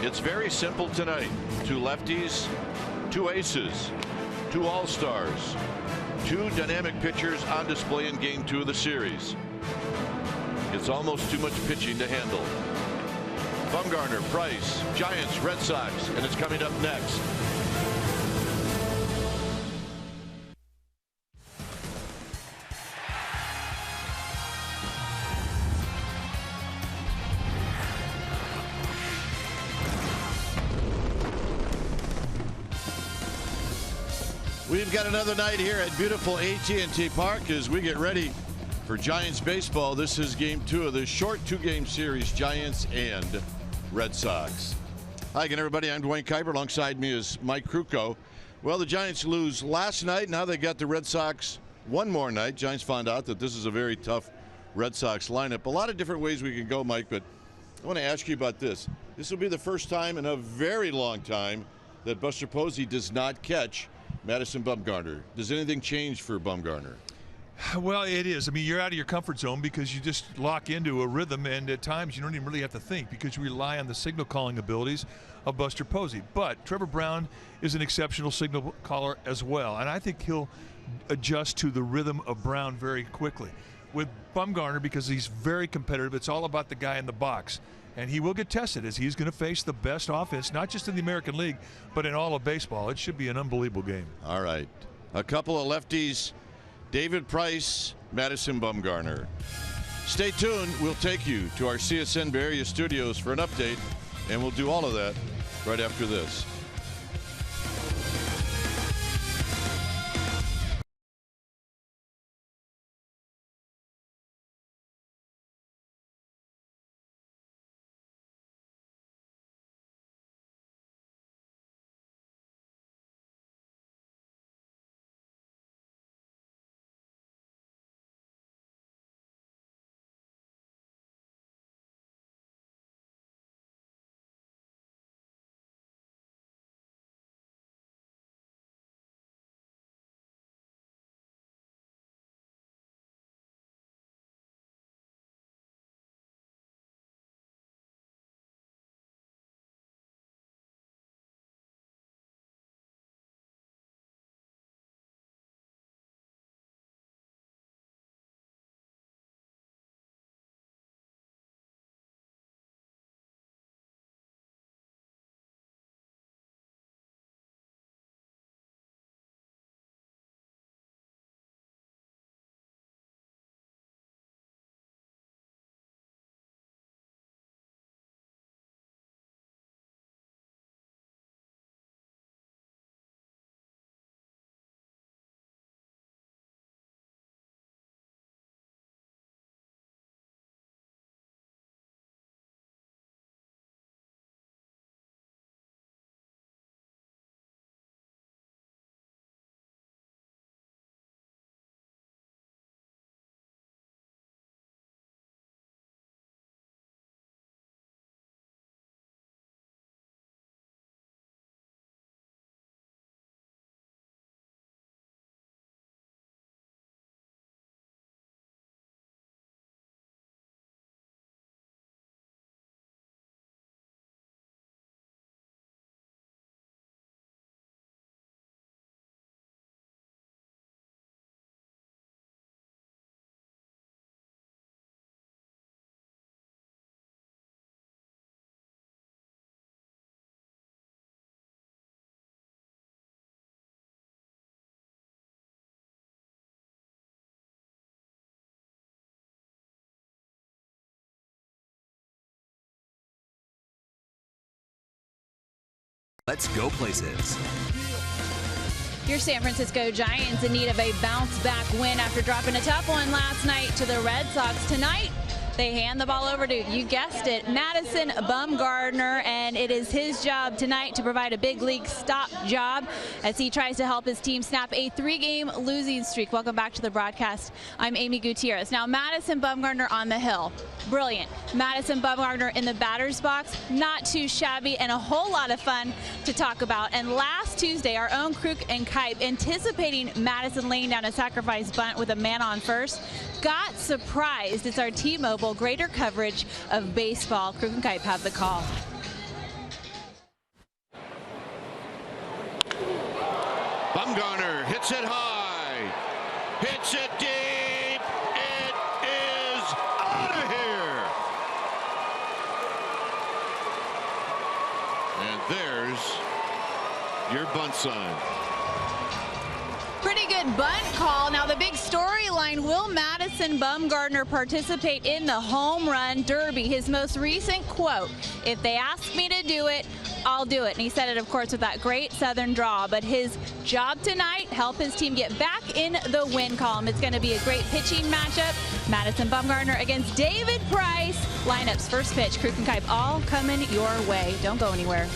It's very simple tonight. 2 lefties, 2 aces, 2 all-stars, 2 dynamic pitchers on display in Game 2 of the series. It's almost too much pitching to handle. Bumgarner, Price, Giants, Red Sox, and it's coming up next. We've got another night here at beautiful AT&T Park as we get ready for Giants baseball. This is Game 2 of this short 2-game series, Giants and Red Sox. Hi again, everybody. I'm Dwayne Kuiper. Alongside me is Mike Krukow. Well, the Giants lose last night. Now they got the Red Sox one more night. Giants found out that this is a very tough Red Sox lineup. A lot of different ways we can go, Mike, but I want to ask you about this. This will be the first time in a very long time that Buster Posey does not catch Madison Bumgarner. Does anything change for Bumgarner? Well, it is. I mean, you're out of your comfort zone because you just lock into a rhythm, and at times you don't even really have to think because you rely on the signal calling abilities of Buster Posey. But Trevor Brown is an exceptional signal caller as well, and I think he'll adjust to the rhythm of Brown very quickly. With Bumgarner, because he's very competitive, it's all about the guy in the box. And he will get tested as he's going to face the best offense, not just in the American League, but in all of baseball. It should be an unbelievable game. All right. A couple of lefties, David Price, Madison Bumgarner. Stay tuned. We'll take you to our CSN Bay Area studios for an update, and we'll do all of that right after this. Let's go places. Your San Francisco Giants in need of a bounce-back win after dropping a tough one last night to the Red Sox. Tonight, they hand the ball over to, you guessed it, Madison Bumgarner, and it is his job tonight to provide a big league stop job as he tries to help his team snap a 3-game losing streak. Welcome back to the broadcast. I'm Amy Gutierrez. Now, Madison Bumgarner on the hill. Brilliant. Madison Bumgarner in the batter's box, not too shabby, and a whole lot of fun to talk about. And last Tuesday, our own Kruk and Kipe, anticipating Madison laying down a sacrifice bunt with a man on first, got surprised. It's our T-Mobile greater coverage of baseball. Kruk and Kipe have the call. Bumgarner hits it high. Hits it deep. It is out of here. And there's your bunt sign. Pretty good bunt call. Now the big storyline, will Madison Bumgarner participate in the home run derby? His most recent quote, if they ask me to do it, I'll do it. And he said it, of course, with that great Southern draw. But his job tonight, help his team get back in the win column. It's going to be a great pitching matchup. Madison Bumgarner against David Price. Lineups, first pitch, Kruk and Kipe, all coming your way. Don't go anywhere.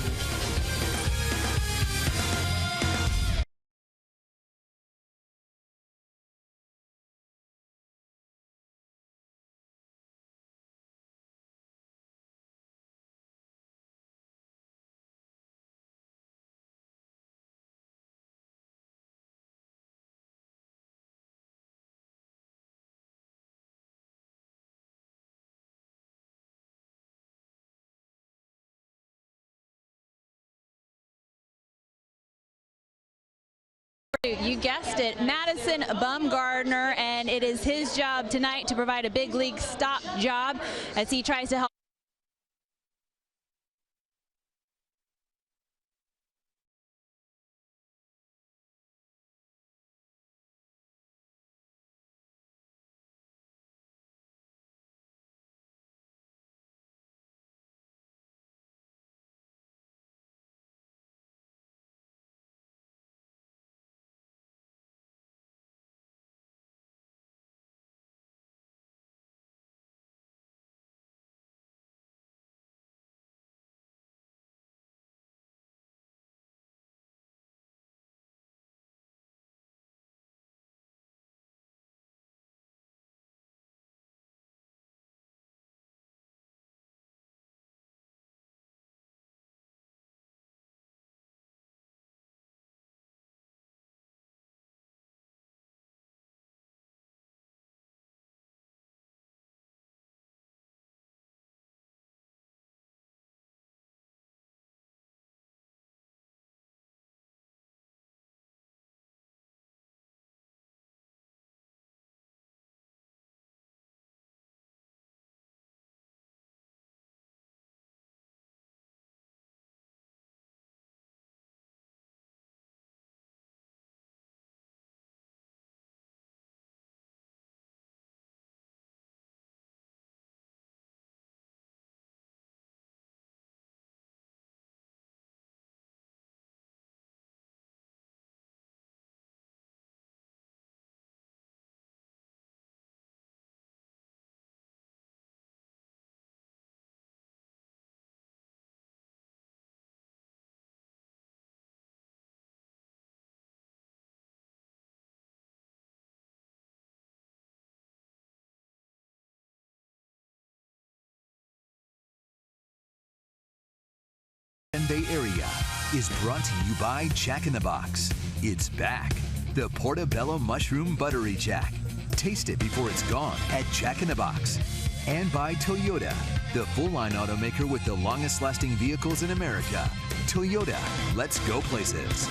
You guessed it, Madison Bumgarner, and it is his job tonight to provide a big league stop job as he tries to help. Bay Area is brought to you by Jack in the Box. It's back. The Portobello Mushroom Buttery Jack. Taste it before it's gone at Jack in the Box. And by Toyota, the full-line automaker with the longest-lasting vehicles in America. Toyota, let's go places.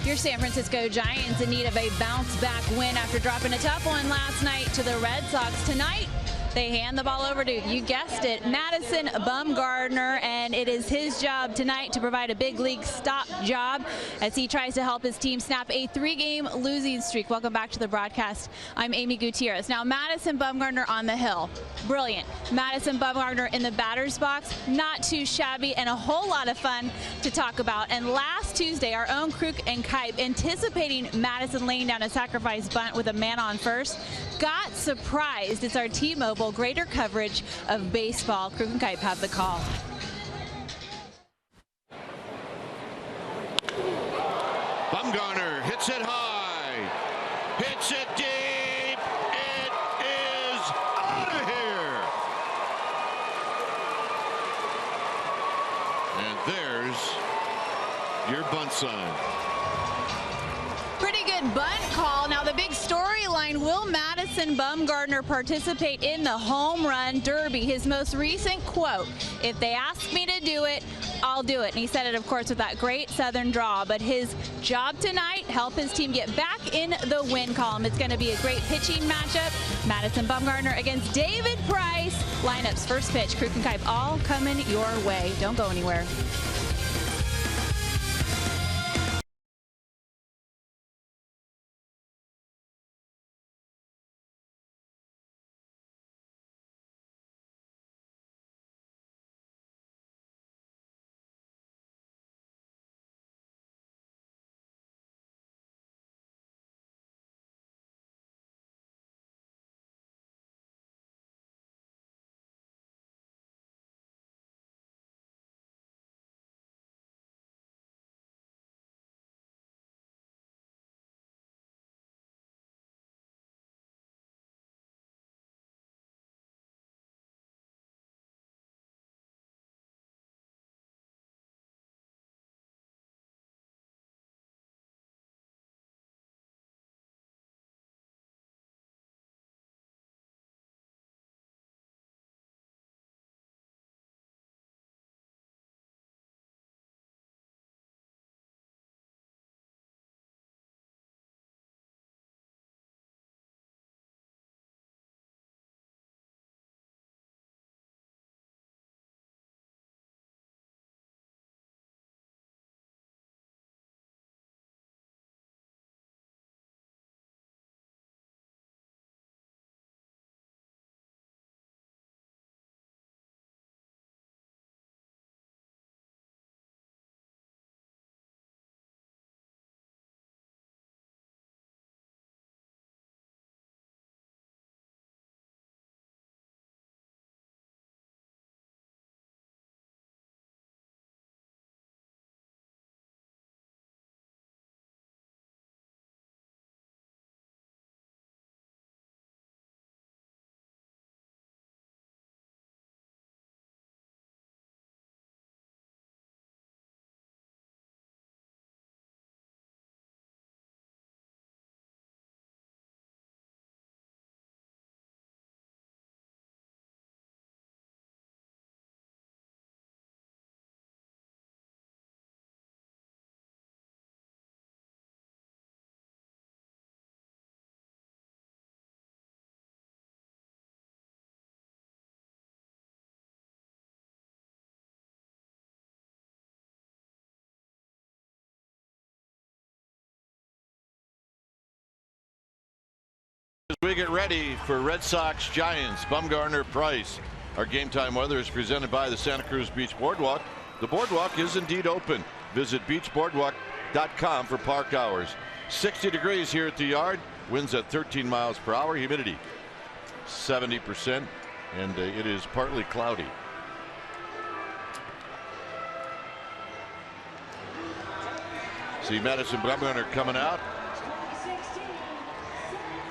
Your San Francisco Giants in need of a bounce-back win after dropping a tough one last night to the Red Sox. Tonight, they hand the ball over to, you guessed it, Madison Bumgarner, and it is his job tonight to provide a big league stop job as he tries to help his team snap a 3-game losing streak. Welcome back to the broadcast. I'm Amy Gutierrez. Now, Madison Bumgarner on the hill. Brilliant. Madison Bumgarner in the batter's box. Not too shabby and a whole lot of fun to talk about. And last Tuesday, our own Kruk and Kipe, anticipating Madison laying down a sacrifice bunt with a man on first, got surprised. It's our T-Mobile greater coverage of baseball. Kruk and Kipe have the call. Bumgarner hits it high. Hits it deep. It is out of here. And there's your bunt sign. Pretty good bunt call. Now the big storyline, will Madison Bumgarner participate in the home run derby? His most recent quote, if they ask me to do it, I'll do it. And he said it, of course, with that great Southern draw. But his job tonight, help his team get back in the win column. It's going to be a great pitching matchup. Madison Bumgarner against David Price. Lineup's first pitch, Kruk and Kipe, all coming your way. Don't go anywhere. As we get ready for Red Sox Giants, Bumgarner Price. Our game time weather is presented by the Santa Cruz Beach Boardwalk. The boardwalk is indeed open. Visit beachboardwalk.com for park hours. 60 degrees here at the yard. Winds at 13 miles per hour. Humidity 70%, and it is partly cloudy. See Madison Bumgarner coming out.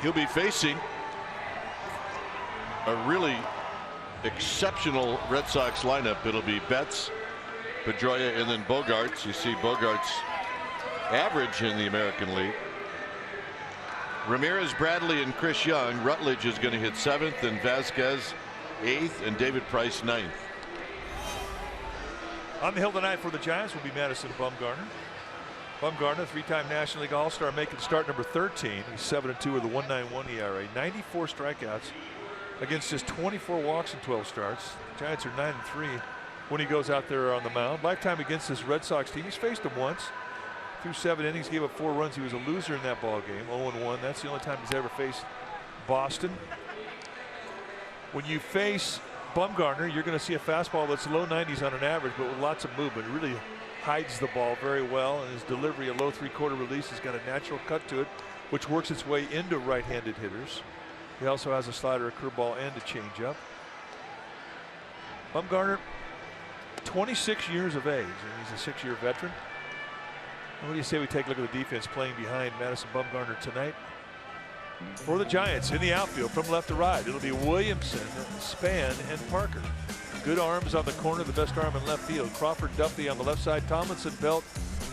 He'll be facing a really exceptional Red Sox lineup. It'll be Betts, Pedroia, and then Bogaerts. You see Bogaerts average in the American League. Ramirez, Bradley, and Chris Young. Rutledge is going to hit 7th, and Vasquez 8th, and David Price 9th. On the hill tonight for the Giants will be Madison Bumgarner. Bumgarner, three-time National League All-Star, making start number 13. He's 7-2 with a 1.91 ERA, 94 strikeouts against just 24 walks in 12 starts. The Giants are 9-3 when he goes out there on the mound. Lifetime against this Red Sox team. He's faced them once. Through 7 innings, gave up 4 runs. He was a loser in that ball game, 0-1. That's the only time he's ever faced Boston. When you face Bumgarner, you're going to see a fastball that's low 90s on an average, but with lots of movement. It really hides the ball very well, and his delivery, a low 3/4 release, has got a natural cut to it, which works its way into right-handed hitters. He also has a slider, a curveball, and a changeup. Bumgarner, 26 years of age, and he's a 6-year veteran. And what do you say we take a look at the defense playing behind Madison Bumgarner tonight? For the Giants, in the outfield from left to right, it'll be Williamson, Span, and Parker. Good arms on the corner, the best arm in left field. Crawford, Duffy on the left side, Tomlinson, Belt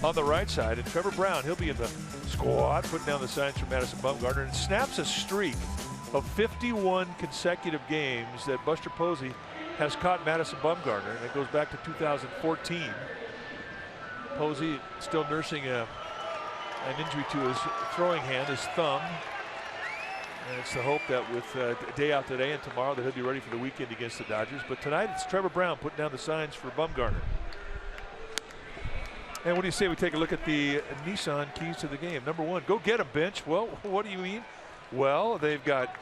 on the right side, and Trevor Brown, he'll be in the squad, putting down the signs for Madison Bumgarner, and snaps a streak of 51 consecutive games that Buster Posey has caught Madison Bumgarner, and it goes back to 2014. Posey still nursing an injury to his throwing hand, his thumb. And it's the hope that with a day out today and tomorrow that he'll be ready for the weekend against the Dodgers. But tonight it's Trevor Brown putting down the signs for Bumgarner. And what do you say we take a look at the Nissan keys to the game? Number one, go get them, bench. Well, what do you mean? Well, they've got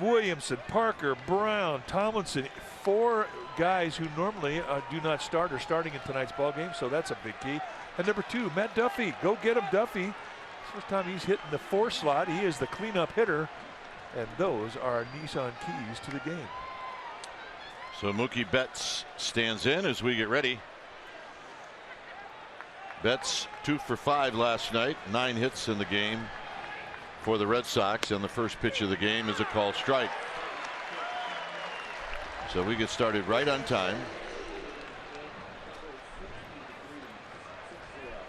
Williamson, Parker, Brown, Tomlinson, 4 guys who normally do not start are starting in tonight's ball game, so that's a big key. And number 2, Matt Duffy. Go get him, Duffy. First time he's hitting the 4 slot. He is the cleanup hitter, and those are Nissan keys to the game. So Mookie Betts stands in as we get ready. Betts 2 for 5 last night, 9 hits in the game for the Red Sox, and the first pitch of the game is a called strike. So we get started right on time.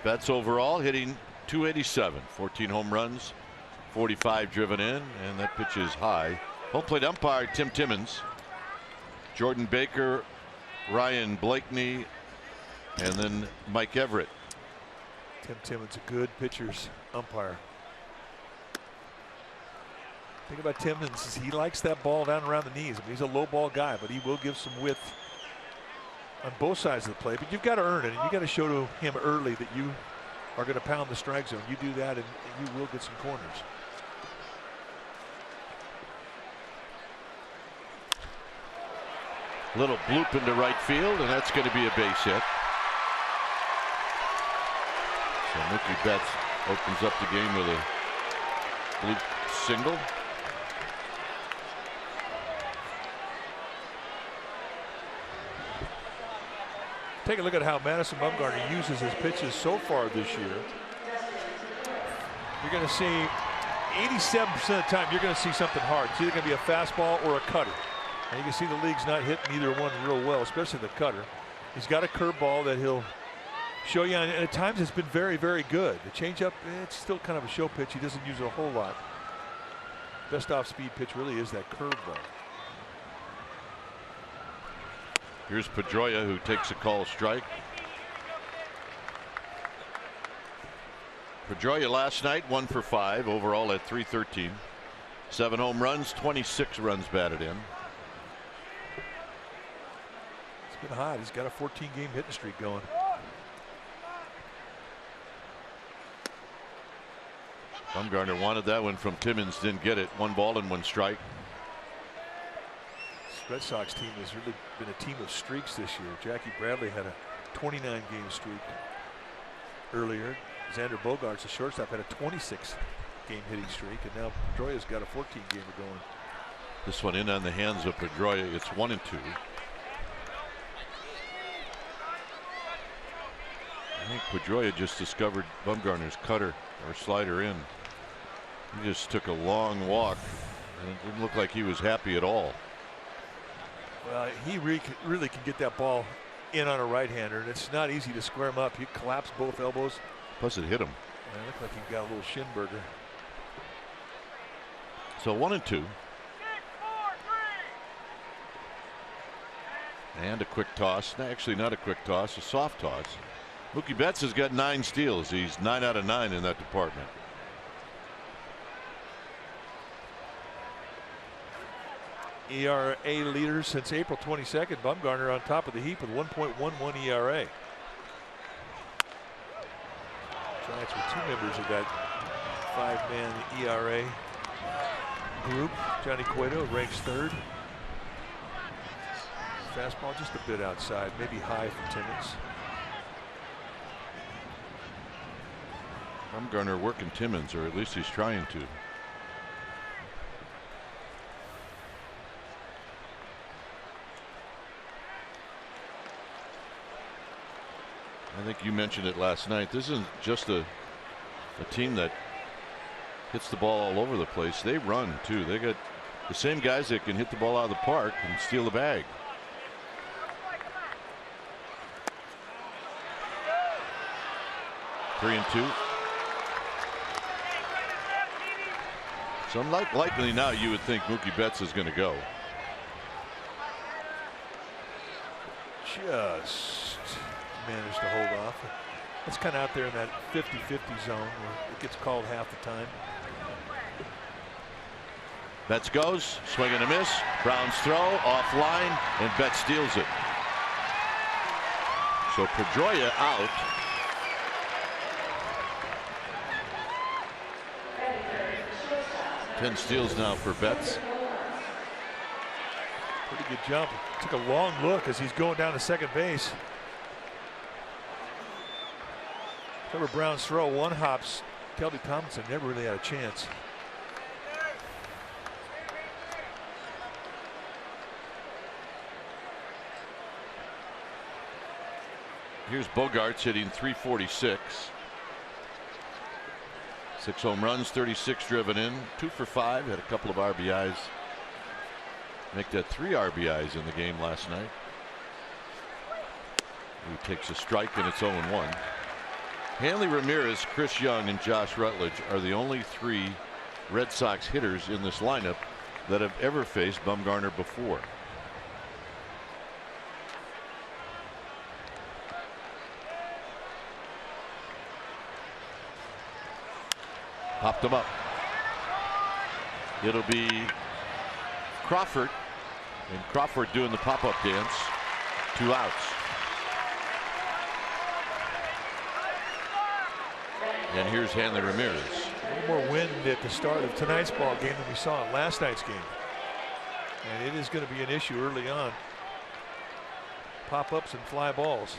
Betts overall hitting .287, 14 home runs, 45 driven in, and that pitch is high. Home plate umpire Tim Timmons, Jordan Baker, Ryan Blakeney, and then Mike Everett. Tim Timmons, a good pitcher's umpire. Thing about Timmons is he likes that ball down around the knees. I mean, he's a low ball guy, but he will give some width on both sides of the play. But you've got to earn it, and you got to show to him early that you are going to pound the strike zone. You do that, and you will get some corners. Little bloop into right field, and that's going to be a base hit. So Mookie Betts opens up the game with a bloop single. Take a look at how Madison Bumgarner uses his pitches so far this year. You're going to see 87% of the time you're going to see something hard. It's either going to be a fastball or a cutter. And you can see the league's not hitting either one real well, especially the cutter. He's got a curveball that he'll show you, and at times it's been very, very good. The changeup, it's still kind of a show pitch. He doesn't use it a whole lot. Best off-speed pitch really is that curveball. Here's Pedroia, who takes a call strike. Pedroia last night 1 for 5 overall at .313, 7 home runs, 26 runs batted in. It's been hot. He's got a 14-game hitting streak going. Bumgarner wanted that one from Timmons, didn't get it. 1 ball and 1 strike. This Red Sox team has really been a team of streaks this year. Jackie Bradley had a 29-game streak earlier. Xander Bogaerts, the shortstop, had a 26-game hitting streak, and now Pedroia's got a 14-gamer going. This one in on the hands of Pedroia. It's 1-2. I think Pedroia just discovered Bumgarner's cutter or slider in. He just took a long walk, and it didn't look like he was happy at all. Well, he really can get that ball in on a right-hander, and it's not easy to square him up. He collapsed both elbows. Plus it hit him. And it looked like he got a little shin burger. So 1-2. And a quick toss. Actually, not a quick toss, a soft toss. Mookie Betts has got 9 steals. He's 9 out of 9 in that department. ERA leader since April 22nd. Bumgarner on top of the heap with 1.11 ERA. Giants were 2 members of that 5-man ERA group. Johnny Cueto ranks 3rd. Fastball just a bit outside, maybe high for Timmons. Bumgarner working Timmons, or at least he's trying to. I think you mentioned it last night. This isn't just a team that hits the ball all over the place. They run too. They got the same guys that can hit the ball out of the park and steal the bag. Three and 2. So likely now you would think Mookie Betts is going to go. just managed to hold off. It's kind of out there in that 50-50 zone where it gets called half the time. Betts goes, swing and a miss. Brown's throw offline, and Betts steals it. So Pedroia out. Ten steals now for Betts. Pretty good jump. Took a long look as he's going down to second base. Trevor Brown's throw one hops. Kelby Tomlinson never really had a chance. Here's Bogarts hitting .346. 6 home runs, 36 driven in, 2 for 5, had a couple of RBIs. Make that 3 RBIs in the game last night. He takes a strike, and it's 0-1. Hanley Ramirez, Chris Young, and Josh Rutledge are the only 3 Red Sox hitters in this lineup that have ever faced Bumgarner before. Popped him up. It'll be Crawford, and Crawford doing the pop-up dance. 2 outs. And here's Hanley Ramirez. A little more wind at the start of tonight's ball game than we saw in last night's game. And it is going to be an issue early on. Pop-ups and fly balls.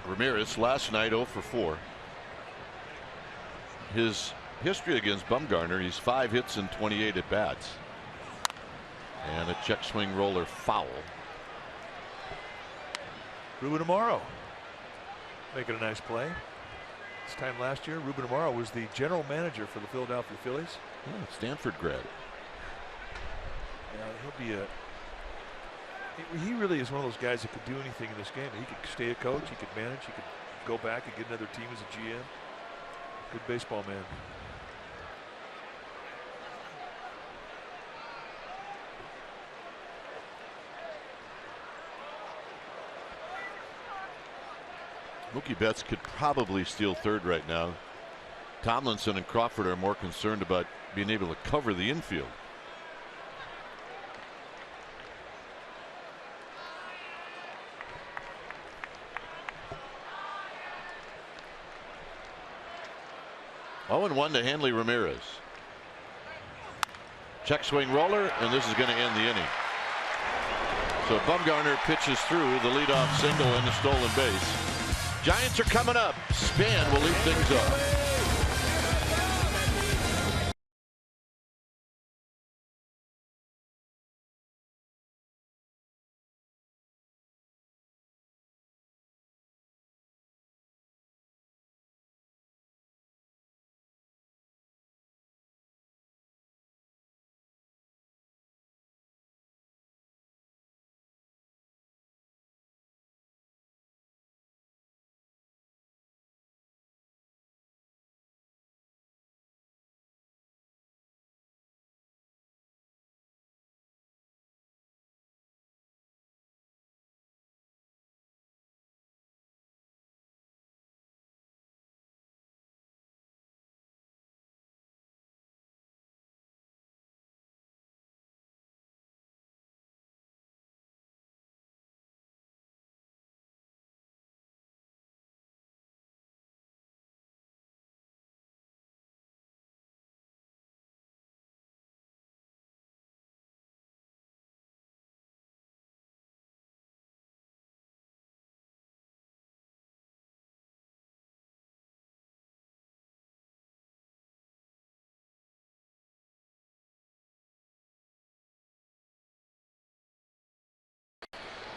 Ramirez last night 0 for 4. His history against Bumgarner, he's 5 hits and 28 at bats. And a check swing roller foul. Ruben Amaro making a nice play. This time last year, Ruben Amaro was the general manager for the Philadelphia Phillies. Yeah, Stanford grad. Yeah, he'll be a. He really is one of those guys that could do anything in this game. He could stay a coach, he could manage, he could go back and get another team as a GM. Good baseball man. Mookie Betts could probably steal third right now. Tomlinson and Crawford are more concerned about being able to cover the infield. 0-1 to Hanley Ramirez. Check swing roller, and this is going to end the inning. So Bumgarner pitches through the leadoff single and the stolen base. Giants are coming up. Span will lead things off.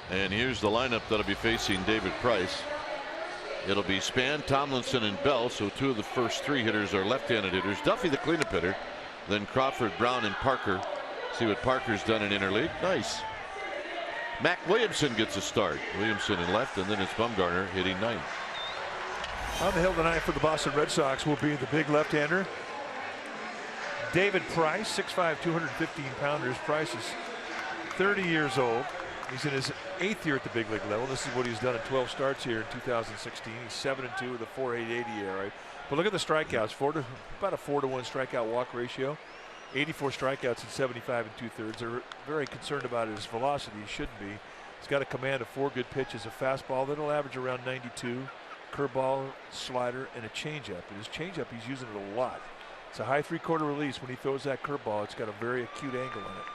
And here's the lineup that'll be facing David Price. It'll be Span, Tomlinson, and Bell. So 2 of the first 3 hitters are left-handed hitters. Duffy, the cleanup hitter. Then Crawford, Brown, and Parker. See what Parker's done in interleague. Nice. Mac Williamson gets a start. Williamson in left, and then it's Bumgarner hitting 9th. On the hill tonight for the Boston Red Sox will be the big left-hander, David Price, 6'5", 215-pounder. Price is 30 years old. He's in his 8th year at the big league level. This is what he's done in 12 starts here in 2016. He's 7-2 with a 4.880 ERA. But look at the strikeouts. About a 4-to-1 strikeout walk ratio. 84 strikeouts in 75 2/3. They're very concerned about his velocity. He shouldn't be. He's got a command of 4 good pitches, a fastball that'll average around 92, curveball, slider, and a changeup. And his changeup, he's using it a lot. It's a high 3/4 release. When he throws that curveball, it's got a very acute angle in it.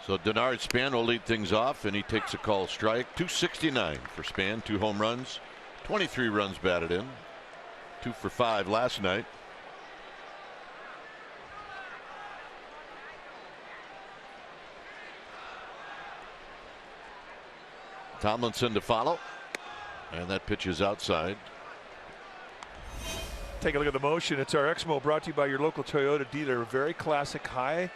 So Denard Span will lead things off, and he takes a call strike. 269 for Span, 2 home runs, 23 runs batted in, 2 for 5 last night. Tomlinson to follow, and that pitch is outside. Take a look at the motion. It's our Exmo, brought to you by your local Toyota dealer. A very classic high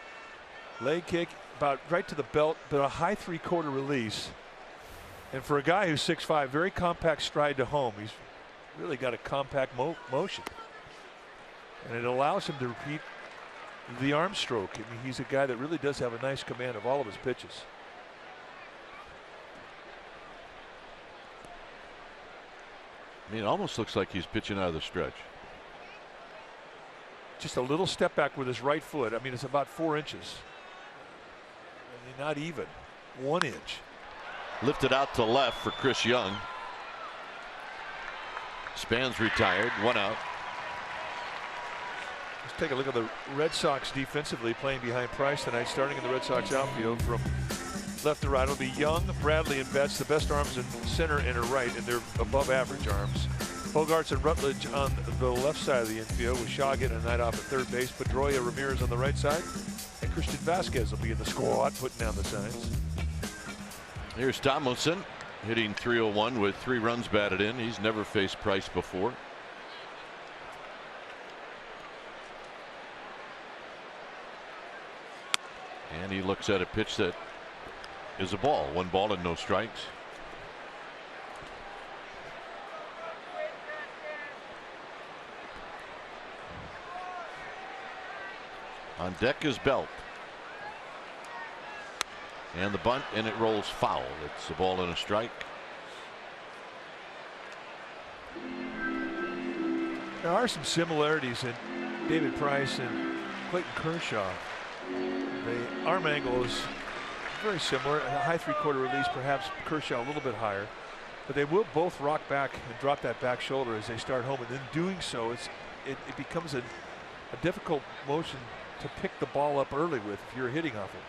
leg kick, about right to the belt, but a high 3/4 release. And for a guy who's 6'5", very compact stride to home. He's really got a compact motion, and it allows him to repeat the arm stroke. I mean, he's a guy that really does have a nice command of all of his pitches. I mean, it almost looks like he's pitching out of the stretch. Just a little step back with his right foot. I mean, it's about 4 inches. I mean, not even 1 inch. Lifted out to left for Chris Young. Span's retired, 1 out. Let's take a look at the Red Sox defensively playing behind Price tonight, starting in the Red Sox outfield from left to right. It'll be Young, Bradley, and Betts, the best arms in center and right, and they're above average arms. Bogarts and Rutledge on the left side of the infield, with Shaw getting a night off at third base. Pedroia, Ramirez on the right side, and Christian Vasquez will be in the squad putting down the signs. Here's Tomlinson hitting .301 with 3 runs batted in. He's never faced Price before. And he looks at a pitch that is a ball. 1 ball and no strikes. On deck is Belt. And the bunt, and it rolls foul. It's a ball and a strike. There are some similarities in David Price and Clayton Kershaw. The arm angle is very similar. A high 3/4 release, perhaps Kershaw a little bit higher. But they will both rock back and drop that back shoulder as they start home. And in doing so, it becomes a difficult motion to pick the ball up early with if you're hitting off it.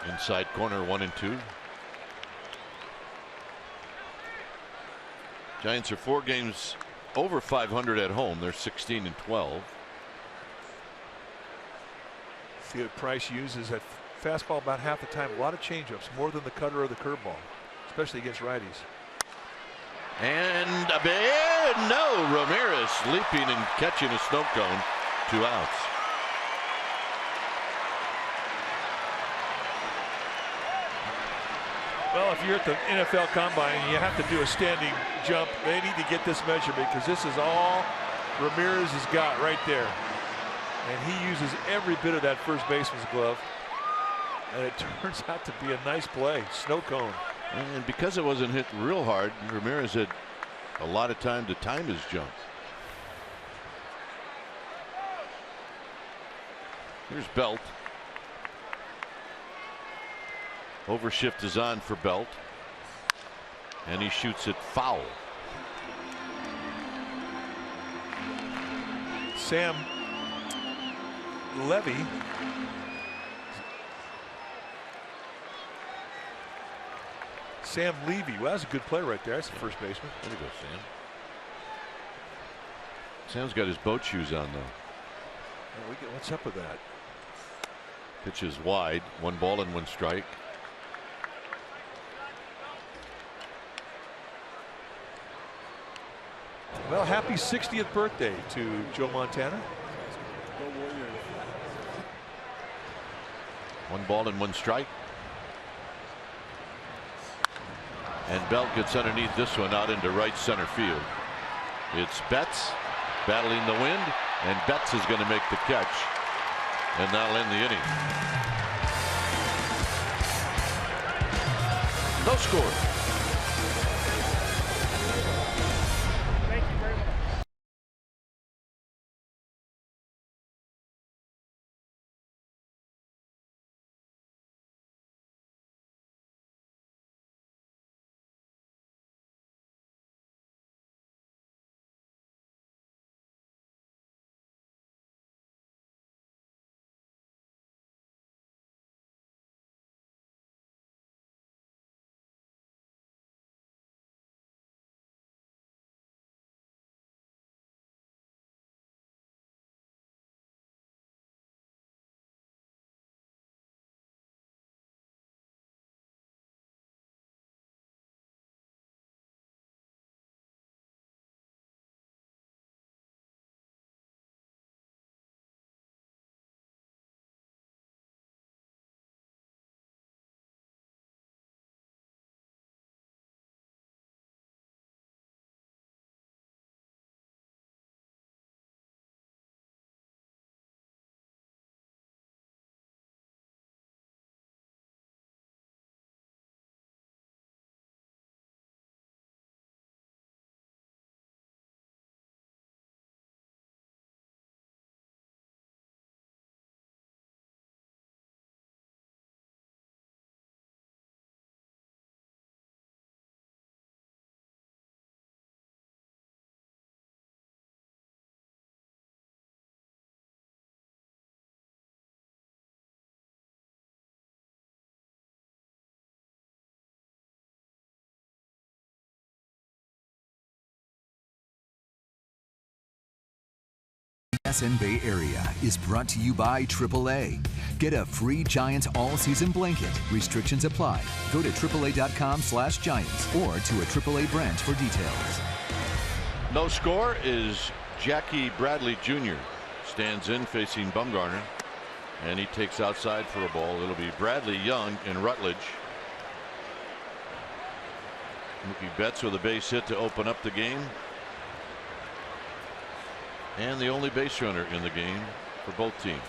Inside corner, 1-2. Giants are 4 games over 500 at home. They're 16-12. See what Price uses that fastball about half the time. A lot of changeups, more than the cutter or the curveball, especially against righties. And a big no. Ramirez leaping and catching a snow cone. 2 outs. Well, if you're at the NFL Combine and you have to do a standing jump, they need to get this measurement, because this is all Ramirez has got right there. And he uses every bit of that first baseman's glove. And it turns out to be a nice play. Snow cone. And because it wasn't hit real hard, Ramirez had a lot of time to time his jump. Here's Belt. Overshift is on for Belt, and he shoots it foul. Sam Levy Sam Levy. Well, that's a good play right there. That's the first baseman. There you go, Sam. Sam's got his boat shoes on, though. What's up with that? Pitch is wide. 1 ball and 1 strike. Well, happy 60th birthday to Joe Montana. 1 ball and 1 strike. And Belt gets underneath this one out into right center field. It's Betts battling the wind, and Betts is going to make the catch, and that'll end the inning. No score. SN Bay Area is brought to you by AAA. Get a free Giants all-season blanket. Restrictions apply. Go to AAA.com/Giants or to a AAA branch for details. No score is Jackie Bradley Jr. stands in facing Bumgarner, and he takes outside for a ball. It'll be Bradley, Young, and Rutledge. Mookie Betts with a base hit to open up the game, and the only base runner in the game for both teams.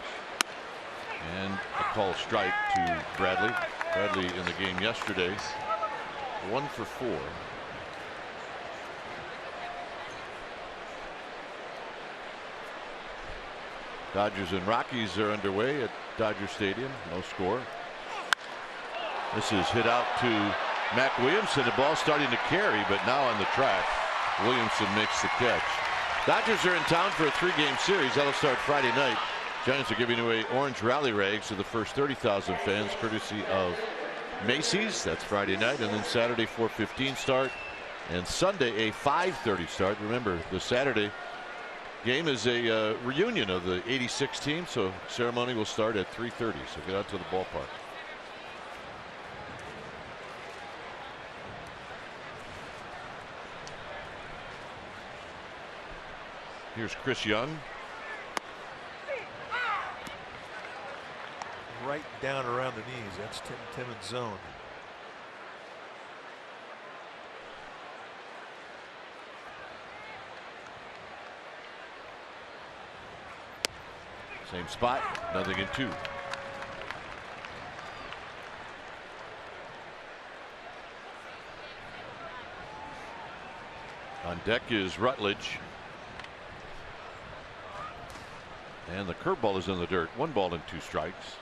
And a call strike to Bradley. Bradley in the game yesterday, 1 for 4. Dodgers and Rockies are underway at Dodger Stadium. No score. This is hit out to Mac Williamson. The ball starting to carry, but now on the track, Williamson makes the catch. Dodgers are in town for a 3-game series. That'll start Friday night. Giants are giving away orange rally rags to the first 30,000 fans, courtesy of Macy's. That's Friday night, and then Saturday 4:15 start, and Sunday a 5:30 start. Remember, the Saturday game is a reunion of the '86 team, so ceremony will start at 3:30. So get out to the ballpark. Here's Chris Young. Right down around the knees. That's Tim Timmons' zone. Same spot, nothing in 2. On deck is Rutledge. And the curveball is in the dirt. 1 ball and 2 strikes.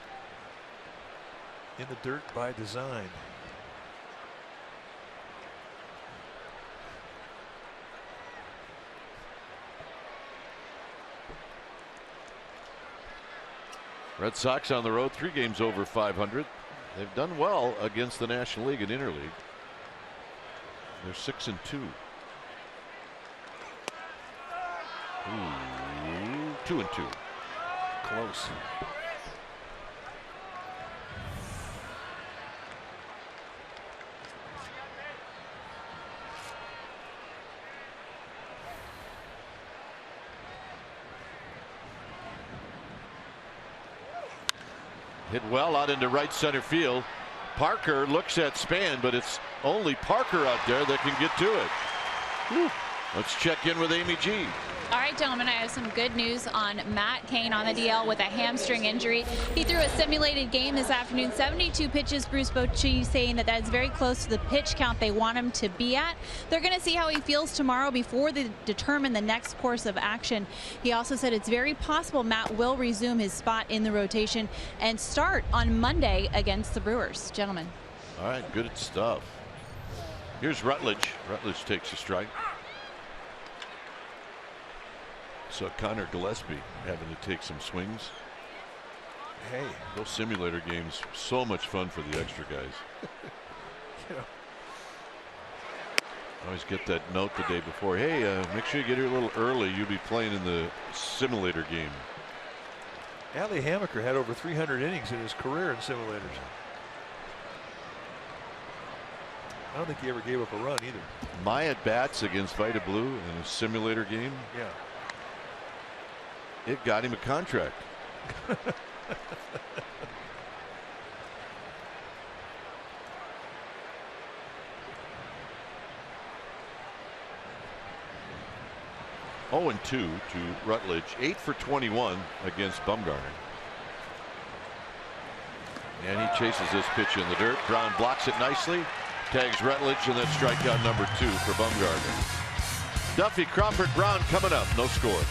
In the dirt by design. Red Sox on the road, 3 games over 500. They've done well against the National League and Interleague. They're 6-2. 2-2. Close. Hit well out into right center field. Parker looks at Span, but it's only Parker out there that can get to it. Whew. Let's check in with Amy G. All right, gentlemen, I have some good news on Matt Cain on the DL with a hamstring injury. He threw a simulated game this afternoon, 72 pitches. Bruce Bochy saying that that's very close to the pitch count they want him to be at. They're going to see how he feels tomorrow before they determine the next course of action. He also said it's very possible Matt will resume his spot in the rotation and start on Monday against the Brewers. Gentlemen. All right, good stuff. Here's Rutledge. Rutledge takes a strike. So Connor Gillespie having to take some swings. Hey, those simulator games, so much fun for the extra guys. Yeah. I always get that note the day before. Hey, make sure you get here a little early. You'll be playing in the simulator game. Ali Hammaker had over 300 innings in his career in simulators. I don't think he ever gave up a run either. My at bats against Vita Blue in a simulator game. Yeah. It got him a contract. Oh, and 2 to Rutledge. 8 for 21 against Bumgarner. And he chases this pitch in the dirt. Brown blocks it nicely. Tags Rutledge, and that's strikeout number 2 for Bumgarner. Duffy, Crawford, Brown coming up. No score.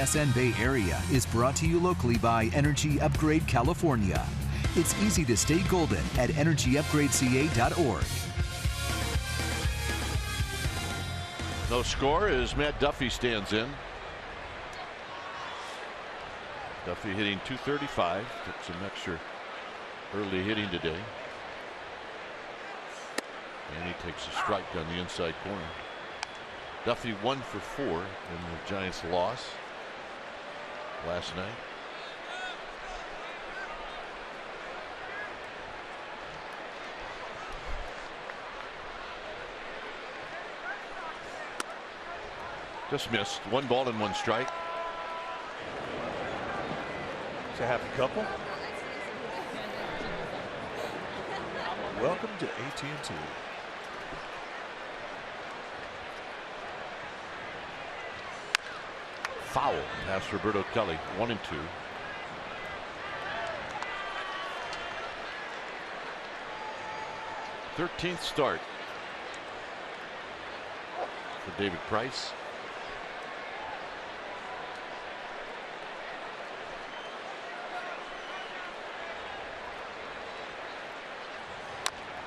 SN Bay Area is brought to you locally by Energy Upgrade California. It's easy to stay golden at energyupgradeca.org. No score as Matt Duffy stands in. Duffy hitting .235. Took some extra early hitting today. And he takes a strike on the inside corner. Duffy 1 for 4 in the Giants' loss last night. Just missed. 1 ball and 1 strike. It's a happy couple. Welcome to AT&T. Foul. That's Roberto Kelly. 1 and 2. Thirteenth start for David Price.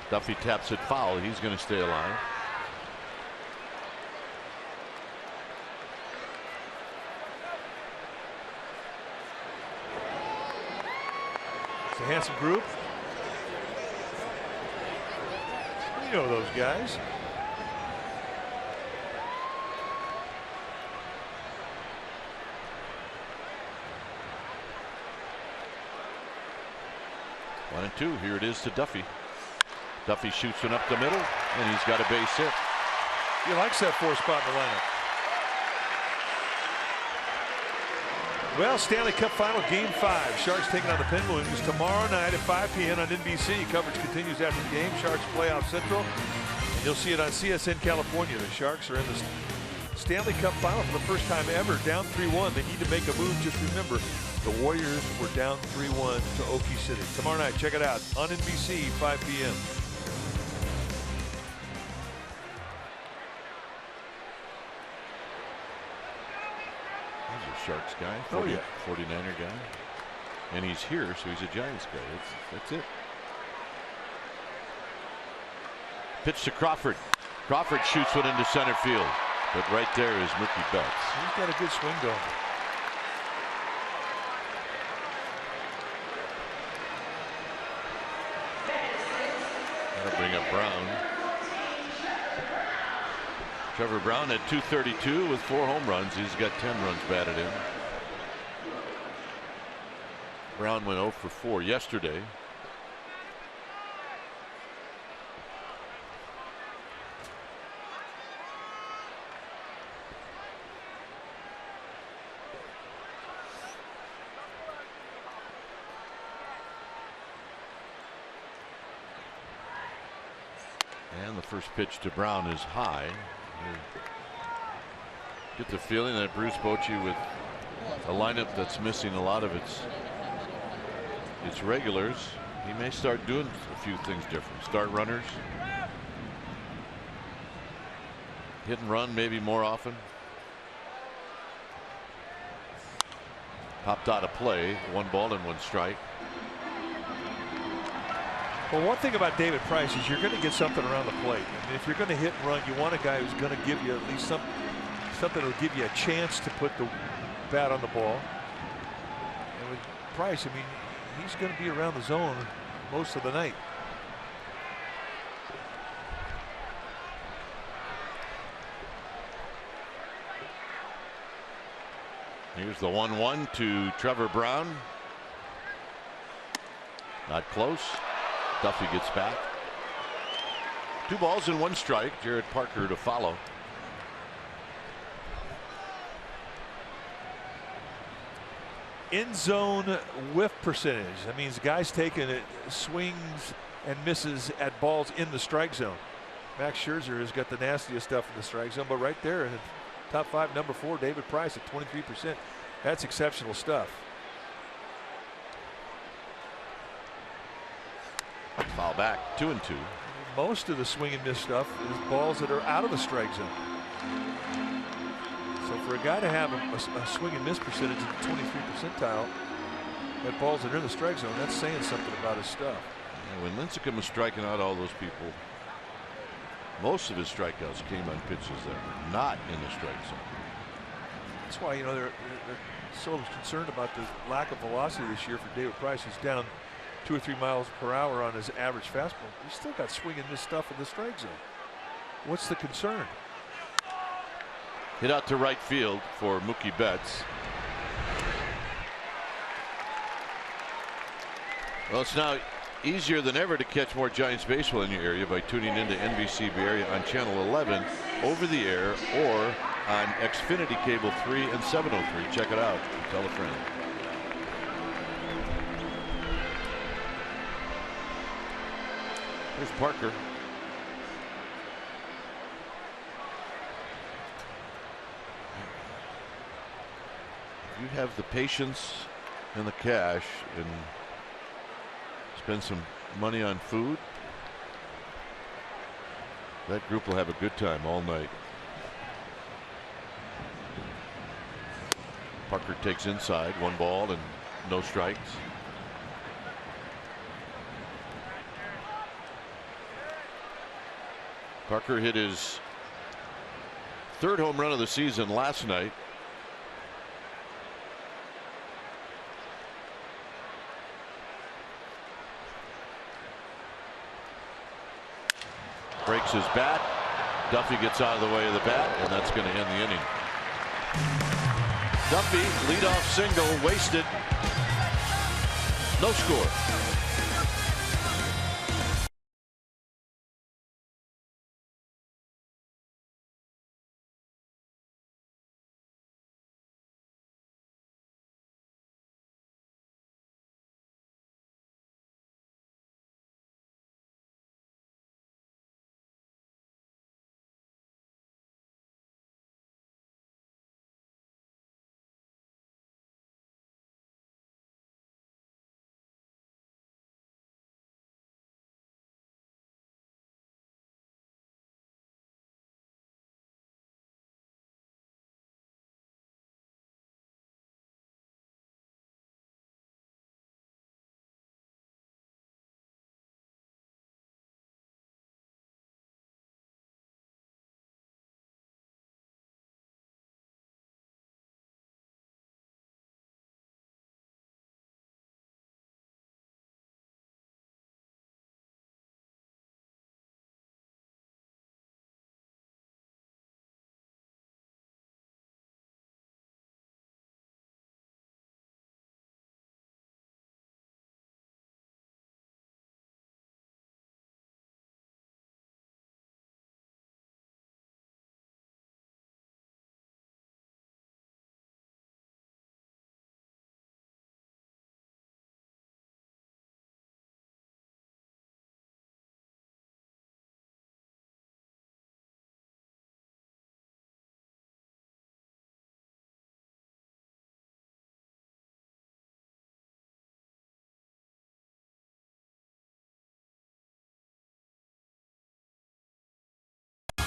Duffy taps it foul. He's going to stay alive. a handsome group. You know those guys. One and two. Here it is to Duffy. Duffy shoots one up the middle, and he's got a base hit. He likes that 4 spot in the lineup. Well, Stanley Cup Final Game 5. Sharks taking on the Penguins tomorrow night at 5 p.m. on NBC. Coverage continues after the game. Sharks Playoff Central. And you'll see it on CSN California. The Sharks are in the Stanley Cup Final for the first time ever. Down 3-1. They need to make a move. Just remember, the Warriors were down 3-1 to Okie City. Tomorrow night, check it out on NBC, 5 p.m. Sharks guy, 49er guy, and he's here, so he's a Giants guy. That's it. Pitch to Crawford. Crawford shoots one into center field, but right there is Mookie Betts. He's got a good swing going. That'll bring up Brown. Trevor Brown at 232 with 4 home runs. He's got 10 runs batted in. Brown went 0 for 4 yesterday. And the first pitch to Brown is high. Get the feeling that Bruce Bochy, with a lineup that's missing a lot of its regulars, he may start doing a few things different. Start runners, hit and run maybe more often. Popped out of play, 1 ball and 1 strike. Well, one thing about David Price is you're going to get something around the plate. I mean, if you're going to hit and run, you want a guy who's going to give you at least something that'll give you a chance to put the bat on the ball. And with Price, I mean, he's going to be around the zone most of the night. Here's the 1-1 to Trevor Brown. Not close. Duffy gets back. 2 balls and 1 strike. Jared Parker to follow. In zone whiff percentage. That means guys taking it, swings and misses at balls in the strike zone. Max Scherzer has got the nastiest stuff in the strike zone, but right there in the top 5, number 4, David Price at 23%. That's exceptional stuff. Foul back, 2-2. Most of the swing and miss stuff is balls that are out of the strike zone. So for a guy to have a swing and miss percentage of 23 percentile at balls that are in the strike zone, that's saying something about his stuff. Yeah, when Lincecum was striking out all those people, most of his strikeouts came on pitches that were not in the strike zone. That's why, you know, they're so concerned about the lack of velocity this year for David Price. He's down 2 or 3 miles per hour on his average fastball. He's still got swing and miss stuff in the strike zone. What's the concern? Hit out to right field for Mookie Betts. Well, it's now easier than ever to catch more Giants baseball in your area by tuning into NBC Bay Area on Channel 11 over the air or on Xfinity Cable 3 and 703. Check it out. Tell a friend. Here's Parker. You have the patience and the cash and spend some money on food, that group will have a good time all night. Parker takes inside, 1 ball and no strikes. Parker hit his 3rd home run of the season last night. breaks his bat. Duffy gets out of the way of the bat, and that's going to end the inning. Duffy, leadoff single, wasted. No score.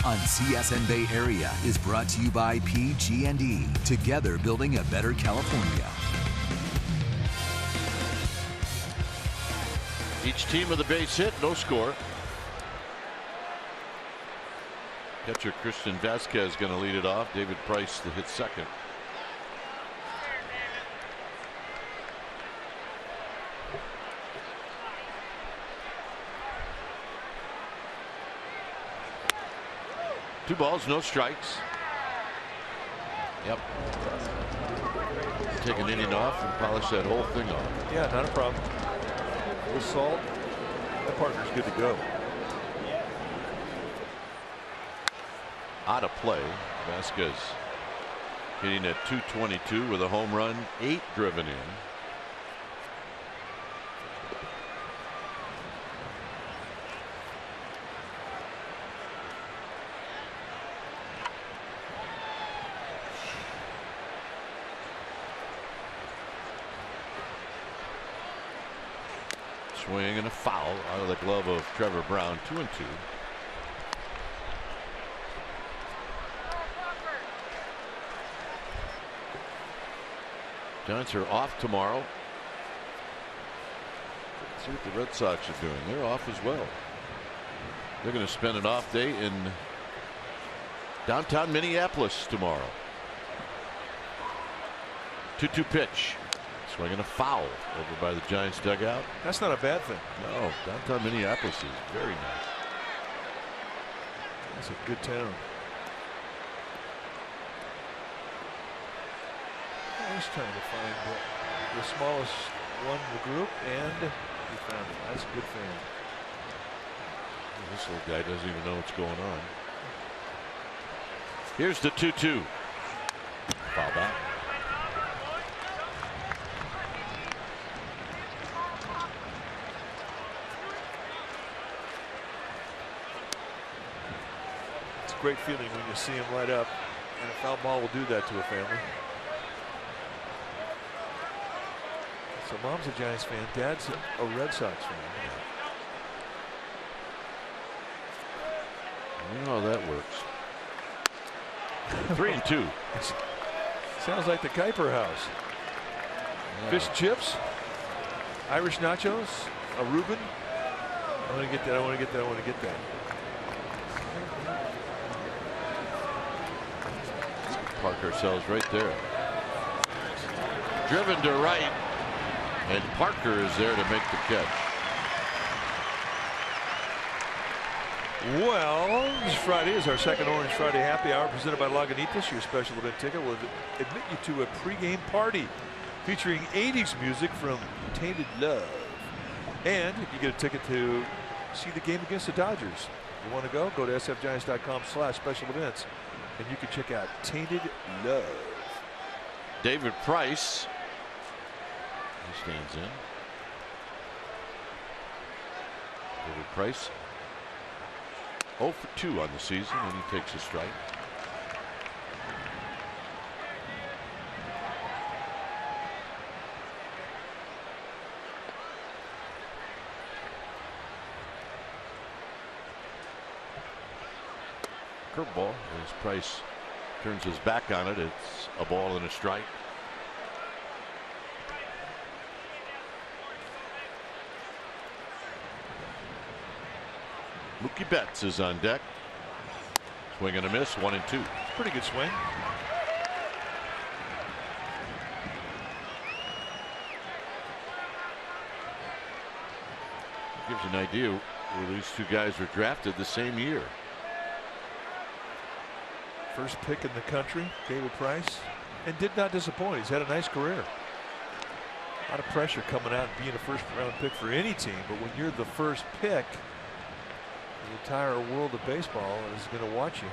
On CSN Bay Area is brought to you by PG&E, together building a better California. Each team with a base hit, no score. Catcher Christian Vasquez going to lead it off. David Price to hit second. Two balls, no strikes. Yep. Take an inning off and polish that whole thing off. Yeah, not a problem. With salt, that partner's good to go. Out of play. Vasquez hitting at .222 with a home run, 8 driven in. Swing and a foul out of the glove of Trevor Brown. 2-2. Giants are off tomorrow. Let's see what the Red Sox are doing. They're off as well. They're going to spend an off day in downtown Minneapolis tomorrow. 2-2 pitch. Swing and a foul over by the Giants dugout. That's not a bad thing. No, downtown Minneapolis is very nice. That's a good town. I was trying to find the smallest one in the group, and he found it. That's a good fan. This little guy doesn't even know what's going on. Here's the 2-2. Foul back. Great feeling when you see him light up, and a foul ball will do that to a family. So mom's a Giants fan, dad's a Red Sox fan. You know how that works. 3-2. Sounds like the Kuiper house. Yeah. Fish and chips, Irish nachos, a Reuben. I want to get that. I want to get that. I want to get that. Park ourselves right there. Driven to right, and Parker is there to make the catch. Well, this Friday is our second Orange Friday Happy Hour presented by Lagunitas. Your special event ticket will admit you to a pregame party featuring 80s music from Tainted Love. And you get a ticket to see the game against the Dodgers. If you want to go to sfgiants.com/special events and you can check out Tainted Love. David Price. He stands in. David Price 0 for 2 on the season, and he takes a strike. Curveball as Price turns his back on it. It's a ball and a strike. Mookie Betts is on deck. Swing and a miss, 1 and 2. Pretty good swing. Gives you an idea where these two guys were drafted the same year. First pick in the country, David Price, and did not disappoint. He's had a nice career. A lot of pressure coming out and being a first-round pick for any team, but when you're the first pick, the entire world of baseball is going to watch you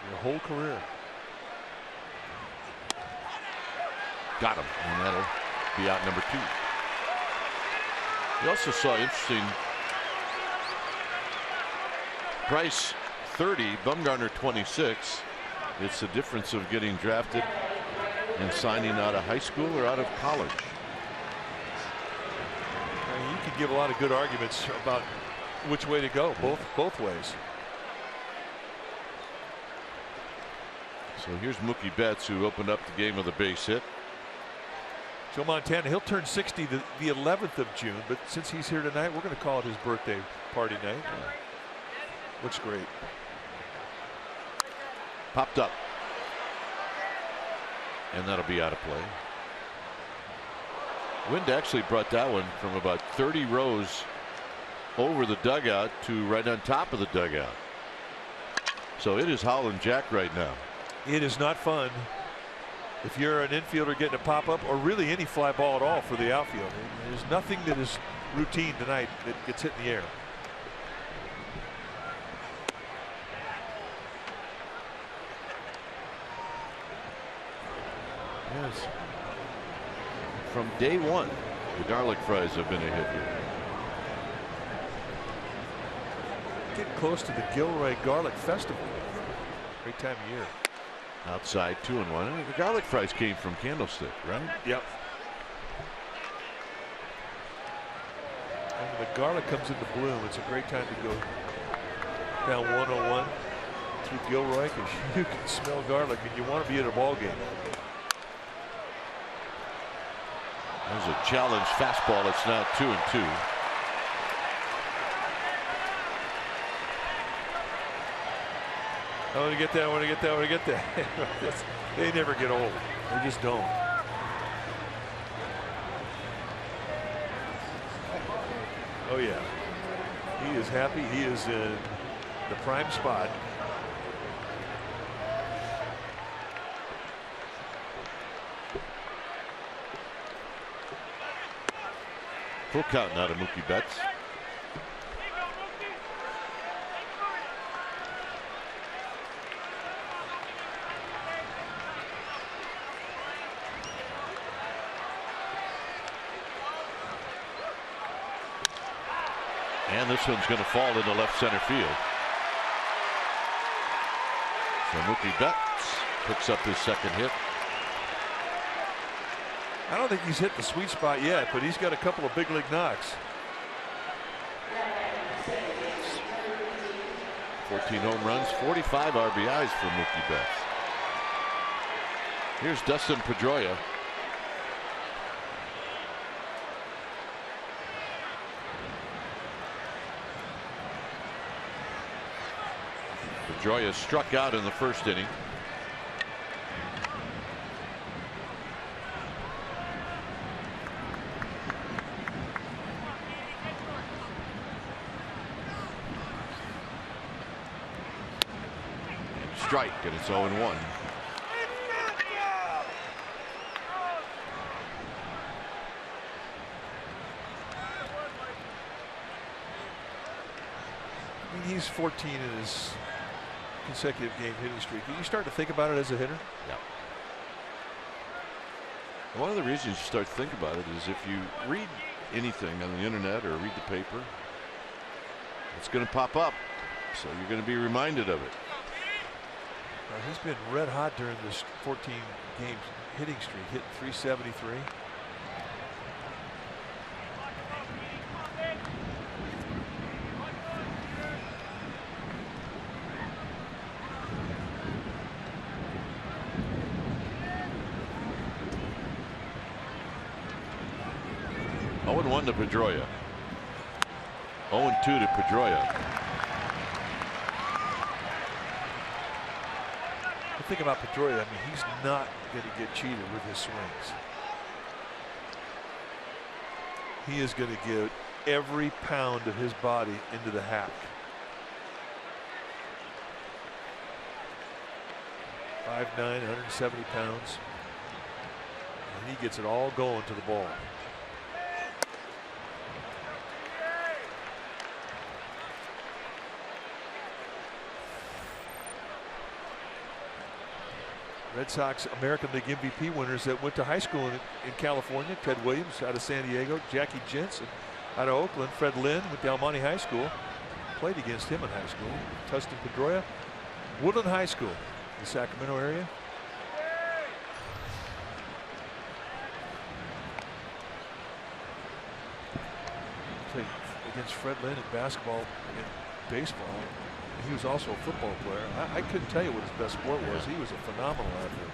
your whole career. Got him, and that'll be out number 2. You also saw interesting. Price 30, Bumgarner 26. It's the difference of getting drafted and signing out of high school or out of college. You can give a lot of good arguments about which way to go, both ways. So here's Mookie Betts, who opened up the game with a base hit. Joe Montana, he'll turn 60 the 11th of June, but since he's here tonight, we're going to call it his birthday party night. Looks great. Popped up, and that'll be out of play. Wind actually brought that one from about 30 rows over the dugout to right on top of the dugout. So it is howling Jack right now. It is not fun if you're an infielder getting a pop up, or really any fly ball at all for the outfield. There's nothing that is routine tonight that gets hit in the air. Yes. From day one, the garlic fries have been a hit here. Getting close to the Gilroy Garlic Festival. Great time of year. Outside 2-1. The garlic fries came from Candlestick, right? Yep. And when the garlic comes into bloom, it's a great time to go down 101 through Gilroy, because you can smell garlic and you want to be at a ball game. There's a challenge fastball. It's now 2-2. I want to get that, I want to get that, I want to get that. They never get old. They just don't. Oh, yeah. He is happy. He is in the prime spot. Full count now to Mookie Betts. And this one's going to fall into left center field. So Mookie Betts picks up his second hit. I don't think he's hit the sweet spot yet, but he's got a couple of big league knocks. 14 home runs, 45 RBIs for Mookie Betts. Here's Dustin Pedroia. Pedroia struck out in the first inning. Strike, and it's 0-1. I mean, he's 14 in his consecutive game hitting streak. You start to think about it as a hitter. Yeah. One of the reasons you start to think about it is if you read anything on the internet or read the paper, it's going to pop up. So you're going to be reminded of it. He's been red hot during this 14 games hitting streak, hitting 373. One to Pedroia. 0-2 to Pedroia. The thing about Pedroia, I mean, he's not going to get cheated with his swings. He is going to give every pound of his body into the hack. 5'9", 170 pounds. And he gets it all going to the ball. Red Sox American League MVP winners that went to high school in California. Ted Williams out of San Diego, Jackie Jensen out of Oakland, Fred Lynn with Del Monte High School. Played against him in high school. Tustin Pedroia, Woodland High School, the Sacramento area. Played against Fred Lynn in basketball and baseball. He was also a football player. I couldn't tell you what his best sport was. He was a phenomenal athlete.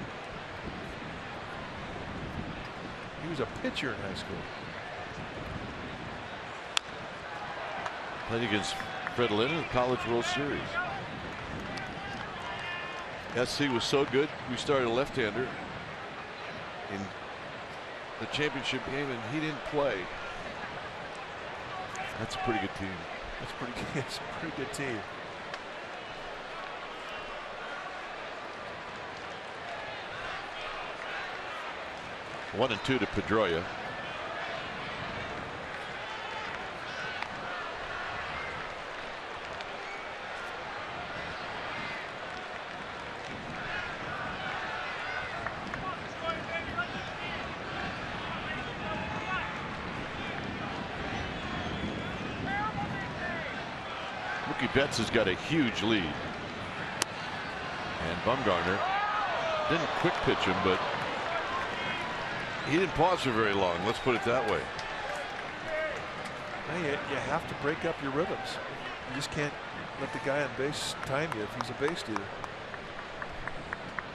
He was a pitcher in high school. Played against Fred Lynn in the College World Series. SC was so good, we started a left-hander in the championship game, and he didn't play. That's a pretty good team. That's pretty good. It's a pretty good team. One and 2 to Pedroia. Mookie Betts has got a huge lead. And Bumgarner didn't quick pitch him, but he didn't pause for very long. Let's put it that way. You have to break up your rhythms. You just can't let the guy on base time you if he's a base stealer.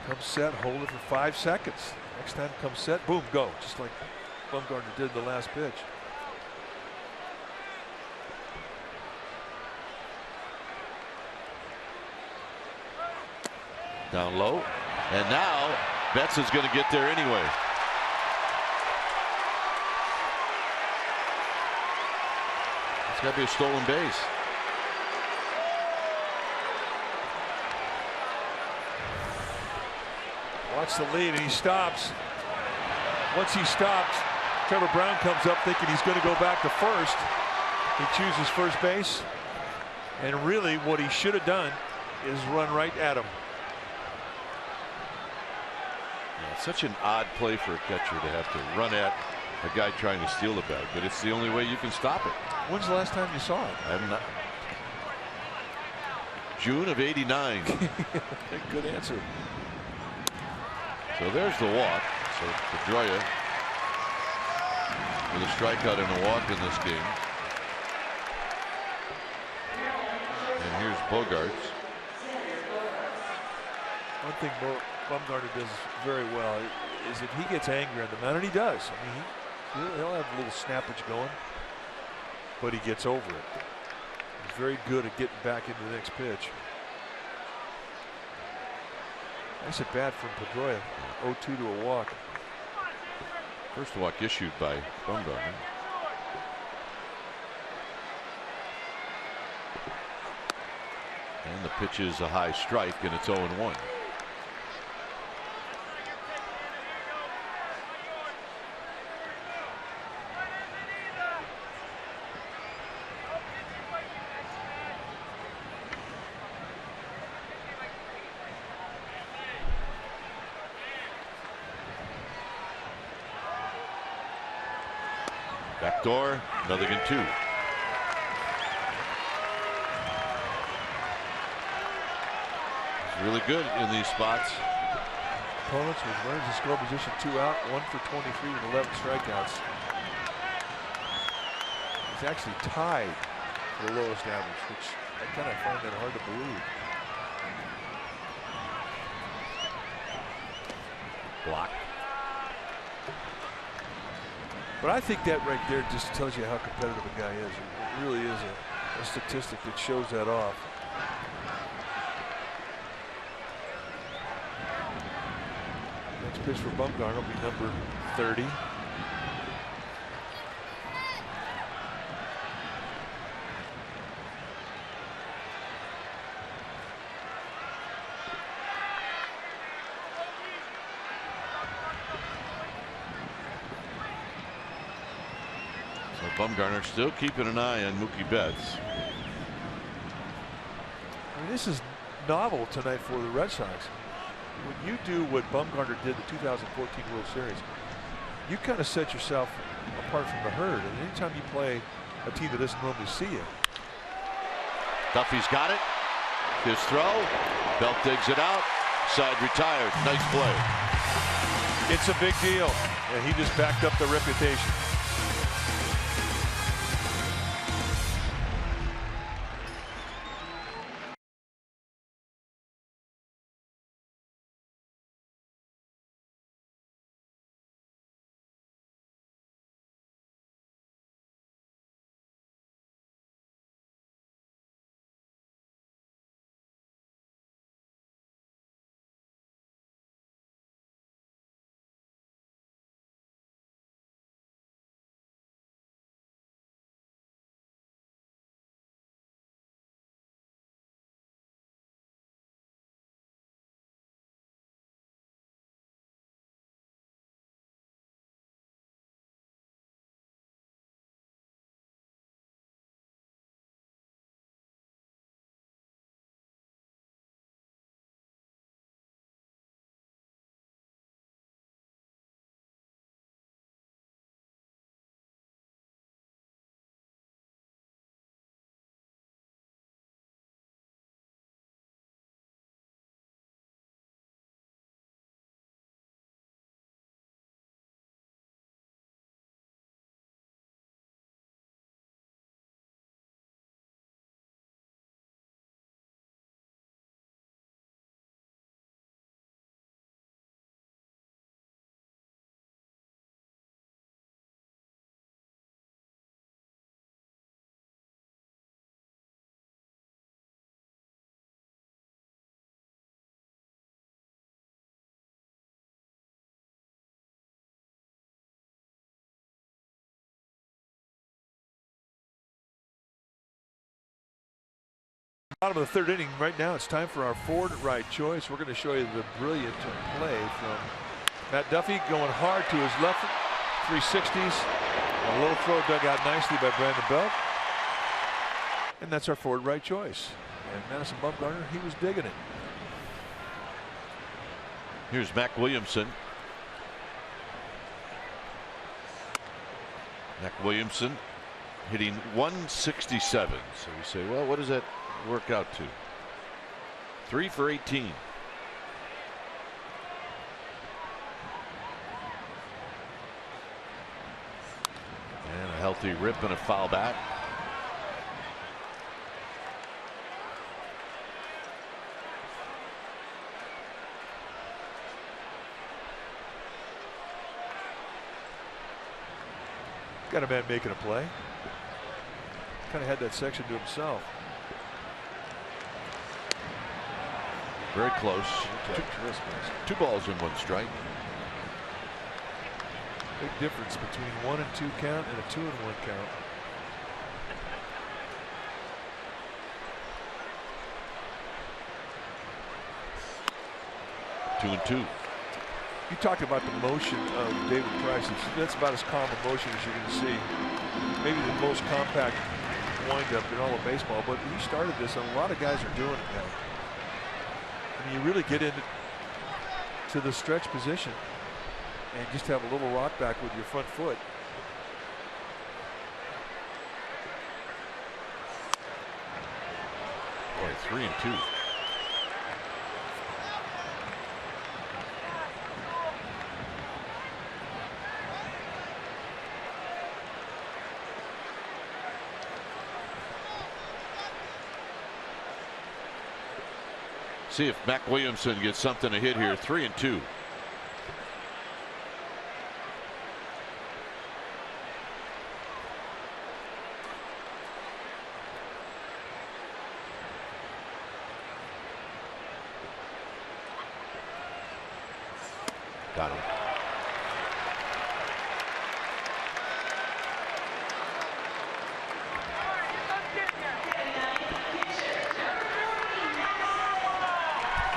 Come set, hold it for 5 seconds. Next time come set, boom, go. Just like Bumgarner did the last pitch. Down low. And now Betts is going to get there anyway. It's got to be a stolen base. Watch the lead, and he stops. Once he stops, Trevor Brown comes up thinking he's going to go back to first. He chooses first base. And really what he should have done is run right at him. Yeah, it's such an odd play for a catcher to have to run at a guy trying to steal the bag, but it's the only way you can stop it. When's the last time you saw it? I'm not. June of '89. Good answer. So there's the walk. So Pedroia with a strikeout and a walk in this game. And here's Bogarts. One thing Bumgarner does very well is if he gets angry on the mound, and he does. I mean, he'll have a little snappage going, but he gets over it. He's very good at getting back into the next pitch. Nice at bat from Pedroia. 0-2 to a walk. First walk issued by Bumgarner. And the pitch is a high strike, and it's 0-1. Backdoor, another and 2. He's really good in these spots. Opponents with runners in score position, 2 out, 1 for 23 with 11 strikeouts. He's actually tied for the lowest average, which I kind of find that hard to believe. Block. But I think that right there just tells you how competitive a guy is. It really is a statistic that shows that off. Next pitch for Bumgarner will be number 30. Bumgarner still keeping an eye on Mookie Betts. I mean, this is novel tonight for the Red Sox. When you do what Bumgarner did in the 2014 World Series, you kind of set yourself apart from the herd. And anytime you play a team that doesn't normally see you. Duffy's got it. His throw. Belt digs it out. Side retired. Nice play. It's a big deal. And he just backed up the reputation. Bottom of the 3rd inning. Right now it's time for our forward right choice. We're going to show you the brilliant play from Matt Duffy, going hard to his left, 360s. A low throw dug out nicely by Brandon Belt. And that's our forward right choice. And Madison Bumgarner, he was digging it. Here's Mac Williamson. Mac Williamson hitting 167. So we say, well, what does that work out to? 3 for 18. And a healthy rip and a foul back. Got a man making a play. Kind of had that section to himself. Very close. Two balls and 1 strike. Big difference between 1 and 2 count and a 2 and 1 count. 2-2. You talked about the motion of David Price. That's about as calm a motion as you're going to see. Maybe the most compact windup in all of baseball, but he started this, and a lot of guys are doing it now. And you really get into the stretch position and just have a little rock back with your front foot. Boy, 3-2. See if Mac Williamson gets something to hit here. 3-2. Got him.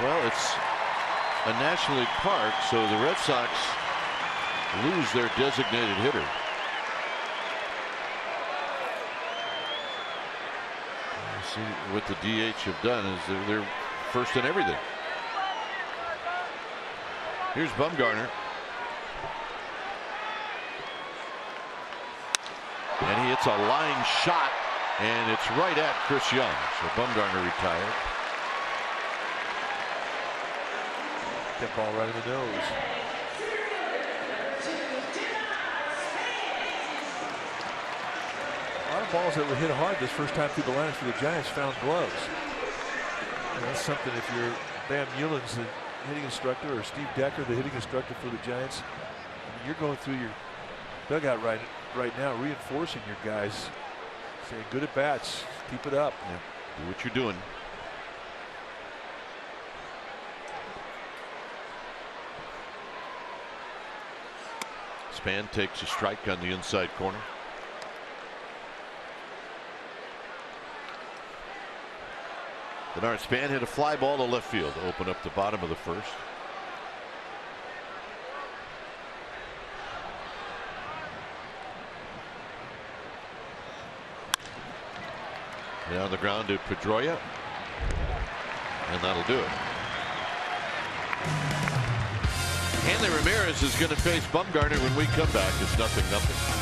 Well, it's a National League park, so the Red Sox lose their designated hitter. See what the DH have done is they're first in everything. Here's Bumgarner. And he hits a line shot, and it's right at Chris Young. So Bumgarner retired. That ball right in the nose. A lot of balls that were hit hard this first time through the lines for the Giants found gloves. And that's something if you're Bam Euland's the hitting instructor, or Steve Decker, the hitting instructor for the Giants, you're going through your dugout right now, reinforcing your guys, saying good at bats, keep it up. Yeah. Do what you're doing. Span takes a strike on the inside corner. Bernard Span hit a fly ball to left field to open up the bottom of the first. Down the ground to Pedroia, and that'll do it. Hanley Ramirez is going to face Bumgarner when we come back. It's 0-0.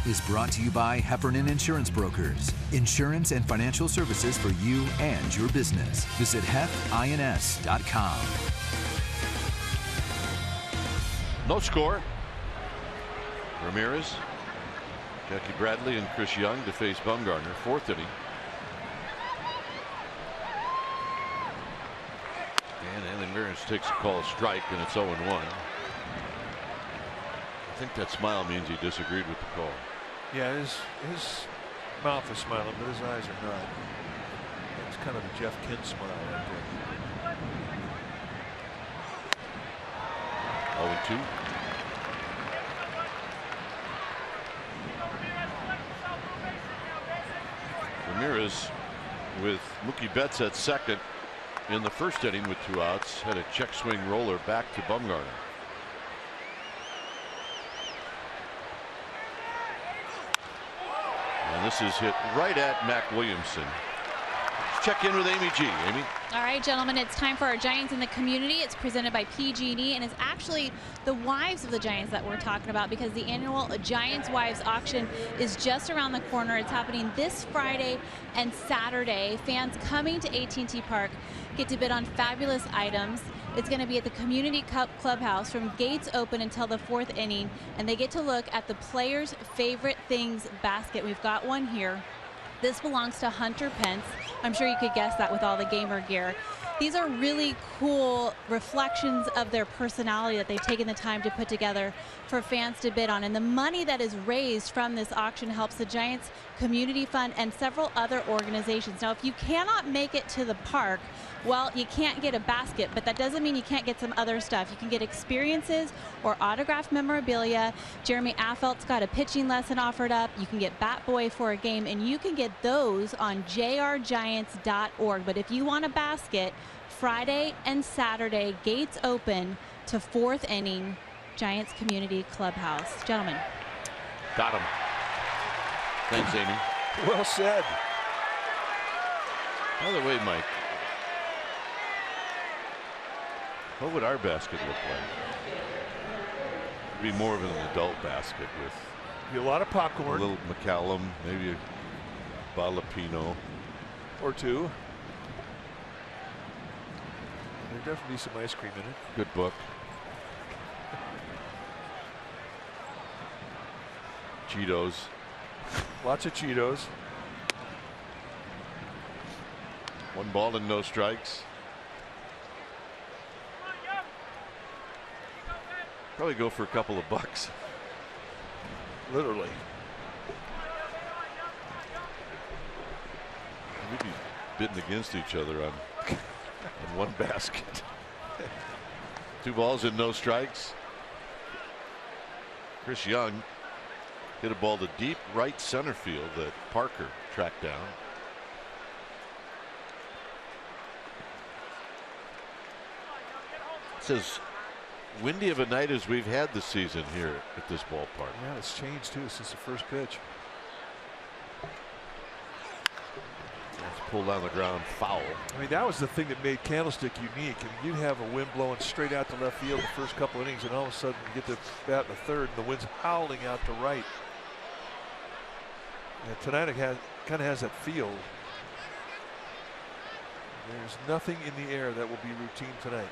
Is brought to you by Heffernan Insurance Brokers. Insurance and financial services for you and your business. Visit hefins.com. No score. Ramirez, Jackie Bradley, and Chris Young to face Bumgarner. Fourth inning. Ramirez takes a call strike, and it's 0-1. I think that smile means he disagreed with the call. Yeah, his mouth is smiling, but his eyes are not. It's kind of a Jeff Kent smile right there. 0-2. Ramirez with Mookie Betts at second in the first inning with 2 outs, had a check swing roller back to Bumgarner. And this is hit right at Mac Williamson. Let's check in with Amy G. Amy. All right, gentlemen, it's time for our Giants in the Community. It's presented by PG&E, and it's actually the wives of the Giants that we're talking about, because the annual Giants Wives Auction is just around the corner. It's happening this Friday and Saturday. Fans coming to AT&T Park get to bid on fabulous items. It's going to be at the Community Cup Clubhouse from gates open until the 4th inning, and they get to look at the players' favorite things basket. We've got one here. This belongs to Hunter Pence. I'm sure you could guess that with all the gamer gear. These are really cool reflections of their personality that they've taken the time to put together for fans to bid on. And the money that is raised from this auction helps the Giants Community Fund and several other organizations. Now, if you cannot make it to the park, well, you can't get a basket, but that doesn't mean you can't get some other stuff. You can get experiences or autographed memorabilia. Jeremy Affelt's got a pitching lesson offered up. You can get Bat Boy for a game, and you can get those on jrgiants.org. But if you want a basket, Friday and Saturday, gates open to 4th inning, Giants Community Clubhouse. Gentlemen. Got him. Thanks, Amy. Well said. By the way, Mike, what would our basket look like? It'd be more of an adult basket with Be a lot of popcorn. a little McCallum, maybe a bottle of Pinot. Or 2. There'd definitely be some ice cream in it. Good book. Cheetos. Lots of Cheetos. 1 ball and no strikes. Probably go for a couple of bucks. Literally. We'd be bidding against each other on one basket. 2 balls and no strikes. Chris Young hit a ball to deep right center field that Parker tracked down. It's as windy of a night as we've had this season here at this ballpark. Yeah, it's changed too since the first pitch. It's pulled on the ground, foul. I mean, that was the thing that made Candlestick unique. I mean, you'd have a wind blowing straight out to left field the first couple innings, and all of a sudden you get to bat in the 3rd, and the wind's howling out to right. And tonight it kind of has that feel. There's nothing in the air that will be routine tonight.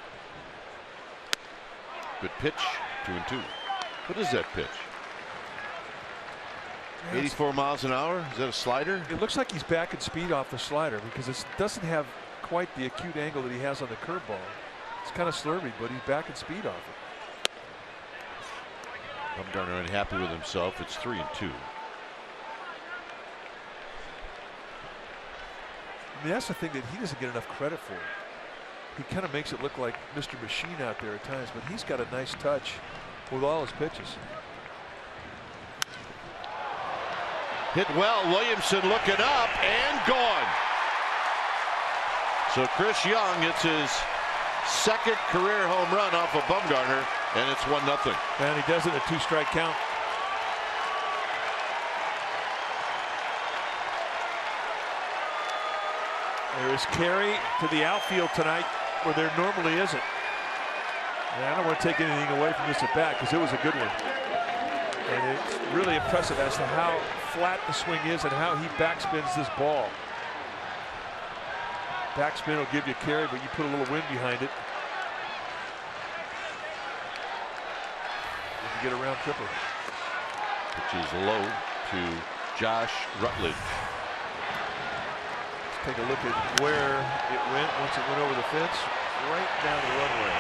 Good pitch, 2-2. What is that pitch? 84 miles an hour? Is that a slider? It looks like he's backing speed off the slider because it doesn't have quite the acute angle that he has on the curveball. It's kind of slurvy, but he's backing speed off it. Bumgarner unhappy with himself. It's 3-2. I mean, that's the thing that he doesn't get enough credit for. He kind of makes it look like Mr. Machine out there at times, but he's got a nice touch with all his pitches. Hit well. Williamson looking up and gone. So Chris Young hits his 2nd career home run off of Bumgarner, and it's 1-0. And he does it in a 2-strike count. There is carry to the outfield tonight where there normally isn't. And I don't want to take anything away from this at bat because it was a good one. And it's really impressive as to how flat the swing is and how he backspins this ball. Backspin will give you carry, but you put a little wind behind it. And you get a round tripper. Which is low to Josh Rutledge. Take a look at where it went once it went over the fence. right down the runway.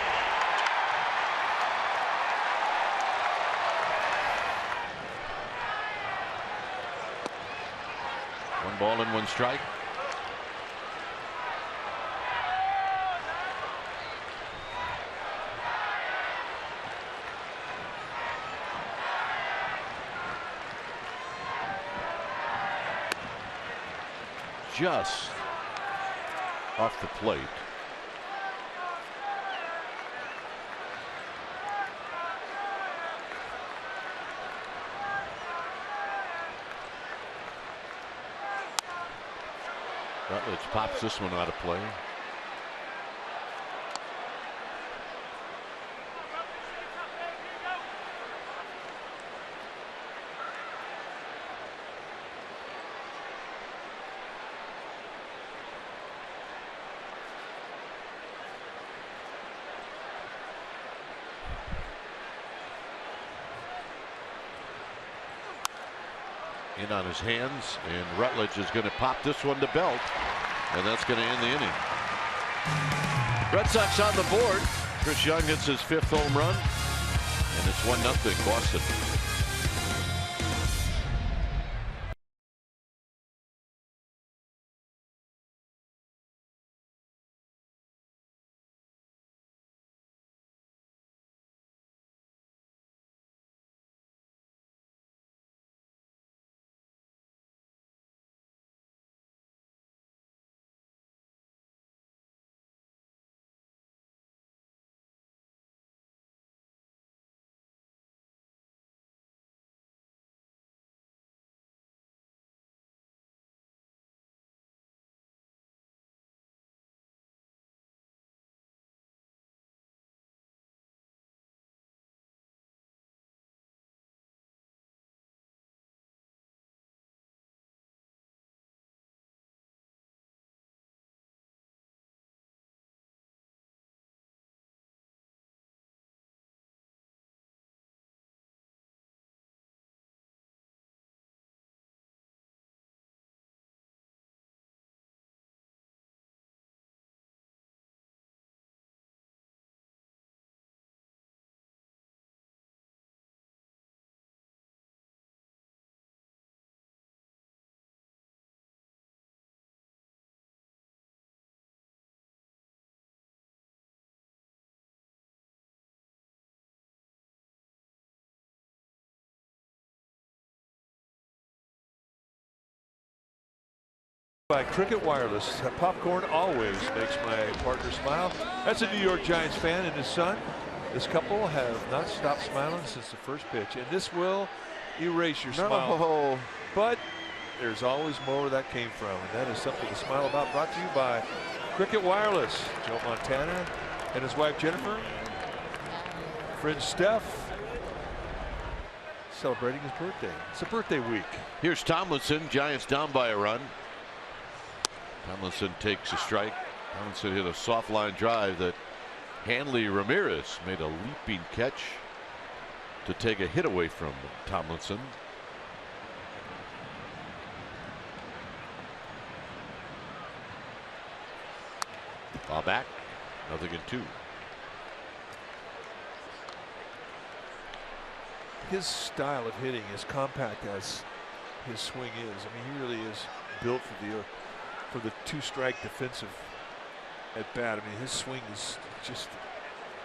One ball and one strike. Just off the plate. Rutledge pops this one out of play. In on his hands, and Rutledge is going to pop this one to Belt, and that's going to end the inning. Red Sox on the board. Chris Young hits his 5th home run, and it's 1-0 Boston. By Cricket Wireless. Popcorn always makes my partner smile. That's a New York Giants fan and his son. This couple have not stopped smiling since the first pitch, and this will erase your smile. But there's always more where that came from, and that is something to smile about. Brought to you by Cricket Wireless. Joe Montana and his wife Jennifer, friend Steph, celebrating his birthday. It's a birthday week. Here's Tomlinson. Giants down by a run. Tomlinson takes a strike. Tomlinson hit a soft line drive that Hanley Ramirez made a leaping catch to take a hit away from Tomlinson. Ball back. 0-2. His style of hitting, as compact as his swing is, I mean, he really is built for the two-strike defensive at bat. I mean, his swing is just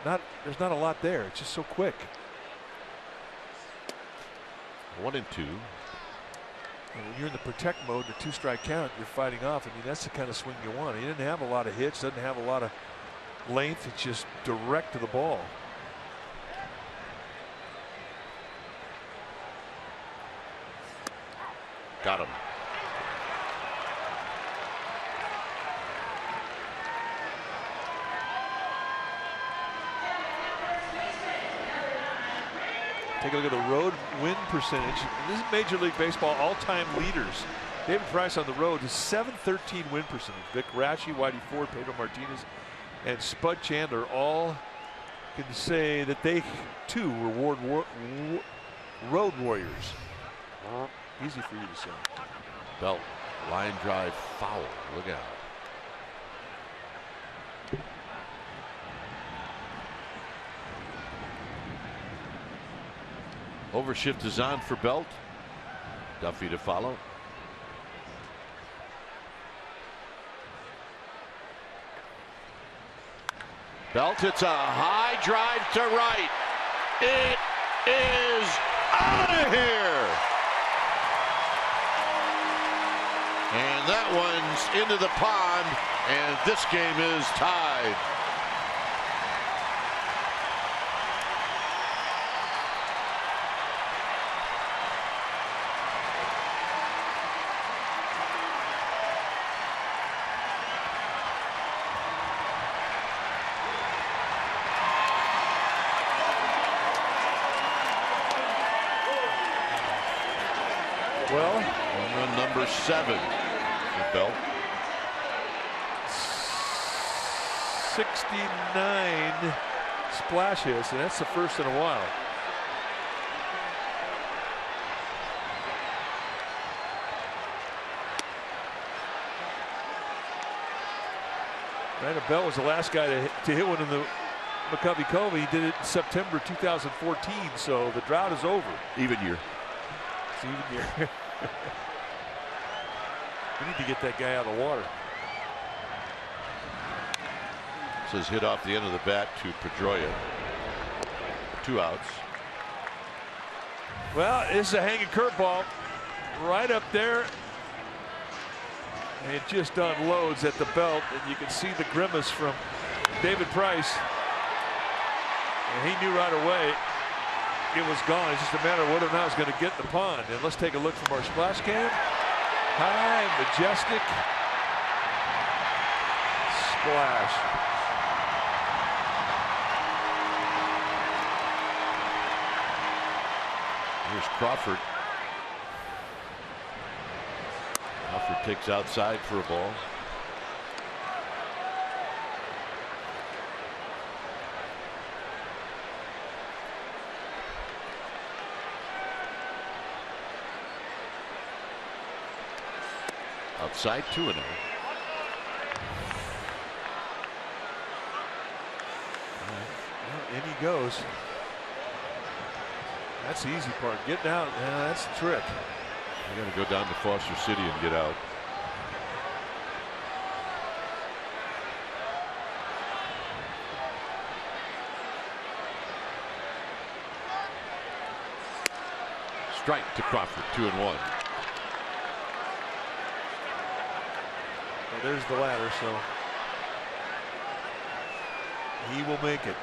there's not a lot there. It's just so quick. 1-2. And when you're in the protect mode, the two-strike count, you're fighting off. I mean, that's the kind of swing you want. He didn't have a lot of hits, doesn't have a lot of length. It's just direct to the ball. Got him. Take a look at the road win percentage. This is Major League Baseball all-time leaders. David Price on the road is .713 win percentage. Vic Raschi, Whitey Ford, Pedro Martinez, and Spud Chandler all can say that they too were road warriors. Easy for you to say. Belt, line drive foul. Look out. Overshift is on for Belt. Duffy to follow. Belt hits a high drive to right. It is out of here. And that one's into the pond, and this game is tied. Well, home run number 7 for Belt. 69 splash hits, and that's the first in a while. Brandon Belt was the last guy to hit one in the McCovey Cove. He did it in September 2014, so the drought is over. Even year. It's even year. We need to get that guy out of the water. Says hit off the end of the bat to Pedroia. 2 outs. Well, this is a hanging curveball right up there. And it just unloads at the belt, and you can see the grimace from David Price. And he knew right away it was gone. It's just a matter of whether or not it's going to get in the pond. And let's take a look from our splash cam. High, majestic splash. Here's Crawford. Crawford takes outside for a ball. Outside 2-0. Well, in he goes. That's the easy part. Getting out, that's the trick. You got to go down to Foster City and get out. Strike to Crawford, 2-1. Well, there's the ladder, so he will make it.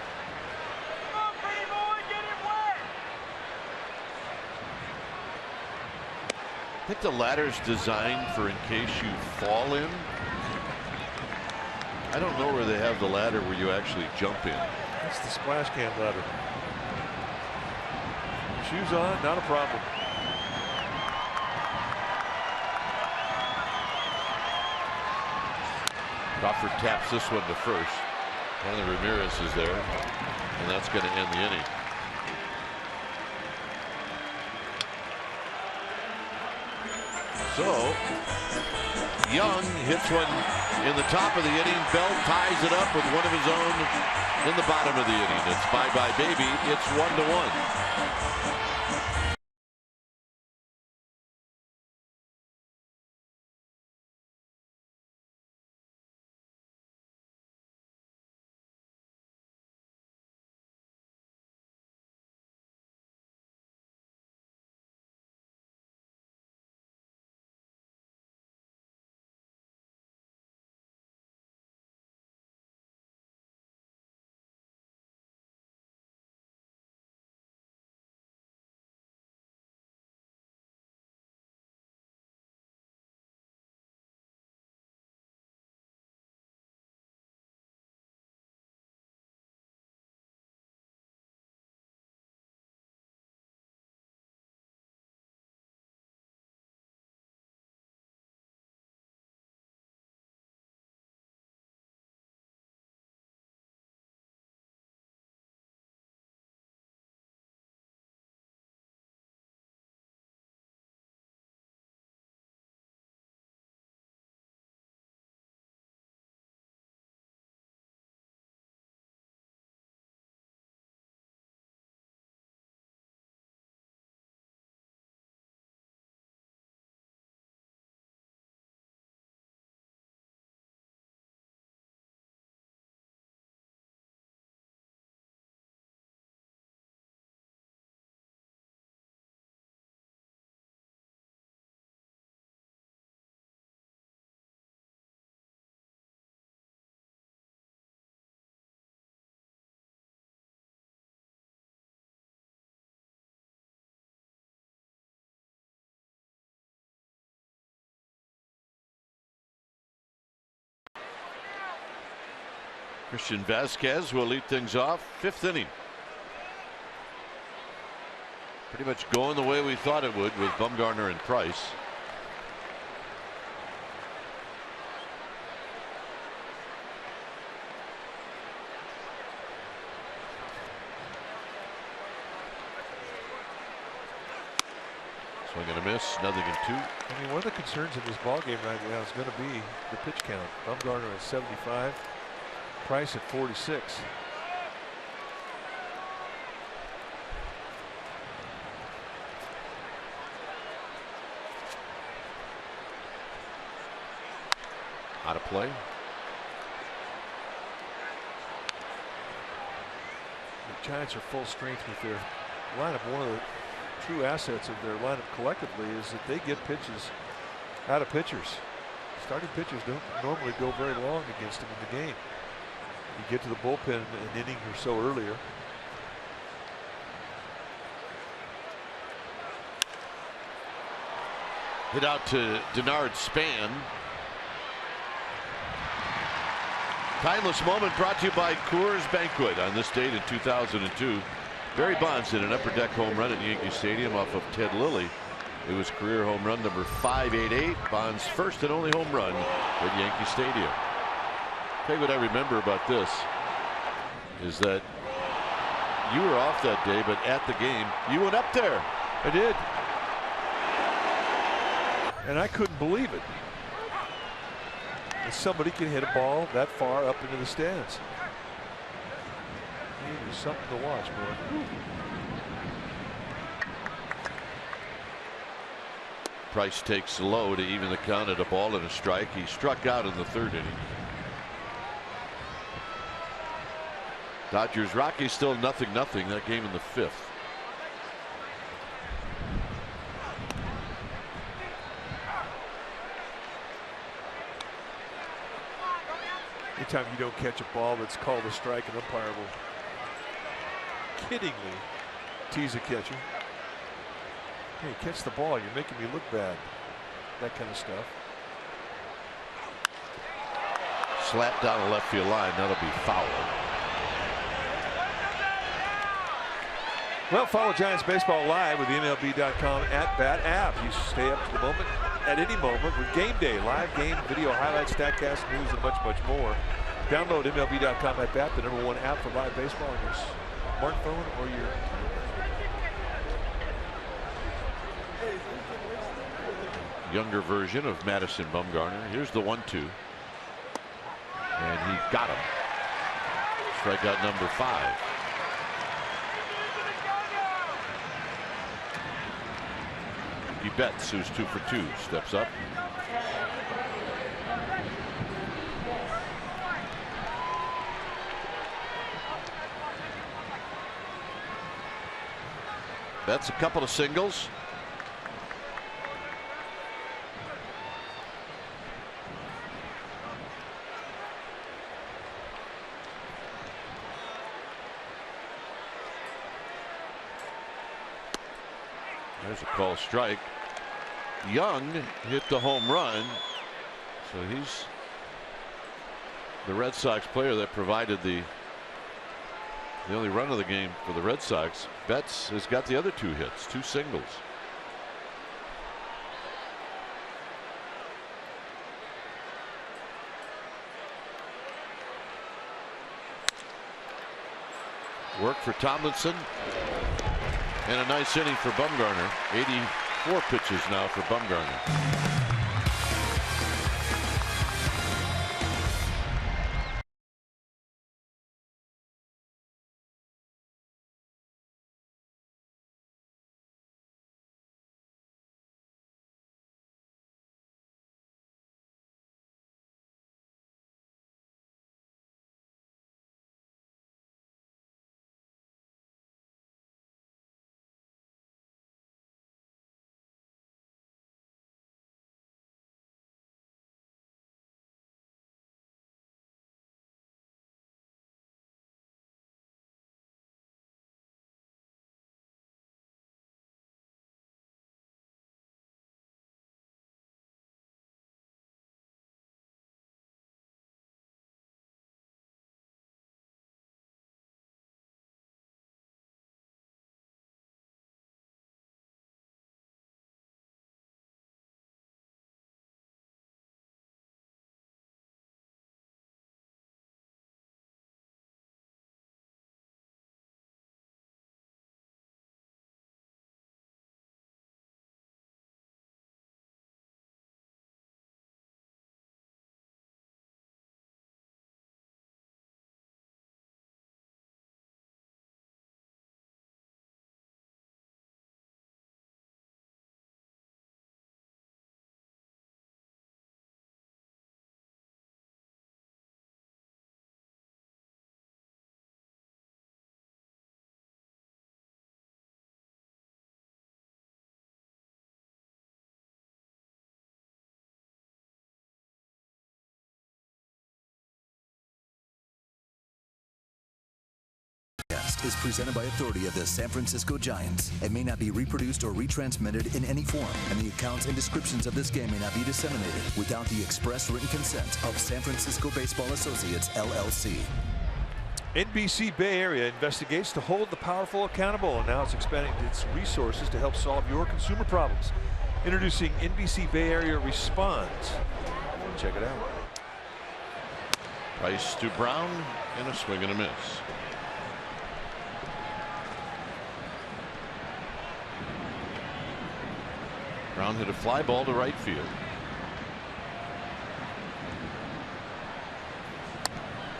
I think the ladder's designed for in case you fall in. I don't know where they have the ladder where you actually jump in. That's the splash cam ladder. Shoes on, not a problem. Crawford taps this one to first. Hanley Ramirez is there, and that's going to end the inning. So Young hits one in the top of the inning. Bell ties it up with one of his own in the bottom of the inning. It's bye-bye baby. It's 1-1. Christian Vasquez will lead things off. 5th inning. Pretty much going the way we thought it would with Bumgarner and Price. Swing and a miss. Nothing in 2. I mean, one of the concerns in this ball game right now is going to be the pitch count. Bumgarner at 75, Price at 46. Out of play. The Giants are full strength with their lineup. One of the true assets of their lineup collectively is that they get pitches out of pitchers. Starting pitchers don't normally go very long against them in the game. You get to the bullpen an inning or so earlier. Hit out to Denard Span. Timeless moment brought to you by Coors Banquet. On this date in 2002, Barry Bonds hit an upper deck home run at Yankee Stadium off of Ted Lilly. It was career home run number 588, Bonds' first and only home run at Yankee Stadium. Tell you what I remember about this is that you were off that day, but at the game you went up there. I did, and I couldn't believe it. Somebody can hit a ball that far up into the stands. It was something to watch, boy. Price takes low to even the count at a ball and a strike. He struck out in the 3rd inning. Dodgers Rockies still 0-0. That game in the 5th. Anytime you don't catch a ball that's called a strike, an umpire will kiddingly tease a catcher. Hey, catch the ball, you're making me look bad. That kind of stuff. Slap down the left field line. That'll be foul. Well, follow Giants Baseball live with the MLB.com @bat app. You stay up to the moment at any moment with Game Day, live game, video highlights, StatCast, news, and much, much more. Download MLB.com @bat, the #1 app for live baseball on your smartphone or your younger version of Madison Bumgarner. Here's the 1-2. And he got him. Strikeout number 5. He Betts, who's 2 for 2, steps up. Betts a couple of singles. There's a call strike. Young hit the home run, so he's the Red Sox player that provided the only run of the game for the Red Sox. Betts has got the other 2 hits, 2 singles. Work for Tomlinson. And a nice inning for Bumgarner. 84 pitches now for Bumgarner. broadcast is presented by authority of the San Francisco Giants and may not be reproduced or retransmitted in any form, and the accounts and descriptions of this game may not be disseminated without the express written consent of San Francisco Baseball Associates, LLC. NBC Bay Area investigates to hold the powerful accountable, and now it's expanding its resources to help solve your consumer problems. Introducing NBC Bay Area Responds. Check it out. Price to Brown, and a swing and a miss. Brown hit a fly ball to right field.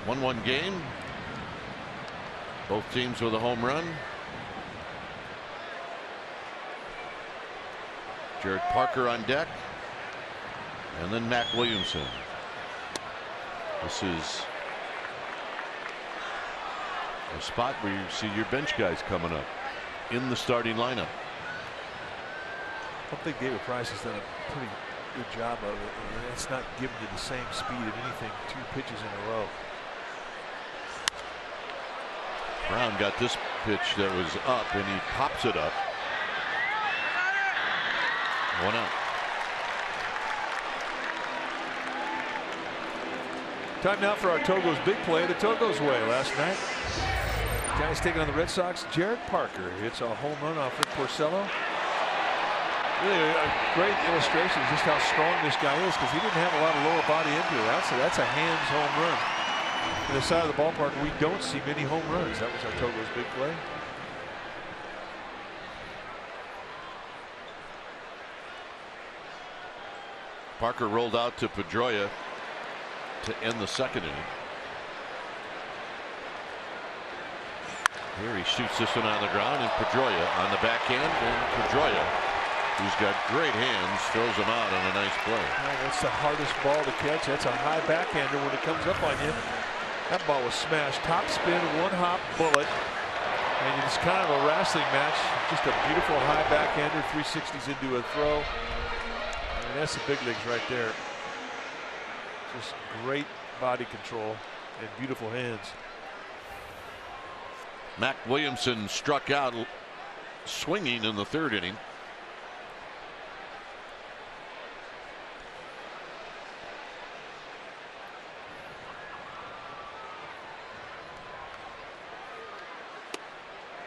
1-1 game. Both teams with a home run. Jared Parker on deck, and then Mac Williamson. This is a spot where you see your bench guys coming up in the starting lineup. I think David Price has done a pretty good job of it. It's not giving you the same speed of anything 2 pitches in a row. Brown got this pitch that was up, and he pops it up. 1 out. Time now for our Togo's big play the Togo's way. Last night, guys taking on the Red Sox. Jared Parker hits a home run off Rick Porcello. Really a great illustration of just how strong this guy is, because he didn't have a lot of lower body injury. That's a hands home run. On the side of the ballpark, we don't see many home runs. That was our Togo's big play. Parker rolled out to Pedroia to end the second inning. Here he shoots this one on the ground, and Pedroia on the backhand, and Pedroia, who's got great hands, throws him out on a nice play. That's the hardest ball to catch. That's a high backhander when it comes up on you. That ball was smashed. Top spin, 1-hop bullet. And it's kind of a wrestling match. Just a beautiful high backhander, 360s into a throw. I mean, that's the big leagues right there. Just great body control and beautiful hands. Mac Williamson struck out swinging in the third inning.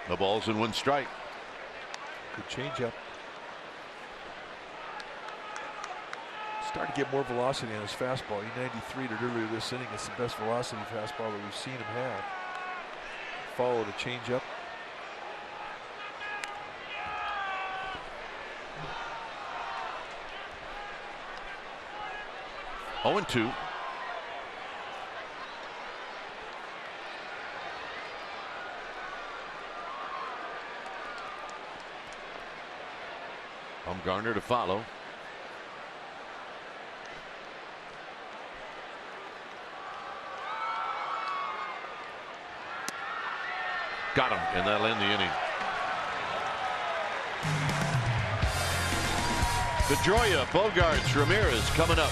The ball's in 1 strike. Good changeup. Started to get more velocity on his fastball. He 93'd it earlier this inning. It's the best velocity fastball that we've seen him have. Followed a changeup. Oh, 0-2. Bumgarner to follow. Got him, and that'll end the inning. Pedroia, Bogarts, Ramirez coming up.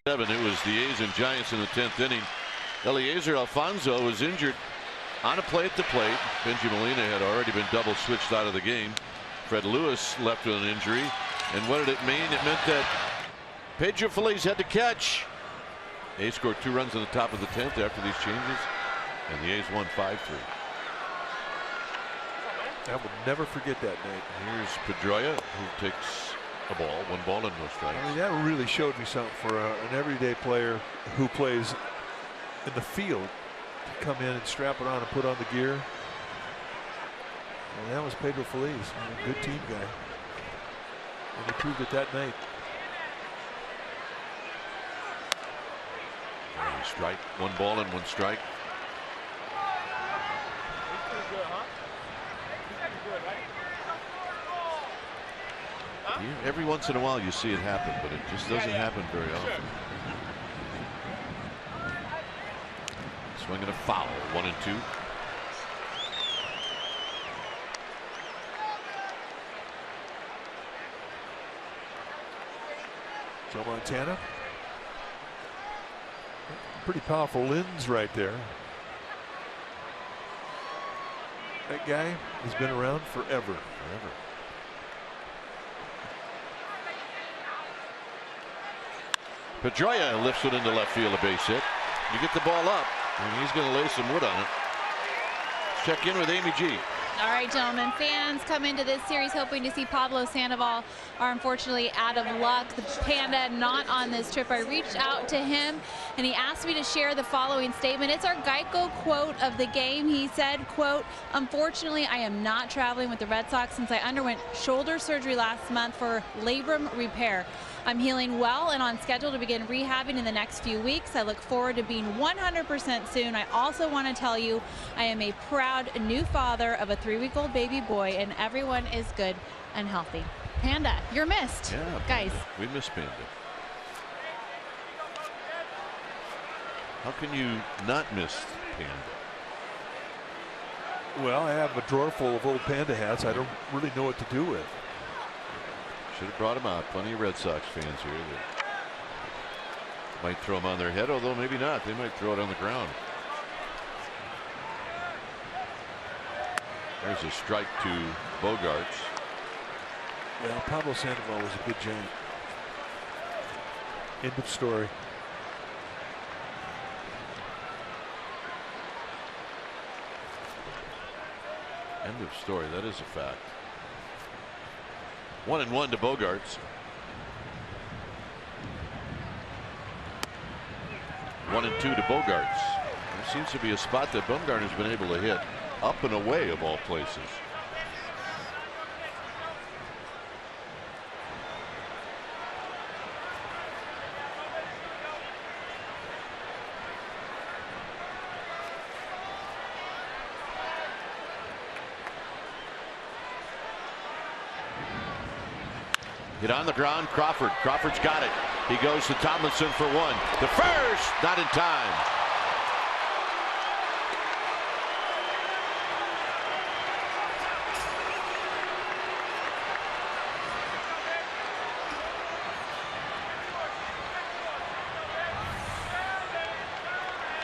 7. It was the A's and Giants in the 10th inning. Eliezer Alfonso was injured on a play at the plate. Benji Molina had already been double switched out of the game. Fred Lewis left with an injury. And what did it mean? It meant that Pedro Feliz had to catch. A's scored 2 runs in the top of the 10th after these changes, and the A's won 5-3. I will never forget that night. Here's Pedroia, who takes a ball, 1 ball and no strikes. I mean, that really showed me something for an everyday player who plays in the field to come in and strap it on and put on the gear. And that was Pedro Feliz, a good team guy. And he proved it that night. Strike, 1 ball and 1 strike. Every once in a while you see it happen, but it just doesn't happen very often. Swinging a foul, 1-2. Joe Montana. Pretty powerful lens right there. That guy has been around forever. Pedroia lifts it into left field, a base hit. You get the ball up, and he's going to lay some wood on it. Check in with Amy G. All right, gentlemen, fans come into this series hoping to see Pablo Sandoval are unfortunately out of luck. The Panda not on this trip. I reached out to him and he asked me to share the following statement. It's our Geico quote of the game. He said, quote, "Unfortunately, I am not traveling with the Red Sox since I underwent shoulder surgery last month for labrum repair. I'm healing well and on schedule to begin rehabbing in the next few weeks. I look forward to being 100% soon. I also want to tell you I am a proud new father of a 3-week-old baby boy, and everyone is good and healthy." Panda, you're missed. Yeah, guys. We miss Panda. How can you not miss Panda? Well, I have a drawer full of old Panda hats I don't really know what to do with. Should have brought him out. Plenty of Red Sox fans here that might throw him on their head, although maybe not. They might throw it on the ground. There's a strike to Bogarts. Well, Pablo Sandoval was a good Giant. End of story. End of story. That is a fact. 1-1 to Bogarts. 1-2 to Bogarts. There seems to be a spot that Bumgarner's been able to hit up and away of all places. Hit on the ground, Crawford. Crawford's got it. He goes to Tomlinson for 1. The first, not in time.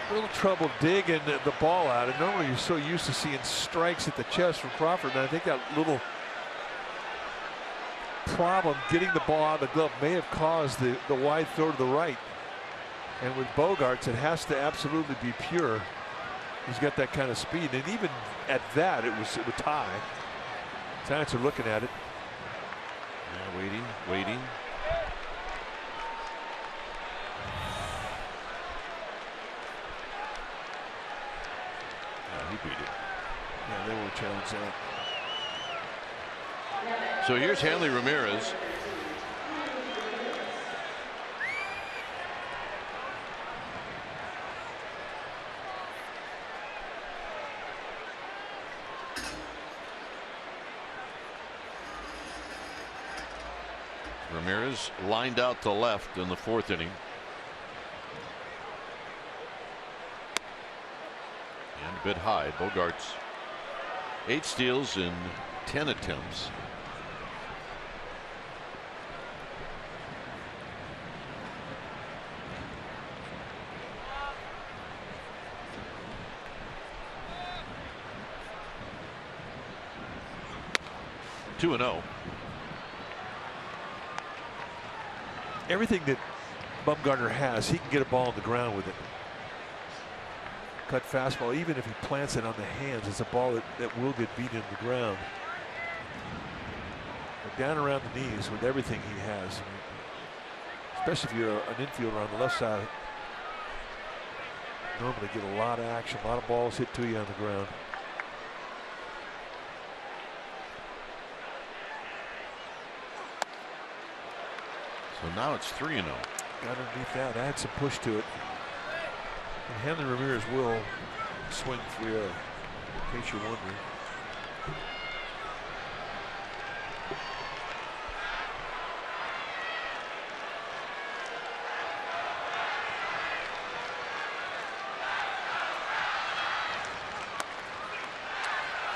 A little trouble digging the ball out, and normally you're so used to seeing strikes at the chest from Crawford, and I think that little problem getting the ball out of the glove may have caused the wide throw to the right. And with Bogarts, it has to absolutely be pure. He's got that kind of speed, and even at that, it was tie. Giants are looking at it. Yeah, waiting. Yeah, he beat it. Yeah, they won't challenge that. So here's Hanley Ramirez. Ramirez lined out to left in the 4th inning. And a bit high. Bogarts 8 steals in 10 attempts. 2-0. Everything that Bumgarner has, he can get a ball on the ground with it. Cut fastball, even if he plants it on the hands, it's a ball that will get beat into the ground. But down around the knees with everything he has, especially if you're an infielder on the left side, normally get a lot of action, a lot of balls hit to you on the ground. So now it's 3-0. Got underneath that, add some push to it. And Hanley Ramirez will swing 3-0, in case you're wondering.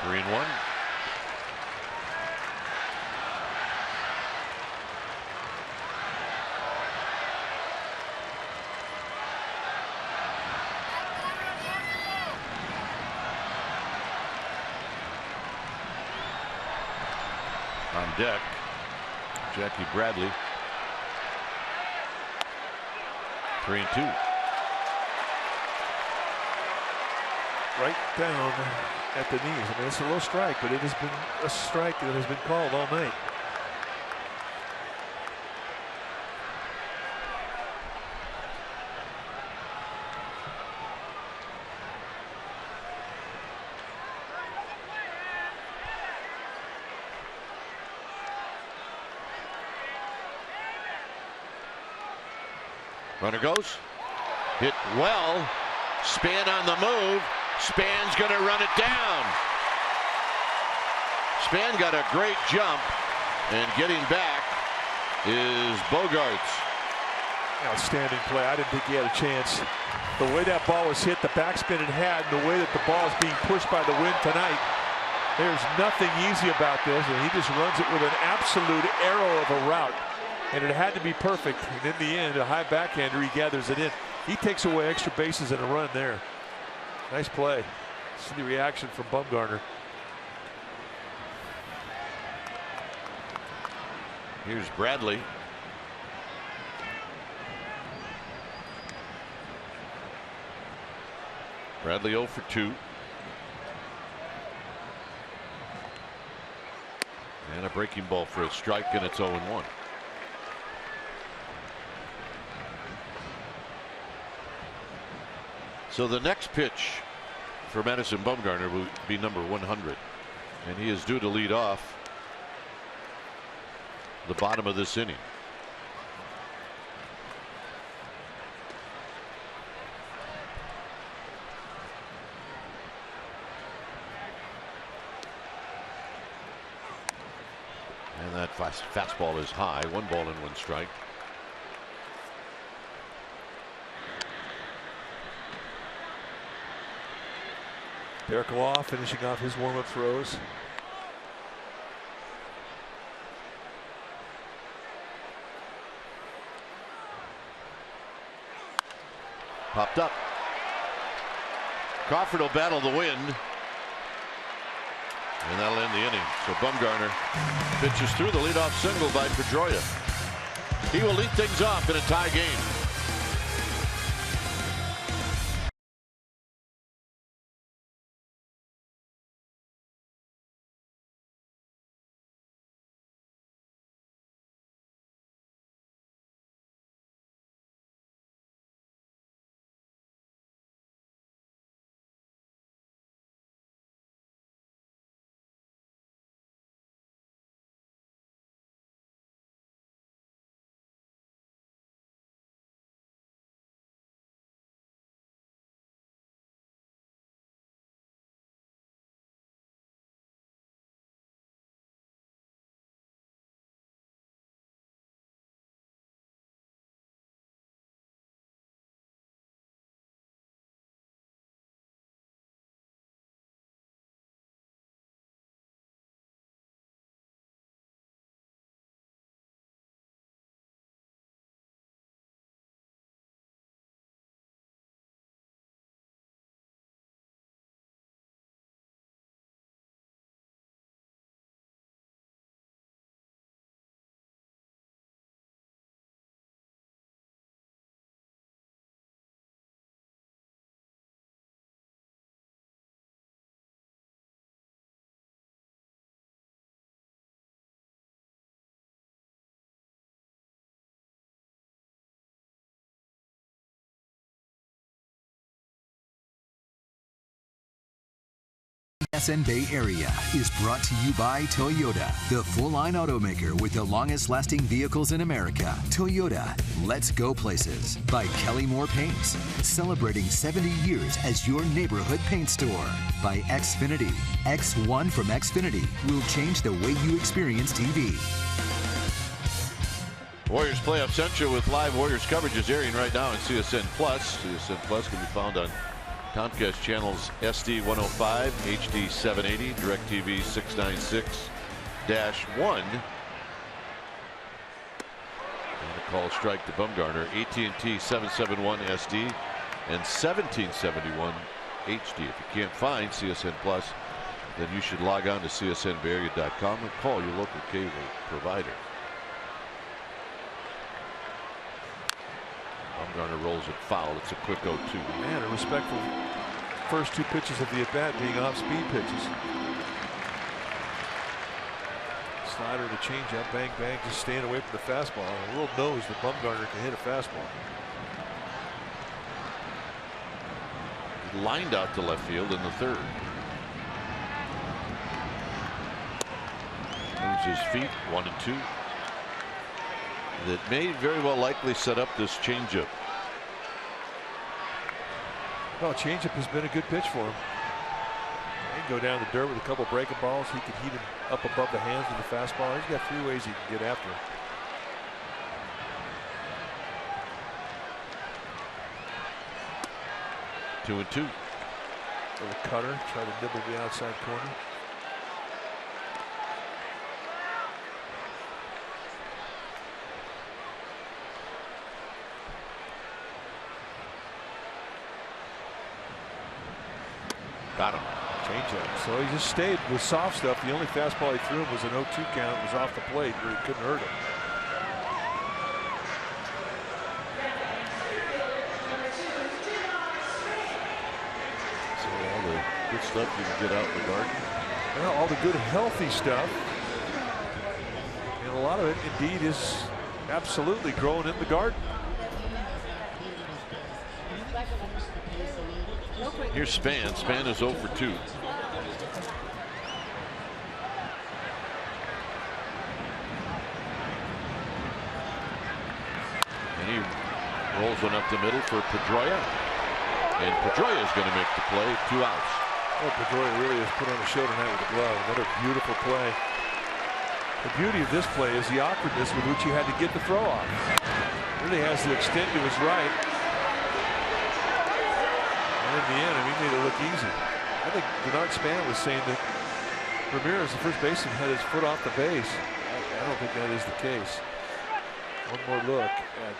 Three and one. On deck, Jackie Bradley. 3-2. Right down at the knees. I mean, it's a low strike, but it has been a strike that has been called all night. Runner goes. Hit well. Span on the move. Span's going to run it down. Span got a great jump, and getting back is Bogaerts. Outstanding play. I didn't think he had a chance. The way that ball was hit, the backspin it had, and the way that the ball is being pushed by the wind tonight, there's nothing easy about this, and he just runs it with an absolute arrow of a route. And it had to be perfect. And in the end, a high backhander, he gathers it in. He takes away extra bases and a run there. Nice play. See the reaction from Bumgarner. Here's Bradley. Bradley 0 for 2. And a breaking ball for a strike, and it's 0-1. So the next pitch for Madison Bumgarner will be number 100, and he is due to lead off the bottom of this inning. And that fastball is high. 1 ball and 1 strike. Derek Law finishing off his warm-up throws. Popped up. Crawford will battle the wind, and that'll end the inning. So Bumgarner pitches through the leadoff single by Pedroia. He will lead things off in a tie game. SN Bay Area is brought to you by Toyota, the full-line automaker with the longest-lasting vehicles in America. Toyota, let's go places. By Kelly Moore Paints, celebrating 70 years as your neighborhood paint store. By Xfinity, X1 from Xfinity will change the way you experience TV. Warriors Playoff Central with live Warriors coverage is airing right now on CSN Plus. CSN Plus can be found on Comcast channels SD 105, HD 780, DirecTV 696-1. And a call strike to Bumgarner. AT&T 771 SD and 1771 HD. If you can't find CSN Plus, then you should log on to csnbayarea.com and call your local cable provider. Bumgarner rolls it foul. It's a quick 0-2. Man, a respectful first two pitches of the at-bat being off-speed pitches. Slider, the changeup, bang, bang, just staying away from the fastball. The world knows that Bumgarner can hit a fastball. Lined out to left field in the third. Moves his feet, 1-2. That may very well likely set up this changeup. Well, changeup has been a good pitch for him. He can go down the dirt with a couple breaking balls. He can heat him up above the hands with the fastball. He's got three ways he can get after him. Two and two. With a cutter, try to nibble the outside corner. Got him. Changeup. So he just stayed with soft stuff. The only fastball he threw him was an 0-2 count. It was off the plate where he couldn't hurt him. So all the good stuff you can get out in the garden. Well, all the good healthy stuff. And a lot of it indeed is absolutely growing in the garden. Here's Span. Span is 0 for 2. And he rolls one up the middle for Pedroia. And Pedroia is going to make the play. 2 outs. Well, Pedroia really has put on a show tonight with the glove. Another beautiful play. The beauty of this play is the awkwardness with which he had to get the throw off. Really has to extend to his right. And in the end, he made it look easy. I think Bernard Span was saying that Ramirez, the first baseman, had his foot off the base. I don't think that is the case. One more look at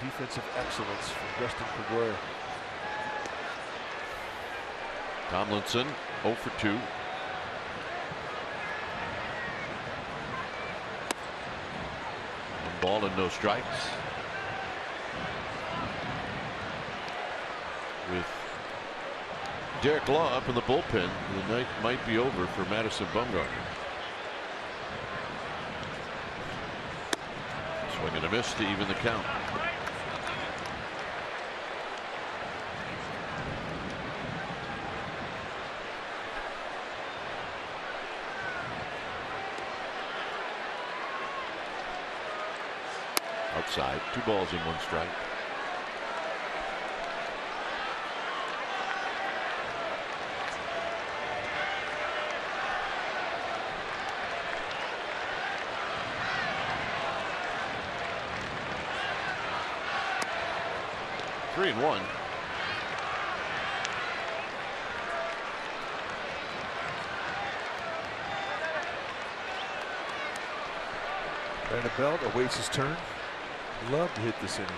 defensive excellence from Dustin Pedroia. Tomlinson 0 for 2. One ball and no strikes. With Derek Law up in the bullpen, the night might be over for Madison Bumgarner. Swing and a miss to even the count. Outside, 2 balls and 1 strike. Three and 1. Brandon Belt awaits his turn. Love to hit this inning.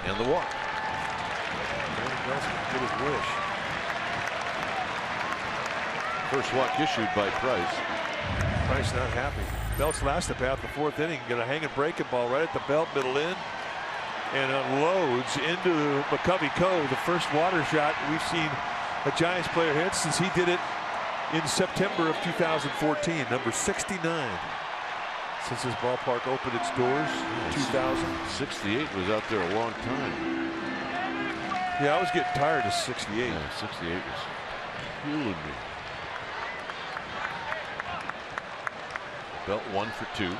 And the walk. Brandon Belt's going to get his wish. First walk issued by Price. Price not happy. Belt's last at bat, the 4th inning, going to hang a breaking ball right at the Belt middle in, and unloads into McCovey Cove. The first water shot we've seen a Giants player hit since he did it in September of 2014. Number 69. Since this ballpark opened its doors in 2000. 68 was out there a long time. Yeah, I was getting tired of 68. Yeah, 68 was fueling me. Belt 1 for 2.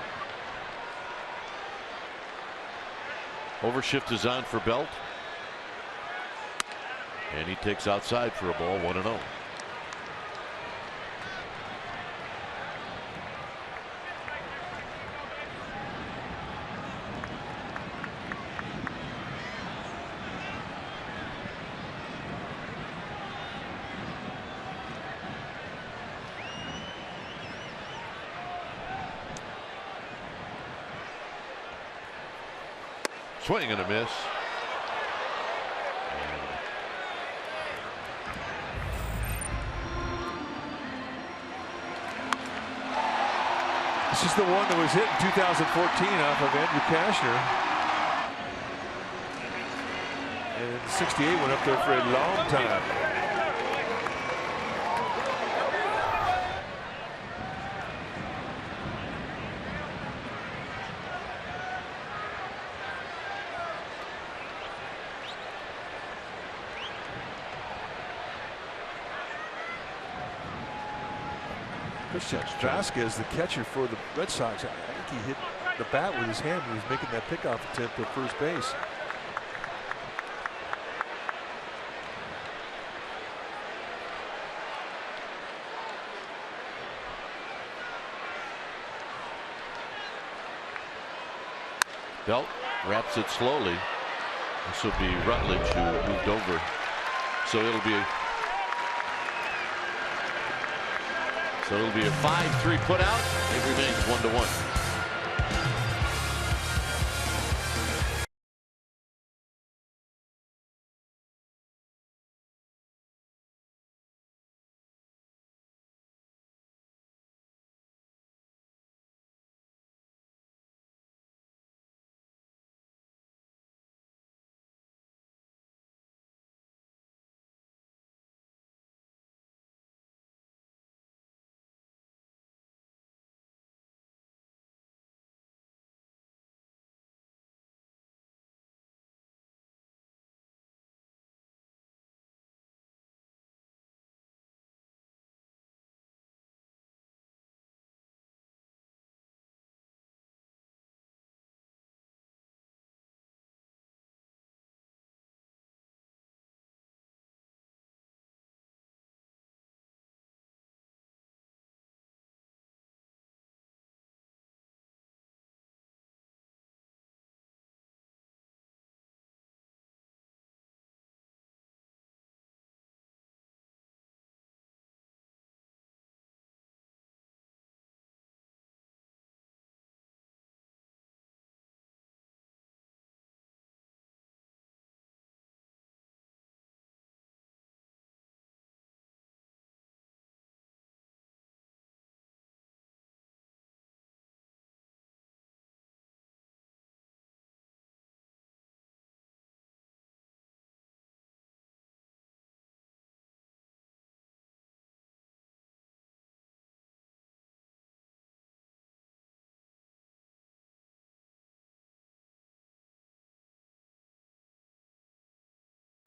Overshift is on for Belt. And he takes outside for a ball, 1-0. Swing and a miss. This is the one that was hit in 2014 off of Andrew Cashner. And 68 went up there for a long time. Vasquez, the catcher for the Red Sox, I think he hit the bat with his hand when he was making that pickoff attempt at first base. Belt wraps it slowly. This will be Rutledge who moved over. So it'll be a 5-3 put out. It remains 1-1.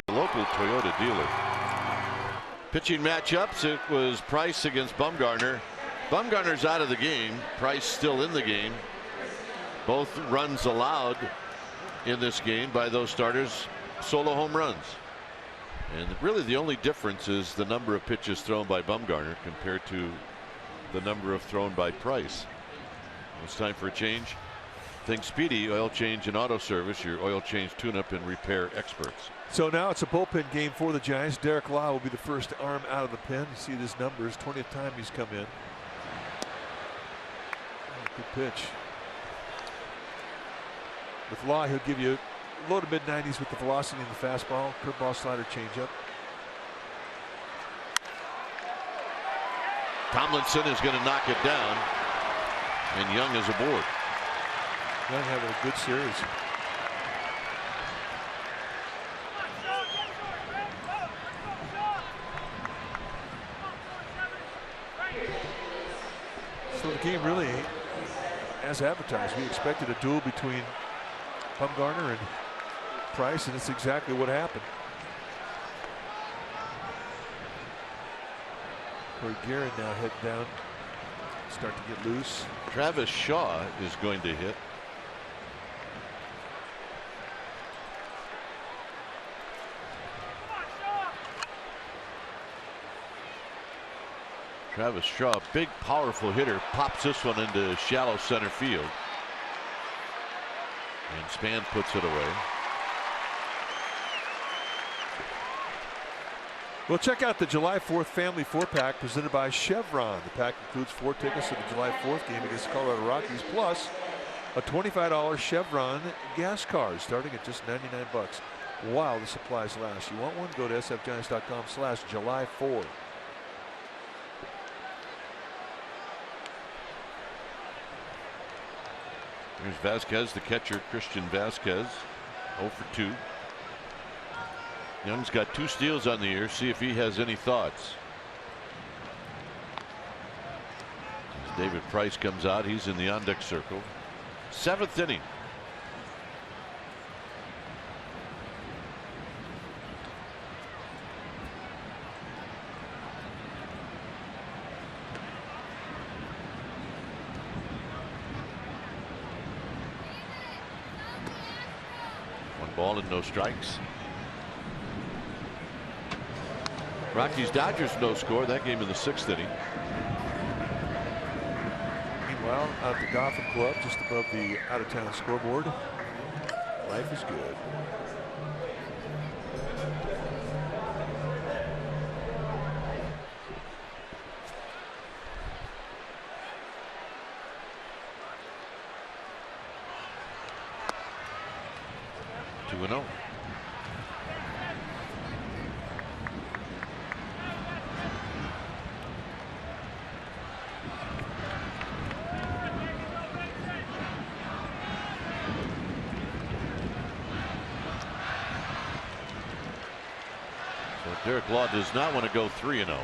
Local Toyota dealer. Pitching matchups, it was Price against Bumgarner. Bumgarner's out of the game. Price still in the game. Both runs allowed in this game by those starters, solo home runs. And really the only difference is the number of pitches thrown by Bumgarner compared to the number of thrown by Price. It's time for a change. Think Speedy, oil change and auto service, your oil change tune-up and repair experts. So now it's a bullpen game for the Giants. Derek Law will be the first arm out of the pen. You see his numbers, 20th time he's come in. Oh, good pitch. With Law, he'll give you low to mid-90s with the velocity and the fastball, curveball, slider, changeup. Tomlinson is going to knock it down, and Young is aboard. Young having a good series. So the game really as advertised. We expected a duel between Bumgarner and Price, and it's exactly what happened. Corey Guerin now heading down, start to get loose. Travis Shaw is going to hit. Travis Shaw, big powerful hitter, pops this one into shallow center field. And Span puts it away. Well, check out the July 4th Family 4-pack presented by Chevron. The pack includes 4 tickets to the July 4th game against the Colorado Rockies, plus a $25 Chevron gas card starting at just $99 while the supplies last. You want one? Go to sfgiants.com/July4. Here's Vasquez, the catcher, Christian Vasquez, 0 for 2. Young's got 2 steals on the year. See if he has any thoughts. As David Price comes out, he's in the on-deck circle. 7th inning. Ball and no strikes. Rockies Dodgers no score. That game in the 6th inning. Meanwhile, out at the Gotham Club, just above the out-of-town scoreboard, life is good. Derek Law does not want to go 3-0. You're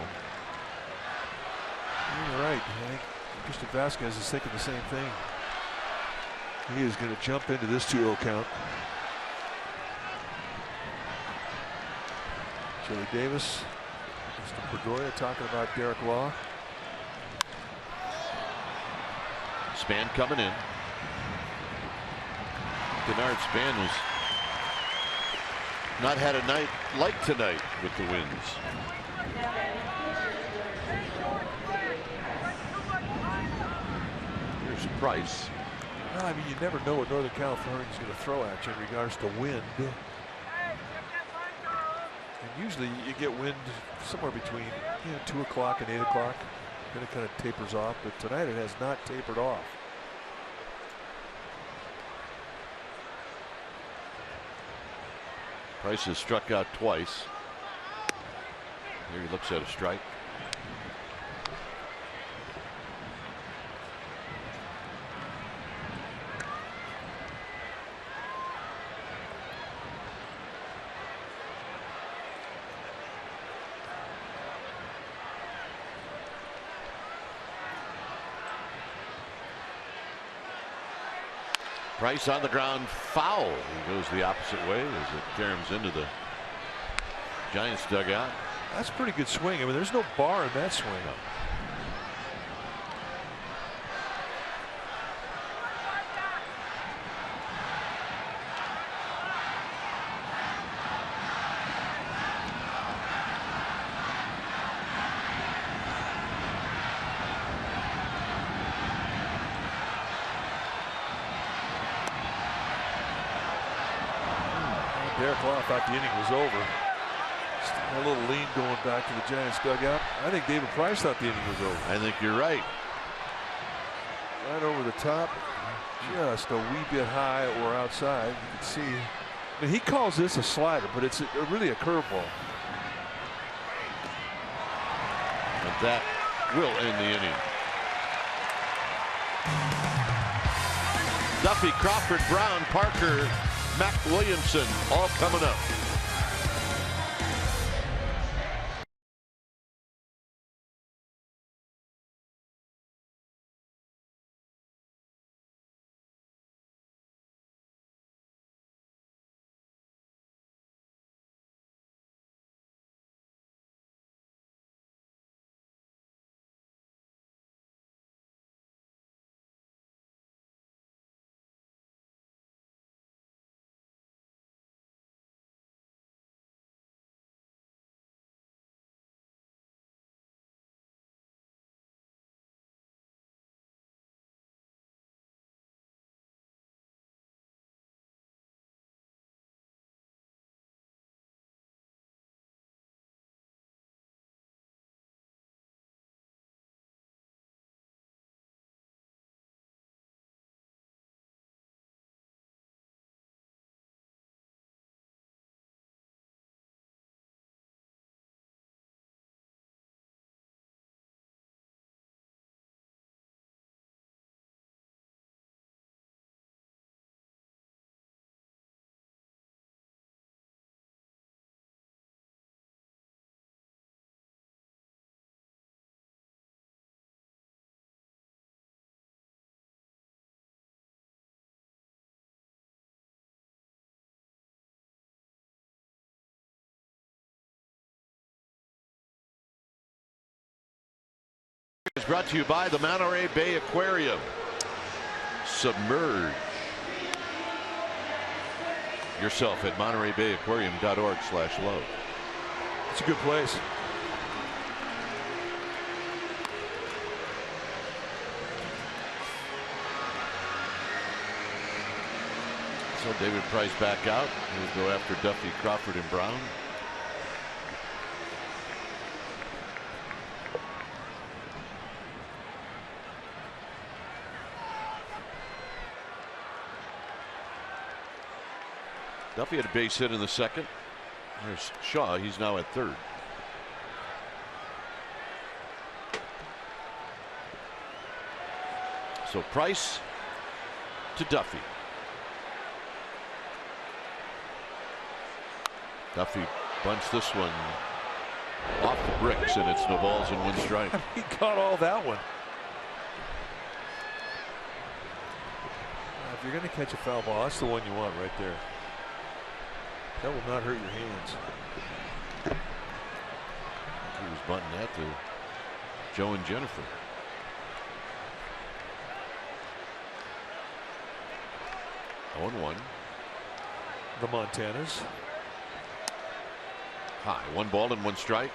right. I think Christian Vasquez is thinking the same thing. He is going to jump into this 2-0 count. Joey Davis, Mr. Pedroia talking about Derek Law. Span coming in. Denard Span has not had a night like tonight with the wins. Here's Price. Well, I mean, you never know what Northern California is going to throw at you in regards to wind. And usually you get wind somewhere between 2 o'clock and 8 o'clock. Then it kind of tapers off, but tonight it has not tapered off. Price has struck out twice. Here he looks at a strike. Price on the ground, foul. He goes the opposite way as it caroms into the Giants dugout. That's a pretty good swing. I mean, there's no bar in that swing. No. Derek Law thought the inning was over. Just a little lean going back to the Giants dugout. I think David Price thought the inning was over. I think you're right. Right over the top, just a wee bit high or outside. You can see. I mean, he calls this a slider, but it's really a curveball. And that will end the inning. Duffy, Crawford, Brown, Parker, Mac Williamson, all coming up. brought to you by the Monterey Bay Aquarium. Submerge yourself at MontereyBayAquarium.org/love. It's a good place. So David Price back out. He'll go after Duffy, Crawford, and Brown. Duffy had a base hit in the second. There's Shaw. He's now at third. So Price to Duffy. Duffy bunts this one off the bricks, and it's no balls and one strike. He caught all that one. If you're going to catch a foul ball, that's the one you want right there. That will not hurt your hands. He was bunting that to Joe and Jennifer. Oh, 1-1. The Montanas. High. 1 ball and 1 strike.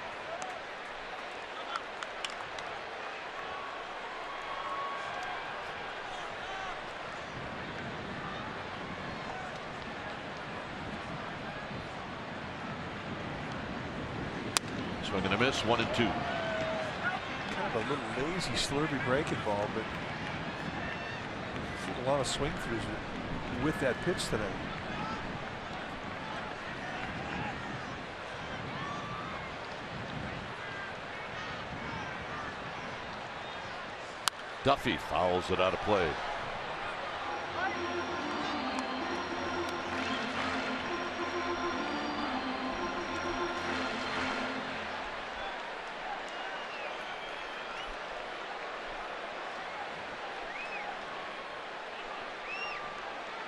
Swing and a miss. 1-2. Kind of a little lazy, slurvy breaking ball, but a lot of swing throughs with that pitch tonight. Duffy fouls it out of play.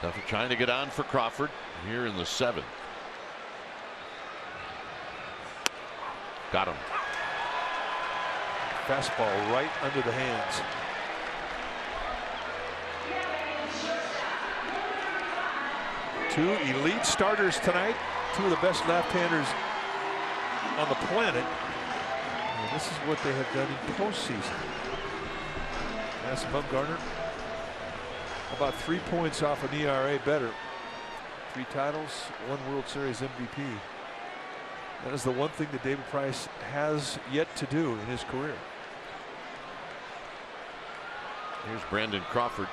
Duffy trying to get on for Crawford here in the 7th. Got him. Fastball right under the hands. Two elite starters tonight. Two of the best left-handers on the planet. And this is what they have done in postseason. That's Bumgarner. About 3 points off an ERA better. 3 titles, 1 World Series MVP. That is the one thing that David Price has yet to do in his career. Here's Brandon Crawford.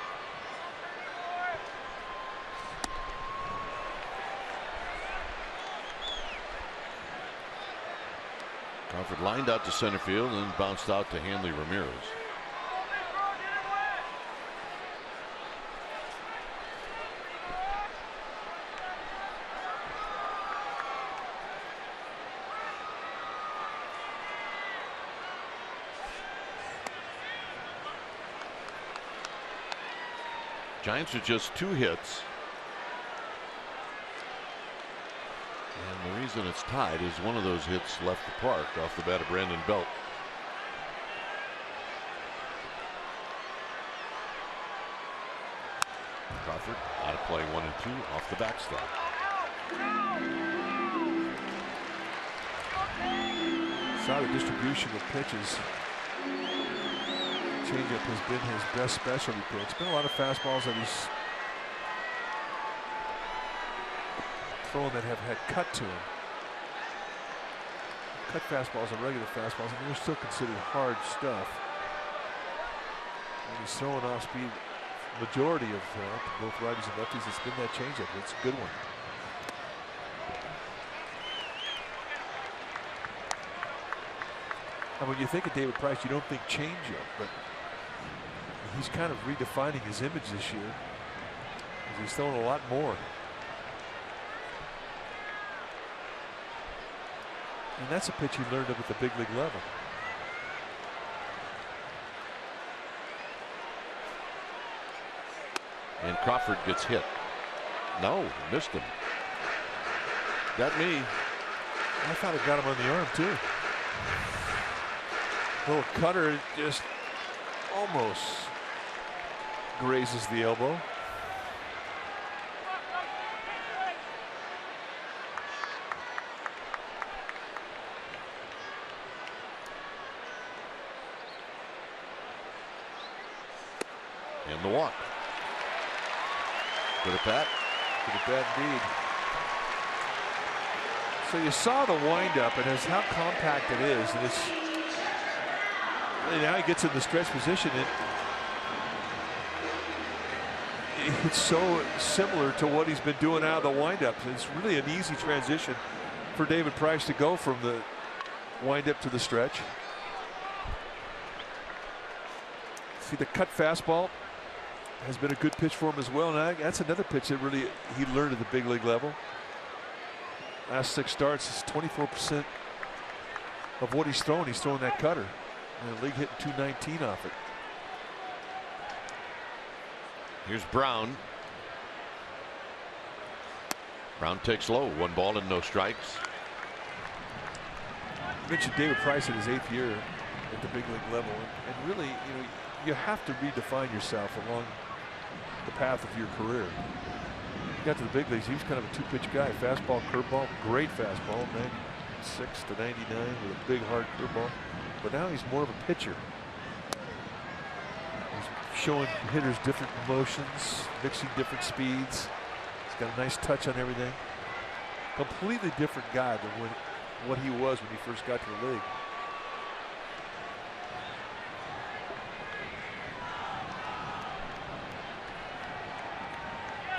Crawford lined out to center field and bounced out to Hanley Ramirez. Giants are just 2 hits. And the reason it's tied is one of those hits left the park off the bat of Brandon Belt. Crawford out of play 1-2 off the backstop. Saw the distribution of pitches. Changeup has been his best specialty pitch. Been a lot of fastballs that he's throwing that have had cut to him. Cut fastballs and regular fastballs, and they're still considered hard stuff. And he's throwing off speed. Majority of both righties and lefties, it's been that changeup. It's a good one. And when you think of David Price, you don't think changeup, but he's kind of redefining his image this year. He's throwing a lot more. And that's a pitch he learned of at the big league level. And Crawford gets hit. No, missed him. Got me. I thought it got him on the arm too. Little cutter just almost grazes the elbow. And the walk. Good at bat. Good at bat indeed. So you saw the windup and as how compact it is, and now he gets in the stretch position. It's so similar to what he's been doing out of the windup. It's really an easy transition for David Price to go from the windup to the stretch. See the cut fastball has been a good pitch for him as well. Now that's another pitch that really he learned at the big league level. Last 6 starts is 24% of what he's thrown. He's throwing that cutter. And the league hitting 219 off it. Here's Brown. Brown takes low. 1 ball and no strikes. You mentioned David Price in his 8th year at the big league level, and really, you have to redefine yourself along the path of your career. He got to the big leagues, he was kind of a 2-pitch guy. Fastball, curveball, great fastball, 96 to 99 with a big hard curveball. But now he's more of a pitcher. He's showing hitters different motions, mixing different speeds. He's got a nice touch on everything. Completely different guy than what he was when he first got to the league.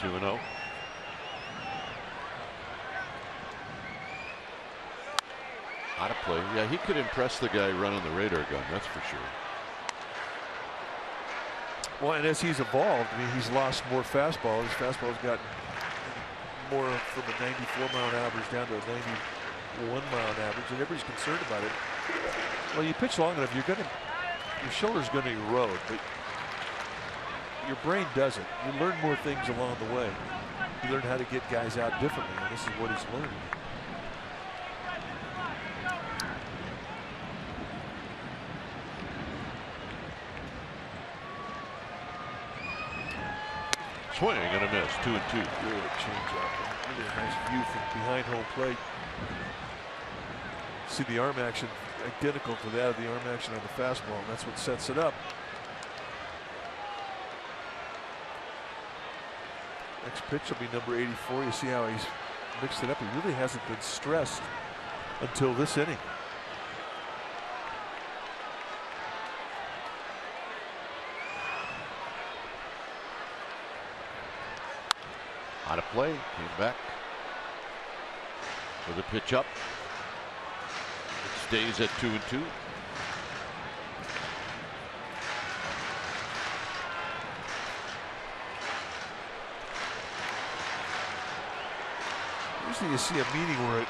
Two and 0. Out of play. Yeah, he could impress the guy running the radar gun, that's for sure. Well, and as he's evolved, I mean, he's lost more fastball. His fastball's gotten more from a 94-mile average down to a 91-mile average, and everybody's concerned about it. Well, you pitch long enough, your shoulder's going to erode, but your brain doesn't. You learn more things along the way. You learn how to get guys out differently, and this is what he's learned. Swing and a miss. 2 and 2. Good changeup. Really a nice view from behind home plate. See the arm action identical to that of the arm action on the fastball, and that's what sets it up. Next pitch will be number 84. You see how he's mixed it up. He really hasn't been stressed until this inning. Out of play, came back with a pitch up. It stays at 2 and 2. Usually you see a meeting where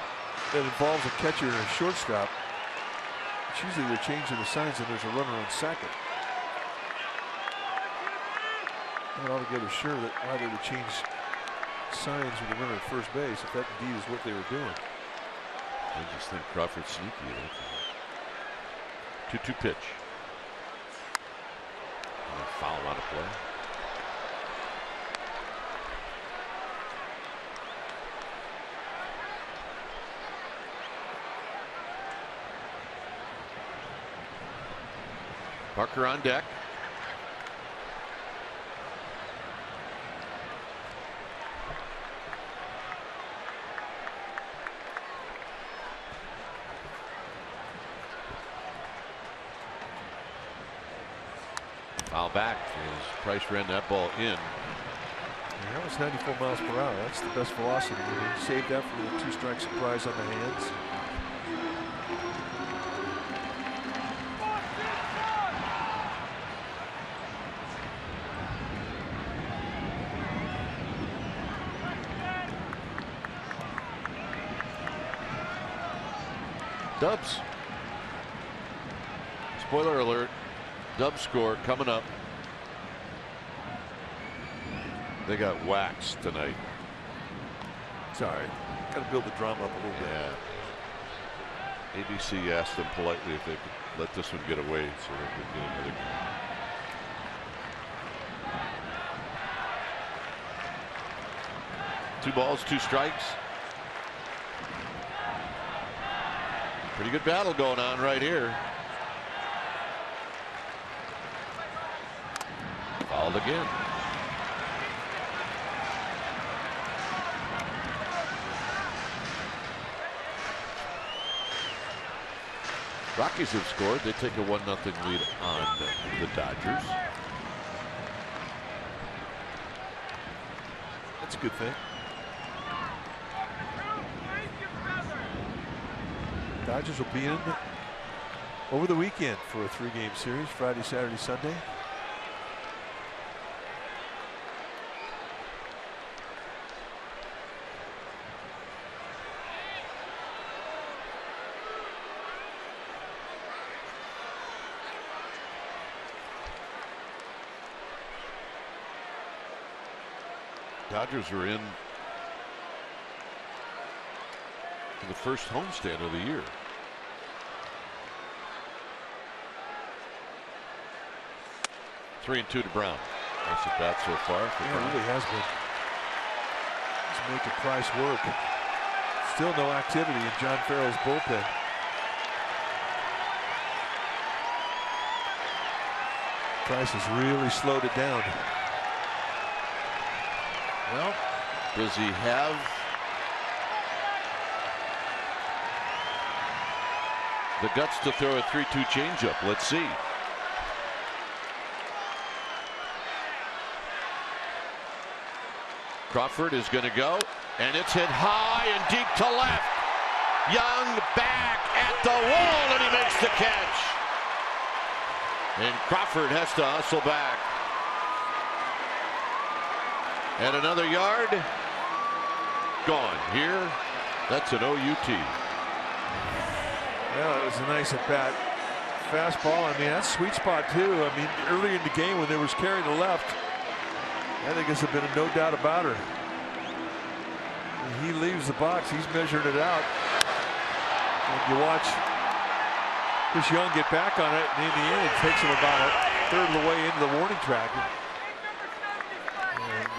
that involves a catcher and a shortstop. It's usually they're changing the signs and there's a runner on second. I'm not altogether sure that why they would change signs with the runner at first base, if that indeed is what they were doing. I just think Crawford's sneaky. 2-2 pitch. And a foul out of play. Parker on deck. Foul back as Price ran that ball in. That was 94 miles per hour. That's the best velocity. He saved that for the 2-strike surprise on the hands. Dubs. Spoiler alert. Dubs score coming up. They got waxed tonight. Sorry. Got to build the drama up a little bit. Yeah. ABC asked them politely if they could let this one get away so they could get another game. 2 balls, 2 strikes. Pretty good battle going on right here. Fouled again. Rockies have scored. They take a 1-0 lead on the Dodgers. That's a good thing. Dodgers will be in over the weekend for a 3-game series, Friday, Saturday, Sunday. Dodgers are in for the first homestand of the year. Three and 2 to Brown. Nice at bat so far. Yeah, it really has been. He's making Price work. Still no activity in John Farrell's bullpen. Price has really slowed it down. Well, does he have the guts to throw a 3-2 changeup? Let's see. Crawford is going to go, and it's hit high and deep to left. Young back at the wall, and he makes the catch. And Crawford has to hustle back. And another yard. Gone. Here, that's an OUT. Yeah, it was a nice at bat. Fastball. I mean, that's a sweet spot too. I mean, earlier in the game when there was carry to left, I think there's been no doubt about her. When he leaves the box, he's measuring it out. And you watch Chris Young get back on it, and in the end, it takes him about a third of the way into the warning track. And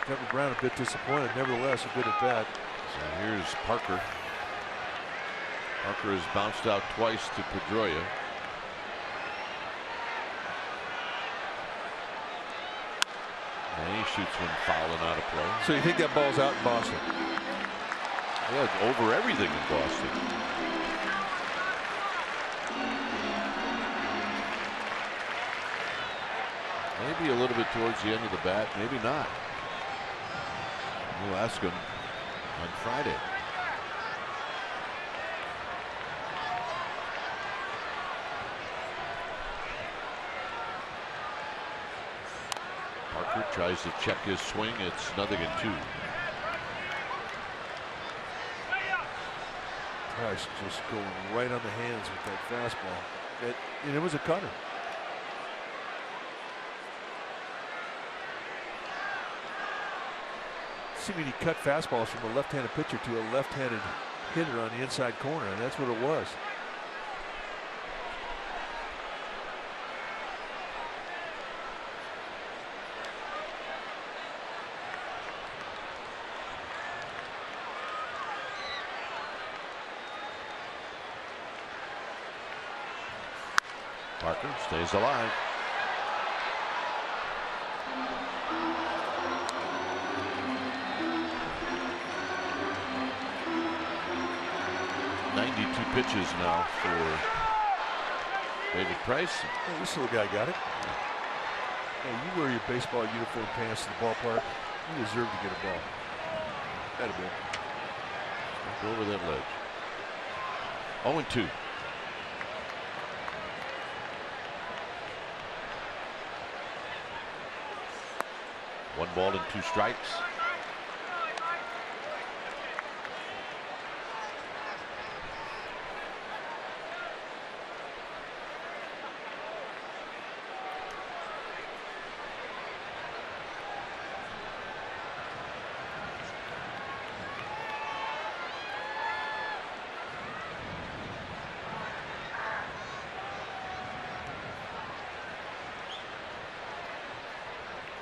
Kevin Brown a bit disappointed. Nevertheless, a good at bat. So here's Parker. Parker has bounced out twice to Pedroia. And he shoots one fouling out of play. So you think that ball's out in Boston? Yeah, it's over everything in Boston. Maybe a little bit towards the end of the bat, maybe not. We'll ask him on Friday. Parker tries to check his swing. It's 0-2. Price just going right on the hands with that fastball. And it was a cutter. See when he cut fastballs from a left-handed pitcher to a left-handed hitter on the inside corner, and that's what it was. Parker stays alive. Pitches now for David Price. Hey, this little guy got it. Hey, you wear your baseball uniform pants to the ballpark, you deserve to get a ball. That'd be. Go over that ledge. 0-2. One ball and 2 strikes.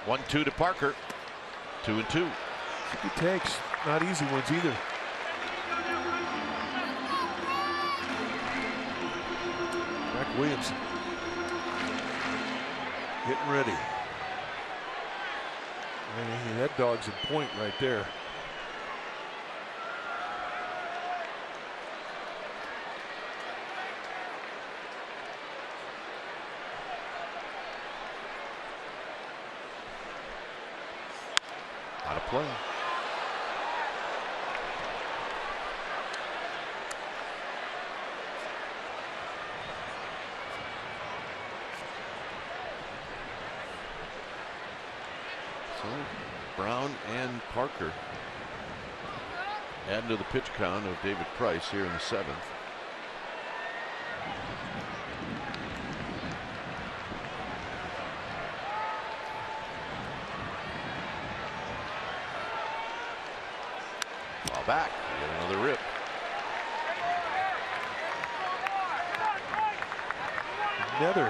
One-two to Parker. 2-2. He takes not easy ones either. Jack Williamson getting ready. And that dog's in point right there. Out of play. So Brown and Parker adding to the pitch count of David Price here in the 7th. Back, get another rip. Another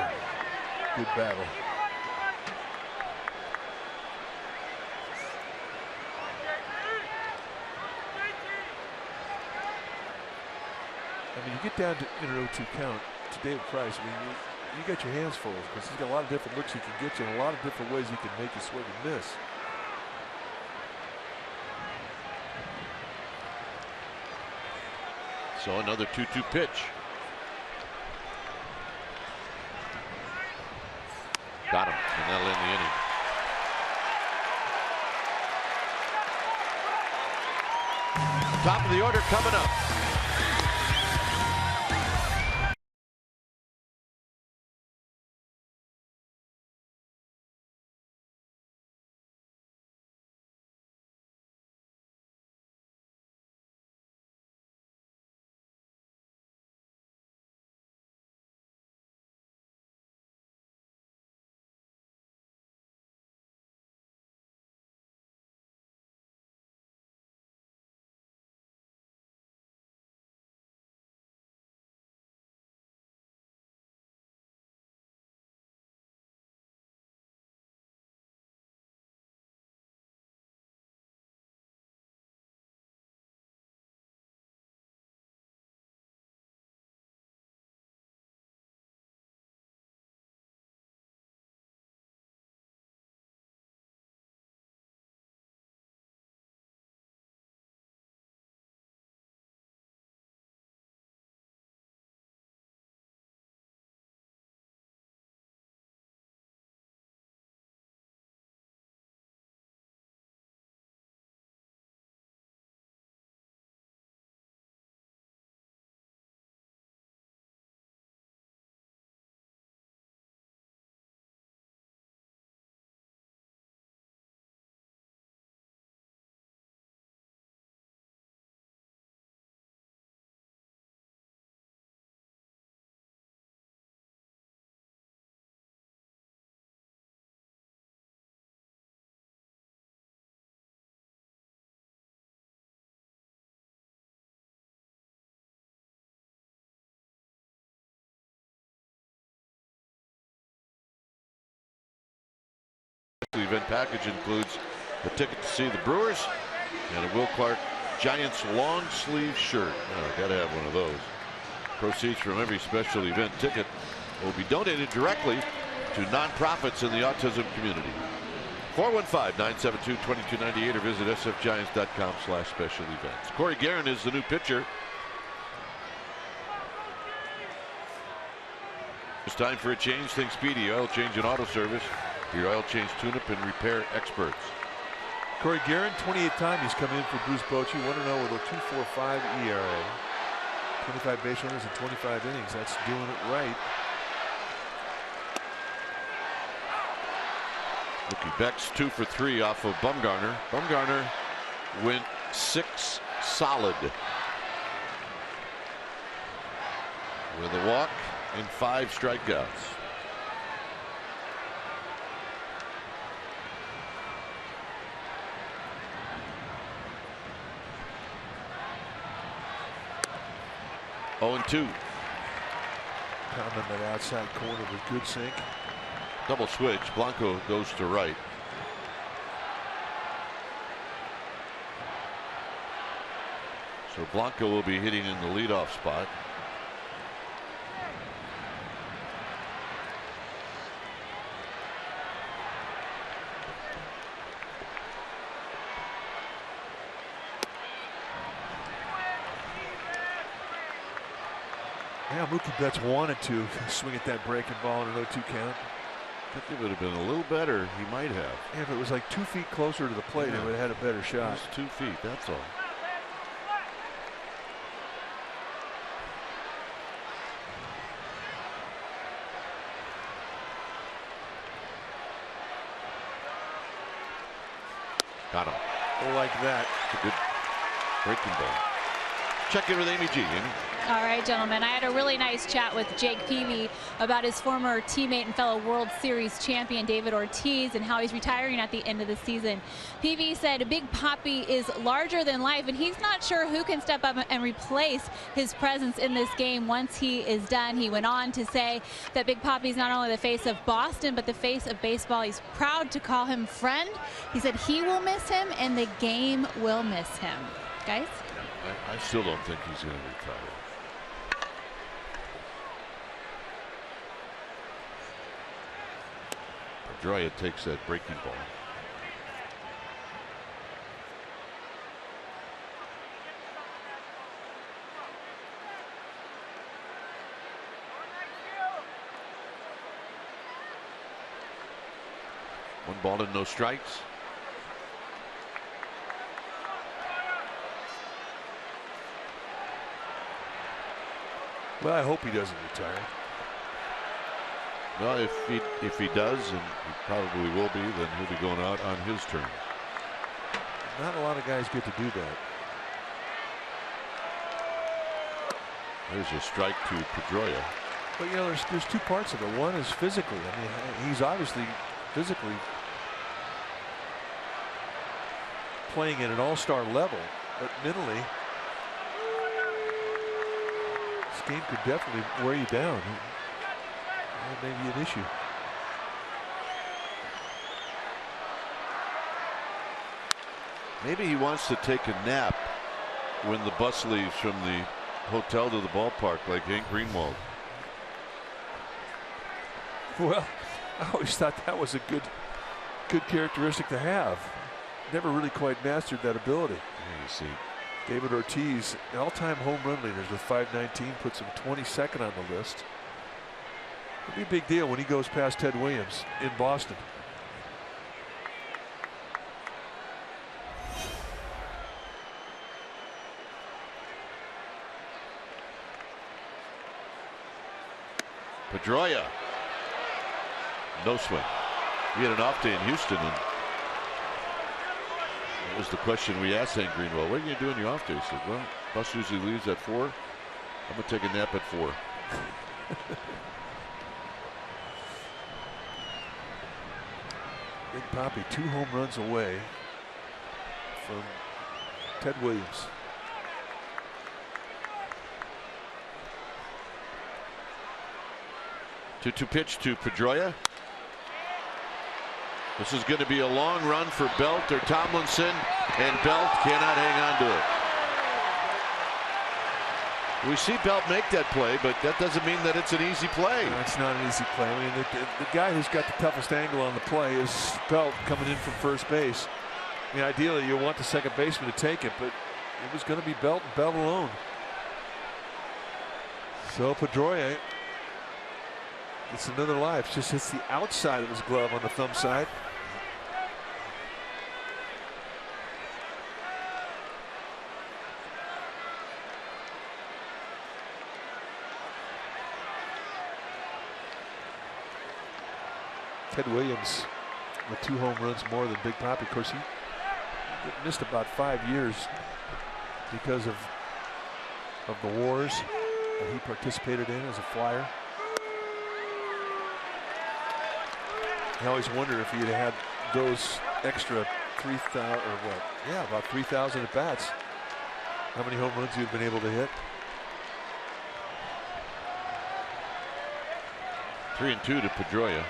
good battle. I mean, you get down to an 0-2 count to David Price. I mean, you got your hands full because he's got a lot of different looks he can get you, and a lot of different ways he can make you swing and miss. So another 2-2 pitch. Got him, and that'll end the inning. Top of the order coming up. The event package includes a ticket to see the Brewers and a Will Clark Giants long sleeve shirt. Oh, gotta have one of those. Proceeds from every special event ticket will be donated directly to nonprofits in the autism community. 415-972-2298 or visit sfgiants.com/special events. Corey Guerin is the new pitcher. It's time for a change. Think Speedy Oil Change and Auto Service. Your oil change tune-up and repair experts. Corey Guerin, 28th time he's come in for Bruce Bochy. 1-0 with a 2.45 ERA. 25 base runners in 25 innings. That's doing it right. Mookie Betts 2 for 3 off of Bumgarner. Bumgarner went 6 solid with a walk and 5 strikeouts. Oh, 2. Pounding that outside corner with good sink. Double switch. Blanco goes to right. So Blanco will be hitting in the leadoff spot. Yeah, Mookie Betts wanted to swing at that breaking ball in an 0-2 count. I think it would have been a little better. He might have. Yeah, if it was like 2 feet closer to the plate, Yeah. it would have had a better shot. Just 2 feet, that's all. Got him. Like that. It's a good breaking ball. Check in with Amy G. Amy? All right, gentlemen, I had a really nice chat with Jake Peavy about his former teammate and fellow World Series champion David Ortiz and how he's retiring at the end of the season. Peavy said Big Papi is larger than life, and he's not sure who can step up and replace his presence in this game once he is done. He went on to say that Big Papi is not only the face of Boston, but the face of baseball. He's proud to call him friend. He said he will miss him, and the game will miss him. Guys? I still don't think he's going to retire. Pedroia takes that breaking ball. One ball and no strikes. Well, I hope he doesn't retire. Well, if he does, and he probably will be, then he'll be going out on his terms. Not a lot of guys get to do that. There's a strike to Pedroia. But you know, there's 2 parts of it. One is physically. I mean, he's obviously physically playing at an all-star level, but mentally, this game could definitely wear you down. That may be an issue. Maybe he wants to take a nap when the bus leaves from the hotel to the ballpark, like Hank Greenwald. Well, I always thought that was a good characteristic to have. Never really quite mastered that ability. Yeah, you see. David Ortiz, all-time home run leaders with 519, puts him 22nd on the list. It'll be a big deal when he goes past Ted Williams in Boston. Pedroia. No swing. He had an off day in Houston, and that was the question we asked Hank Greenwald. What are you going to do on your off day? He said, well, bus usually leaves at 4. I'm going to take a nap at 4. Big Papi 2 home runs away from Ted Williams. To pitch to Pedroia. This is going to be a long run for Belt or Tomlinson, and Belt cannot hang on to it. We see Belt make that play, but that doesn't mean that it's an easy play. No, it's not an easy play. I mean, the guy who's got the toughest angle on the play is Belt coming in from first base. I mean, ideally, you want the second baseman to take it, but it was going to be Belt and Belt alone. So Pedroia gets another life. Just hits the outside of his glove on the thumb side. Ted Williams with 2 home runs more than Big Papi. Of course, he missed about 5 years because of the wars that he participated in as a Flyer. I always wonder if he'd had those extra 3,000 or what? Yeah, about 3,000 at bats. How many home runs you've been able to hit? 3-2 to Pedroia.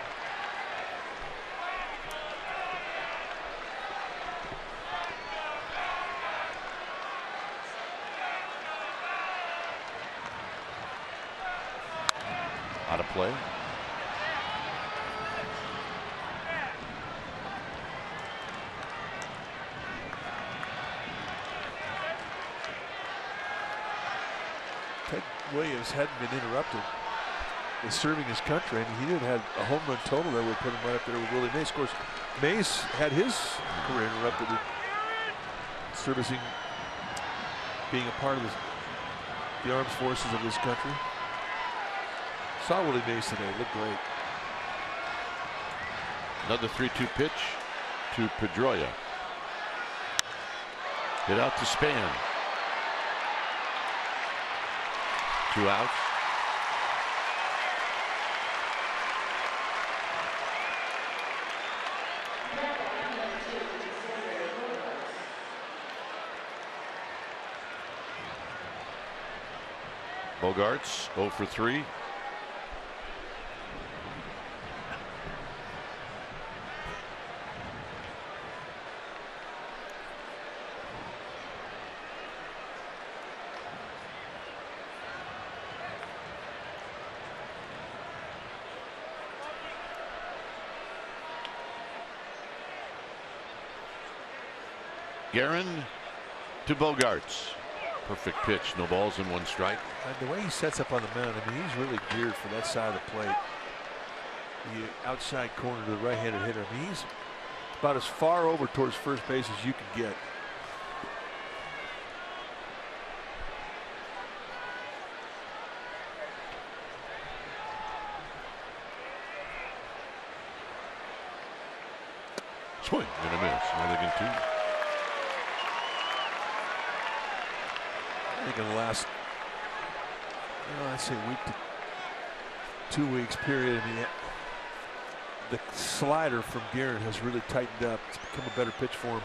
Out of play. Ted Williams hadn't been interrupted with serving his country. I mean, he did have a home run total that would put him right up there with Willie Mays. Of course, Mays had his career interrupted in servicing, being a part of the armed forces of this country. Saw Willie Mays today, looked great. Another 3-2 pitch to Pedroia. Hit out to Span. 2 outs. Bogarts 0 for 3. Guerin to Bogarts. Perfect pitch. No balls and 1 strike. And the way he sets up on the mound, I mean, he's really geared for that side of the plate. The outside corner to the right-handed hitter. I mean, he's about as far over towards first base as you can get. Swing and a miss. Mulligan 2. I think in the last, I'd say week to 2 weeks period, I mean, the slider from Guerin has really tightened up. It's become a better pitch for him.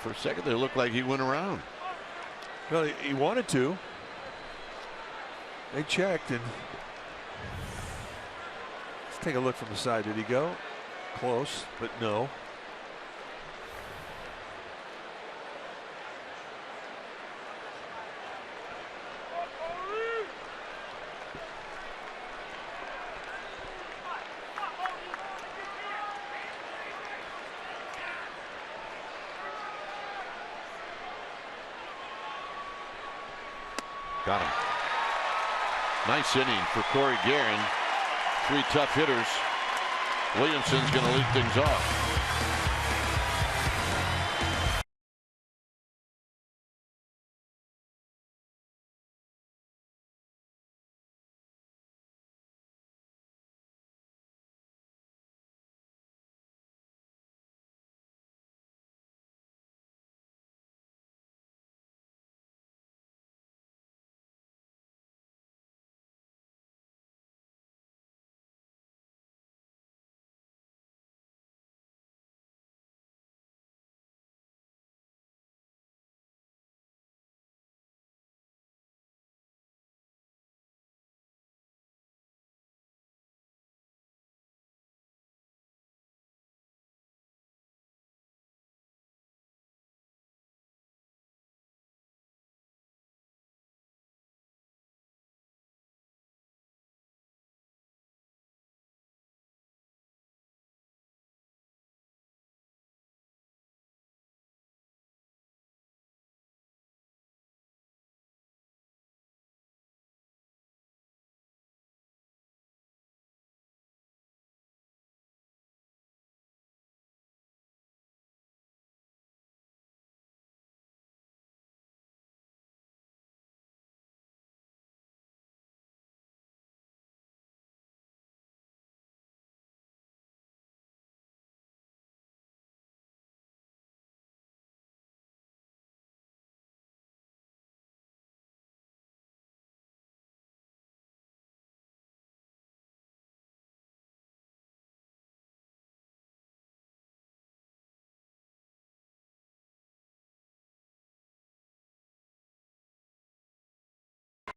For a second, they looked like he went around. Well, he wanted to. They checked, and let's take a look from the side. Did he go? Close, but no. Got him. Nice inning for Corey Guerin. 3 tough hitters. Williamson's going to lead things off.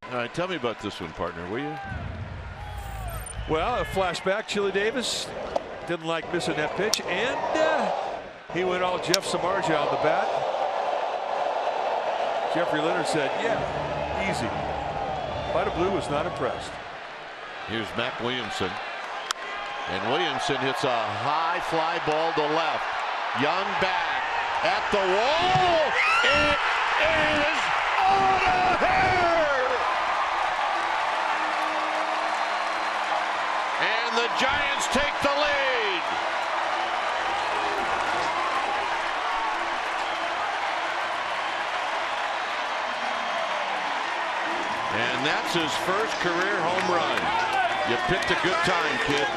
All right, tell me about this one, partner, will you? Well, a flashback. Chili Davis didn't like missing that pitch, and he went all Jeff Samardzija on the bat. Jeffrey Leonard said, "Yeah, easy." Vita Blue was not impressed. Here's Mac Williamson, and Williamson hits a high fly ball to left. Young back at the wall. It is on a hair. And the Giants take the lead. And that's his first career home run. You picked a good time, kid.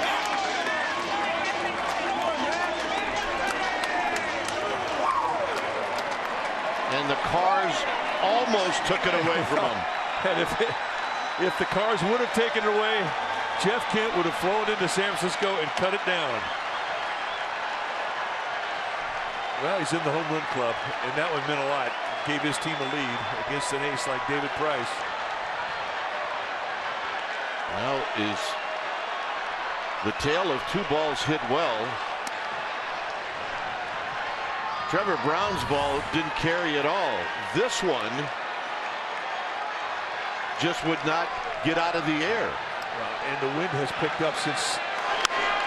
And the Cars almost took it away from him. And if the Cars would have taken it away, Jeff Kent would have flown into San Francisco and cut it down. Well, he's in the home run club, and that one meant a lot. Gave his team a lead against an ace like David Price. Well, is the tale of two balls hit well. Trevor Brown's ball didn't carry at all. This one just would not get out of the air. And the wind has picked up since,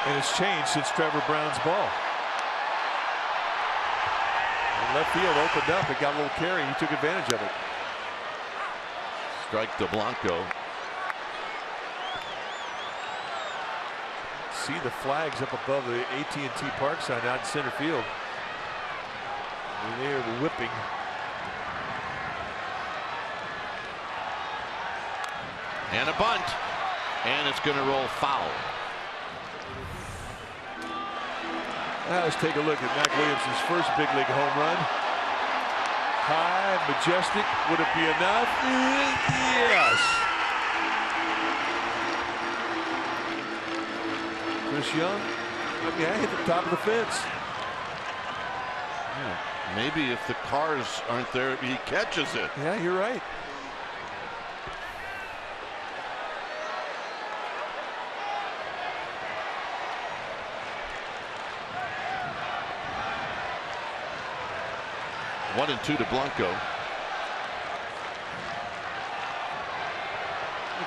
and it's changed since Trevor Brown's ball. And left field opened up. It got a little carry. He took advantage of it. Strike to Blanco. See the flags up above the AT&T Park sign out in center field. And they're whipping. And a bunt. And it's going to roll foul. Now let's take a look at Mac Williamson's first big league home run. High, majestic. Would it be enough? Yes. Chris Young, I mean, I hit the top of the fence. Yeah, maybe if the Cars aren't there, he catches it. Yeah, you're right. One and two to Blanco.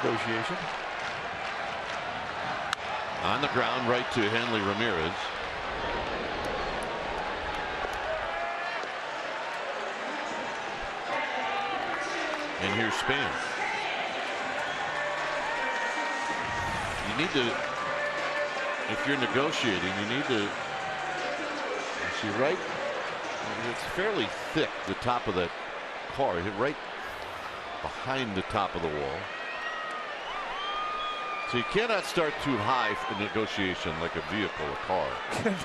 Negotiation. On the ground, right to Hanley Ramirez. And here's Span. You need to, if you're negotiating, you need to see right. It's fairly thick, the top of that car, hit right behind the top of the wall. So you cannot start too high for negotiation like a vehicle, a car.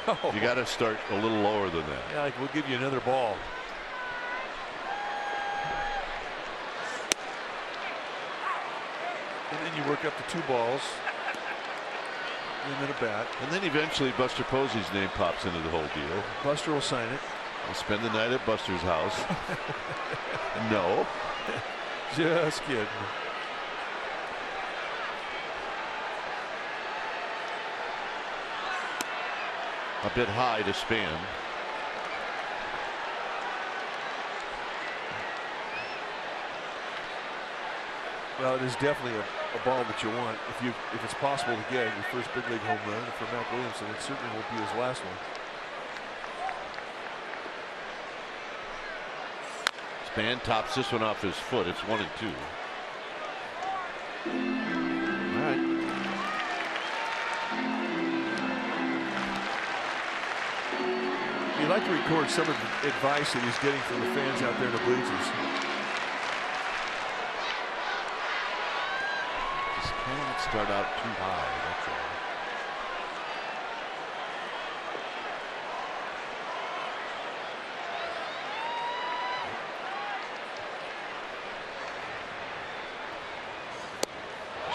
No. You got to start a little lower than that. Yeah, like we'll give you another ball. And then you work up to two balls. And then a bat. And then eventually Buster Posey's name pops into the whole deal. Buster will sign it. We'll spend the night at Buster's house. No. Just kidding. A bit high to Span. Well, it is definitely a ball that you want if it's possible to get your first big league home run. And for Mac Williamson, it certainly will be his last one. Span tops this one off his foot. It's 1 and 2. All right. He'd like to record some of the advice that he's getting from the fans out there in the bleachers. Just can't start out too high. That's all.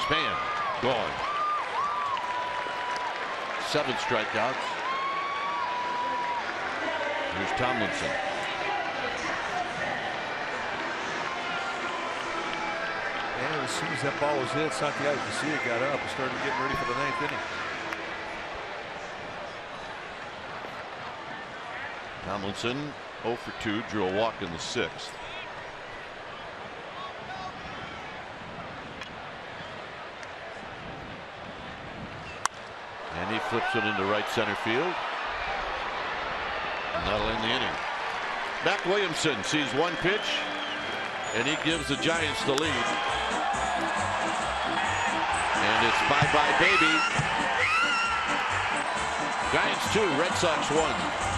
Span gone. 7 strikeouts. Here's Tomlinson. And as soon as that ball was hit, Santiago Garcia got up and started getting ready for the 9th inning. Tomlinson 0 for 2, drew a walk in the 6th. And he flips it into right center field. And that'll end the inning. Mac Williamson sees one pitch, and he gives the Giants the lead. And it's bye-bye, baby. Giants 2, Red Sox 1.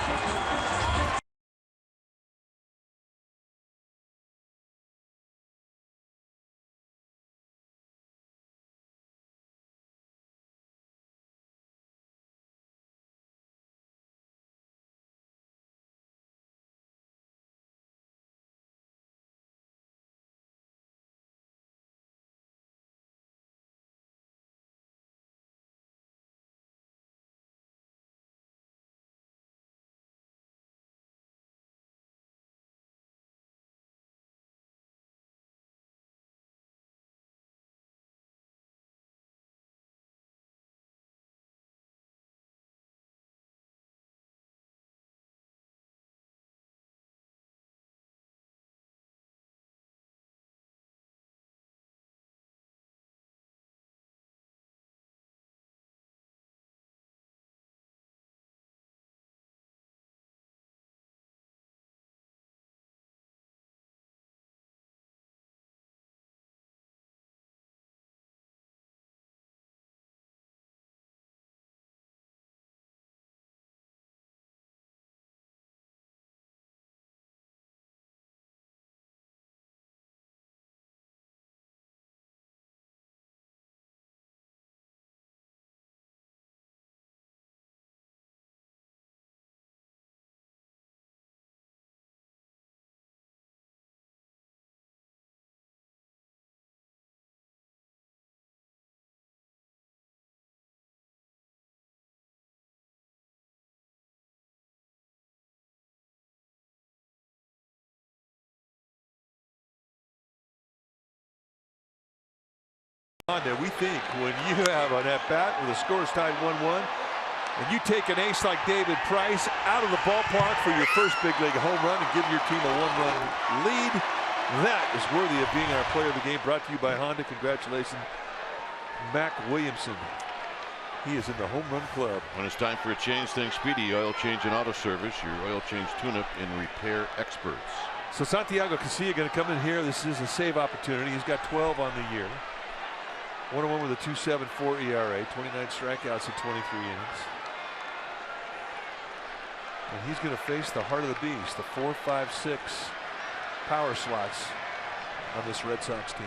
We think when you have an at-bat where the score is tied 1-1, and you take an ace like David Price out of the ballpark for your first big league home run and give your team a 1-run lead, that is worthy of being our player of the game. Brought to you by Honda. Congratulations, Mac Williamson. He is in the home run club. When it's time for a change, think Speedy Oil Change and Auto Service, your oil change tune-up and repair experts. So Santiago Garcia going to come in here. This is a save opportunity. He's got 12 on the year. 1-1 with a 2.74 ERA, 29 strikeouts in 23 innings. And he's going to face the heart of the beast, the 4, 5, 6 power slots on this Red Sox team.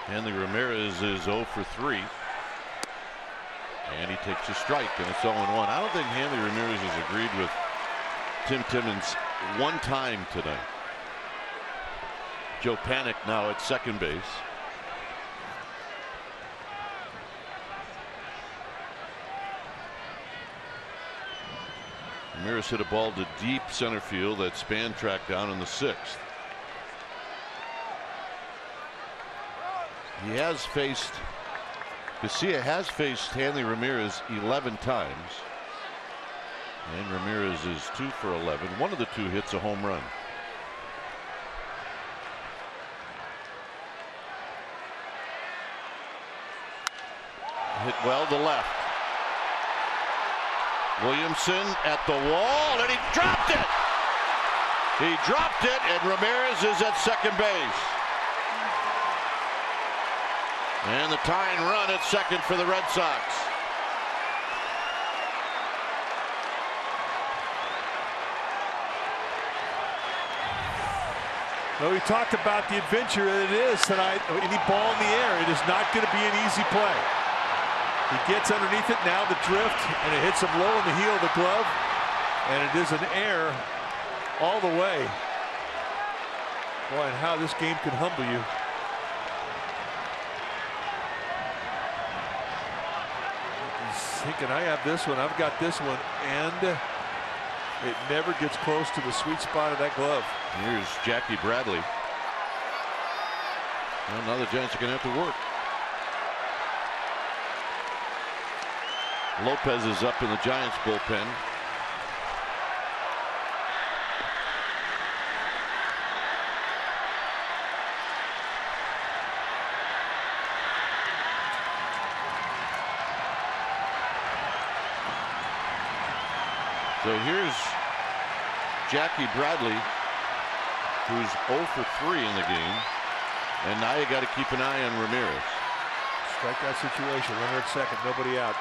Hanley Ramirez is 0 for 3. And he takes a strike, and it's 0-1. I don't think Hanley Ramirez has agreed with Tim Timmons one time tonight. Joe Panik now at second base. Ramirez hit a ball to deep center field that Span tracked down in the 6th. He has faced, Garcia has faced Hanley Ramirez 11 times. And Ramirez is 2 for 11. One of the two hits a home run. Hit well to left. Williamson at the wall, and he dropped it. He dropped it, and Ramirez is at second base. And the tying run at second for the Red Sox. Well, we talked about the adventure that it is tonight. Any ball in the air, it is not going to be an easy play. He gets underneath it now, the drift, and it hits him low in the heel of the glove. And it is an error all the way. Boy, and how this game can humble you. He's thinking, I have this one, I've got this one, and it never gets close to the sweet spot of that glove. Here's Jackie Bradley. Well, now the Giants are going to have to work. Lopez is up in the Giants bullpen. So here's Jackie Bradley, who's 0 for 3 in the game. And now you got to keep an eye on Ramirez. Strikeout situation. Runner at second. Nobody out.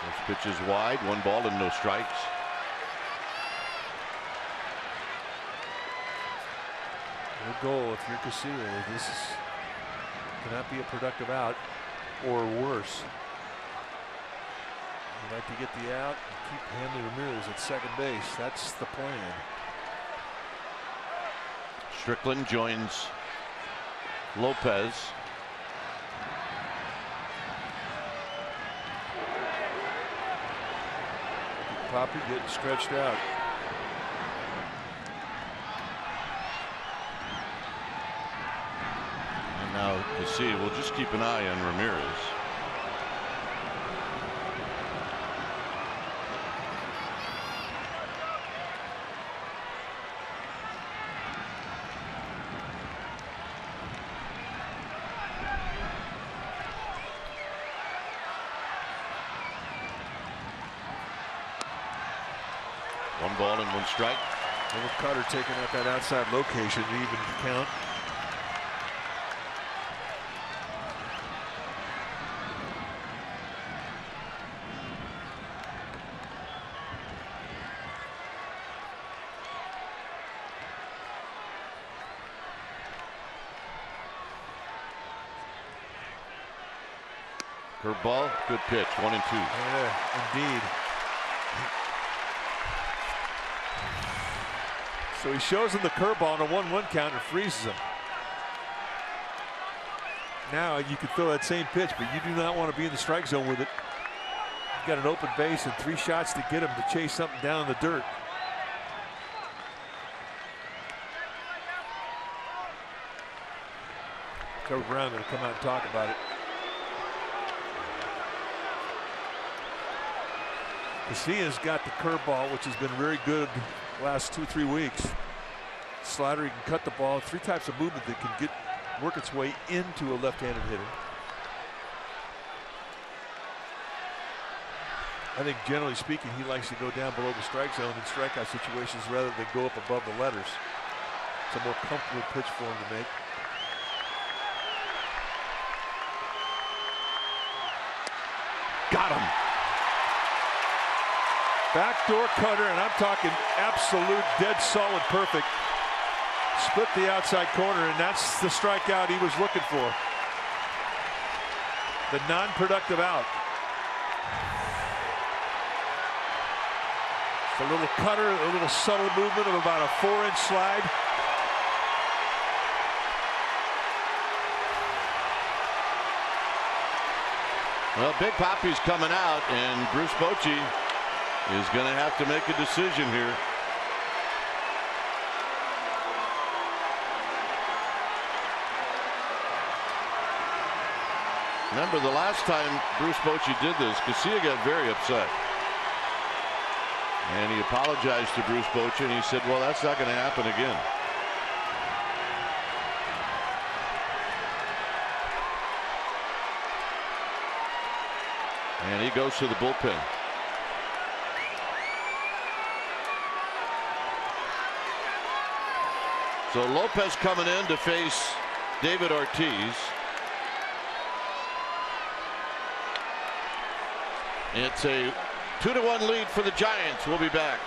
This pitch is wide. 1 ball and no strikes. No goal if you're Casilla. This cannot be a productive out or worse. You'd like to get the out and keep Hanley Ramirez at second base. That's the plan. Strickland joins Lopez. Poppy getting stretched out. And now Casilla will just keep an eye on Ramirez. One ball and 1 strike. Little cutter taking at that outside location to even count. Curveball, good pitch, 1 and 2. Yeah, indeed. So he shows him the curveball on a 1-1 count and freezes him. Now you could throw that same pitch, but you do not want to be in the strike zone with it. You've got an open base and 3 shots to get him to chase something down in the dirt. Trevor Brown going to come out and talk about it. Casilla's got the curveball, which has been very good last 2-3 weeks. Slider, he can cut the ball. 3 types of movement that can work its way into a left-handed hitter. I think generally speaking, he likes to go down below the strike zone in strikeout situations rather than go up above the letters. It's a more comfortable pitch for him to make. Got him. Backdoor cutter, and I'm talking absolute dead solid perfect. Split the outside corner, and that's the strikeout he was looking for. The non-productive out. It's a little cutter, a little subtle movement of about a 4-inch slide. Well, Big Papi's coming out, and Bruce Bochy is going to have to make a decision here. Remember the last time Bruce Bochy did this, Casilla got very upset. And he apologized to Bruce Bochy, and he said, well, that's not going to happen again. And he goes to the bullpen. So Lopez coming in to face David Ortiz. It's a 2-1 lead for the Giants. We'll be back.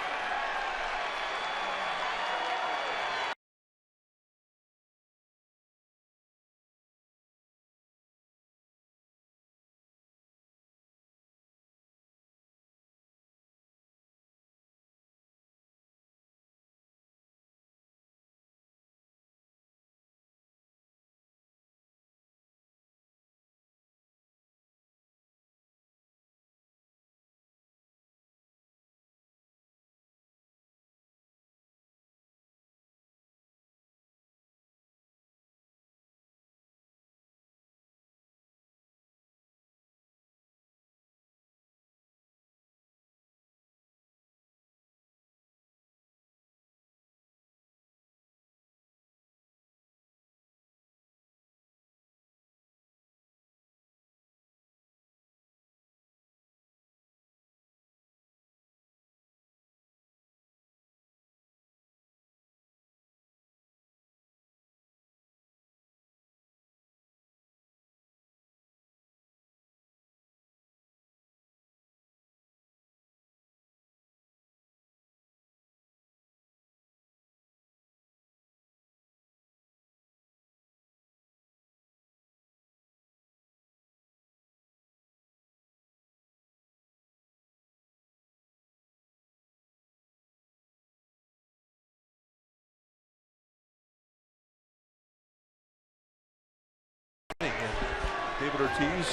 David Ortiz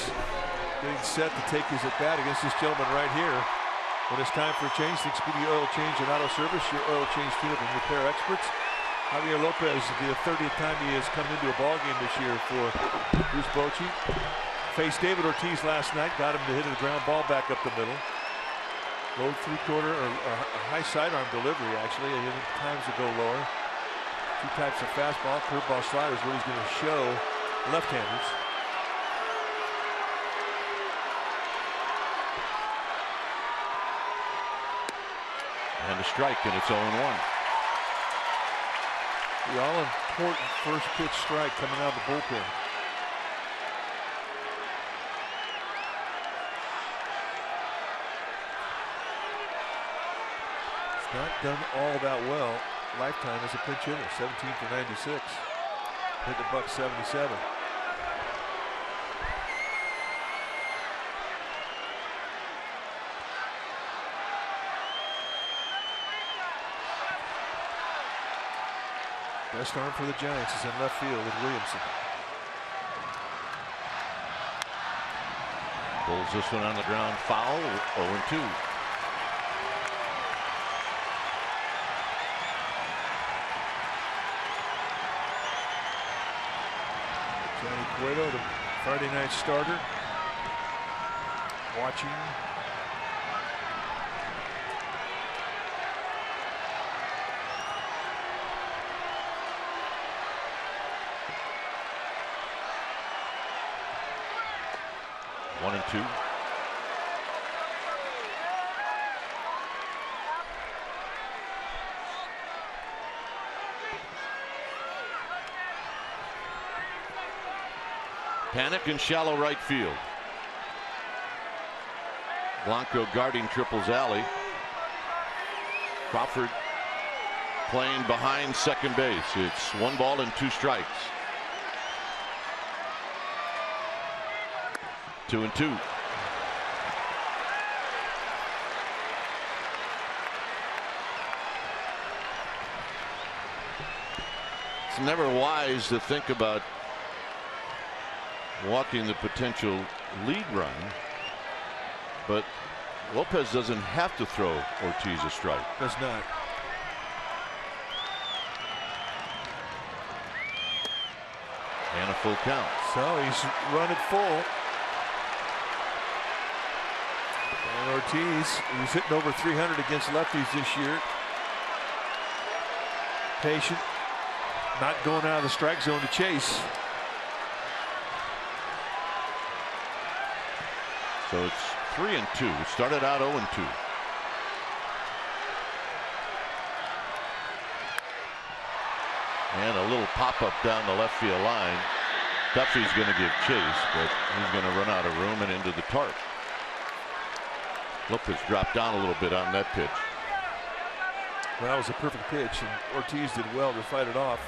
getting set to take his at bat against this gentleman right here. When it's time for a change, the Expedia Oil Change and Auto Service, your oil change tune-up and repair experts. Javier Lopez, the 30th time he has come into a ball game this year for Bruce Bochy. Faced David Ortiz last night, got him to hit a ground ball back up the middle. Low three-quarter or a high sidearm delivery, actually. And times to go lower. Two types of fastball, curveball, sliders, where he's going to show left-handers. And a strike, and it's 0-1. The all-important first pitch strike coming out of the bullpen. It's not done all that well. Lifetime as a pinch hitter, 17 for 96. Hit the buck 77. Best arm for the Giants is in left field with Williamson. Pulls this one on the ground foul, 0-2. Johnny Cueto, the Friday night starter, watching. One and two. Panic in shallow right field. Blanco guarding Triple's alley. Crawford playing behind second base. It's 1 ball and 2 strikes. 2-2. It's never wise to think about walking the potential lead run, but Lopez doesn't have to throw Ortiz a strike. Does not. And a full count. So he's run it full. And Ortiz, who's hitting over 300 against lefties this year. Patient, not going out of the strike zone to chase. So it's 3-2. It started out 0-2. And a little pop-up down the left field line. Duffy's going to give chase, but he's going to run out of room and into the tarp. Lopez dropped down a little bit on that pitch. Well, that was a perfect pitch, and Ortiz did well to fight it off.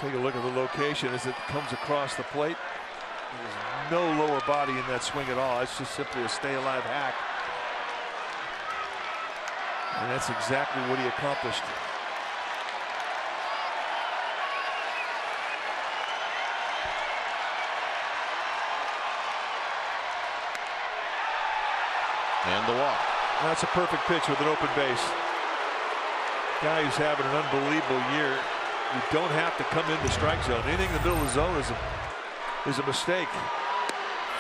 Take a look at the location as it comes across the plate. There's no lower body in that swing at all. It's just simply a stay alive hack. And that's exactly what he accomplished. And the walk. That's a perfect pitch with an open base. Guy who's having an unbelievable year. You don't have to come into strike zone. Anything in the middle of the zone is a mistake.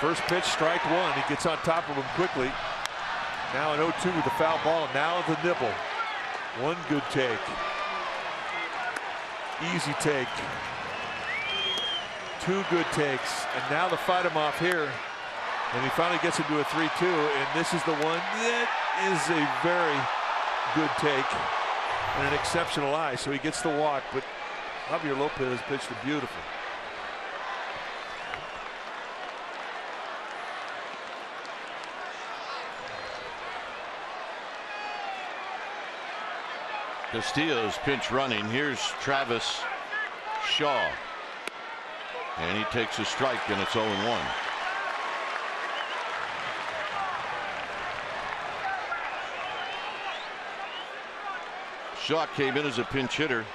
First pitch, strike one. He gets on top of him quickly. Now an 0-2 with the foul ball. Now the nibble. One good take. Easy take. Two good takes. And now to fight him off here. And he finally gets into a 3-2. And this is the one that is a very good take. And an exceptional eye. So he gets the walk. But Javier Lopez pitched it beautiful. Castillo's pinch running. Here's Travis Shaw. And he takes a strike, and it's 0-1. Shaw came in as a pinch hitter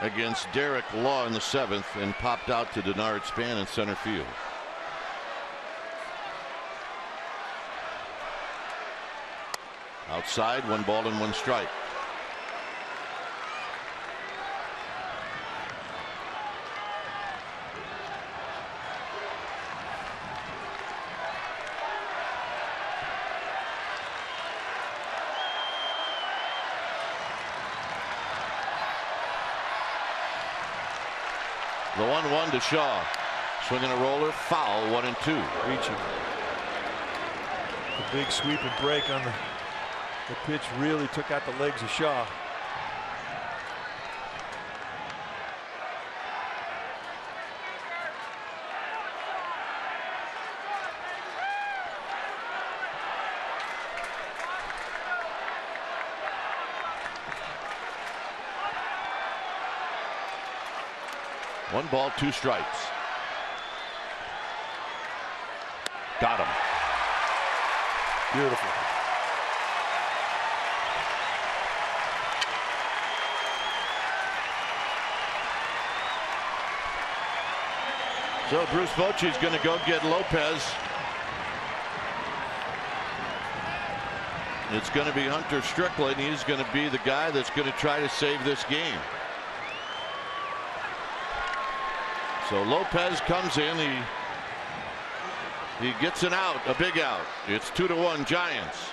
against Derek Law in the 7th and popped out to Denard Span in center field. Outside, 1 ball and 1 strike. The 1-1 to Shaw. Swinging a roller, foul, 1-2. Reaching. The big sweep and break on the pitch really took out the legs of Shaw. One ball, 2 strikes. Got him. Beautiful. So Bruce Bochy's going to go get Lopez. It's going to be Hunter Strickland. He's going to be the guy that's going to try to save this game. So Lopez comes in. He gets an out, a big out. It's 2-1 Giants.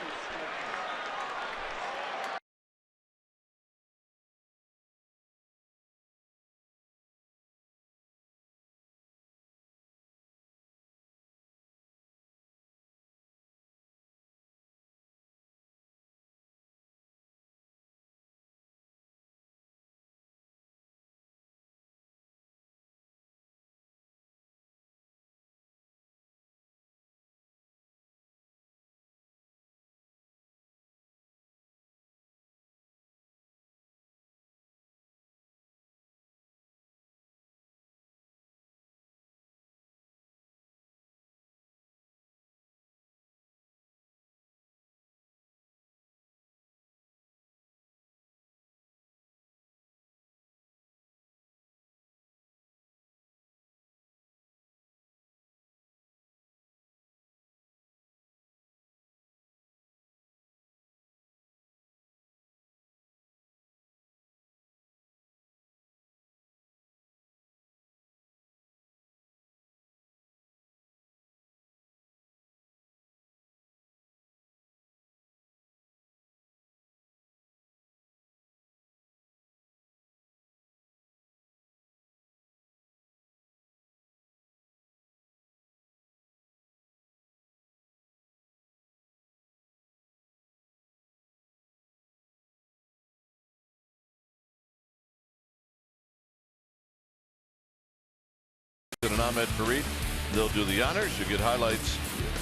And Ahmed Farid, they'll do the honors. You get highlights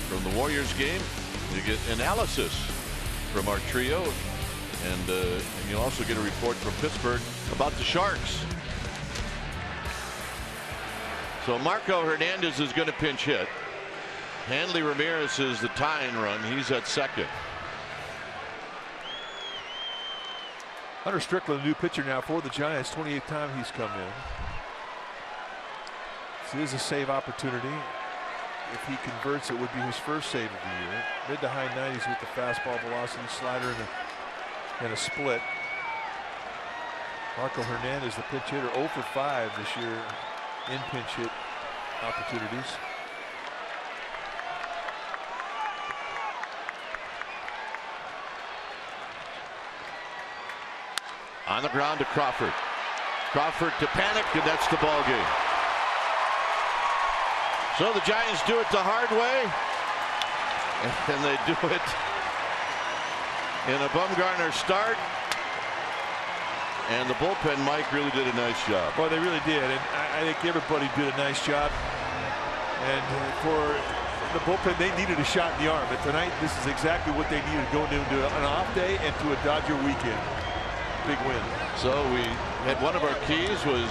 from the Warriors game. You get analysis from our trio, and you'll also get a report from Pittsburgh about the Sharks. So Marco Hernandez is going to pinch hit. Hanley Ramirez is the tying run. He's at second. Hunter Strickland, a new pitcher now for the Giants. 28th time he's come in. This is a save opportunity. If he converts, it would be his first save of the year. Mid to high 90s with the fastball velocity, slider, and a split. Marco Hernandez, the pinch hitter, 0 for 5 this year in pinch hit opportunities. On the ground to Crawford. Crawford to Panic, and that's the ball game. So the Giants do it the hard way, and they do it in a Bumgarner start. And the bullpen, Mike, really did a nice job. Well, they really did, and I think everybody did a nice job. And for the bullpen, they needed a shot in the arm. But tonight, this is exactly what they needed going into an off day and to a Dodger weekend. Big win. So we had one of our keys was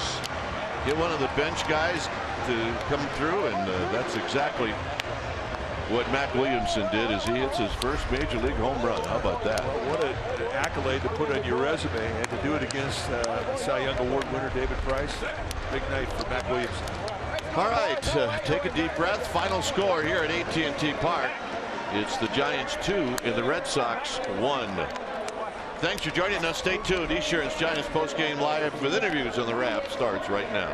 get one of the bench guys to come through, and that's exactly what Mac Williamson did is he hits his first major league home run. How about that? Well, what an accolade to put on your resume, and to do it against Cy Young Award winner David Price. Big night for Mac Williamson. All right, take a deep breath. Final score here at AT&T Park. It's the Giants 2 and the Red Sox 1. Thanks for joining us. Stay tuned. Esurance Giants postgame live with interviews on the Wrap starts right now.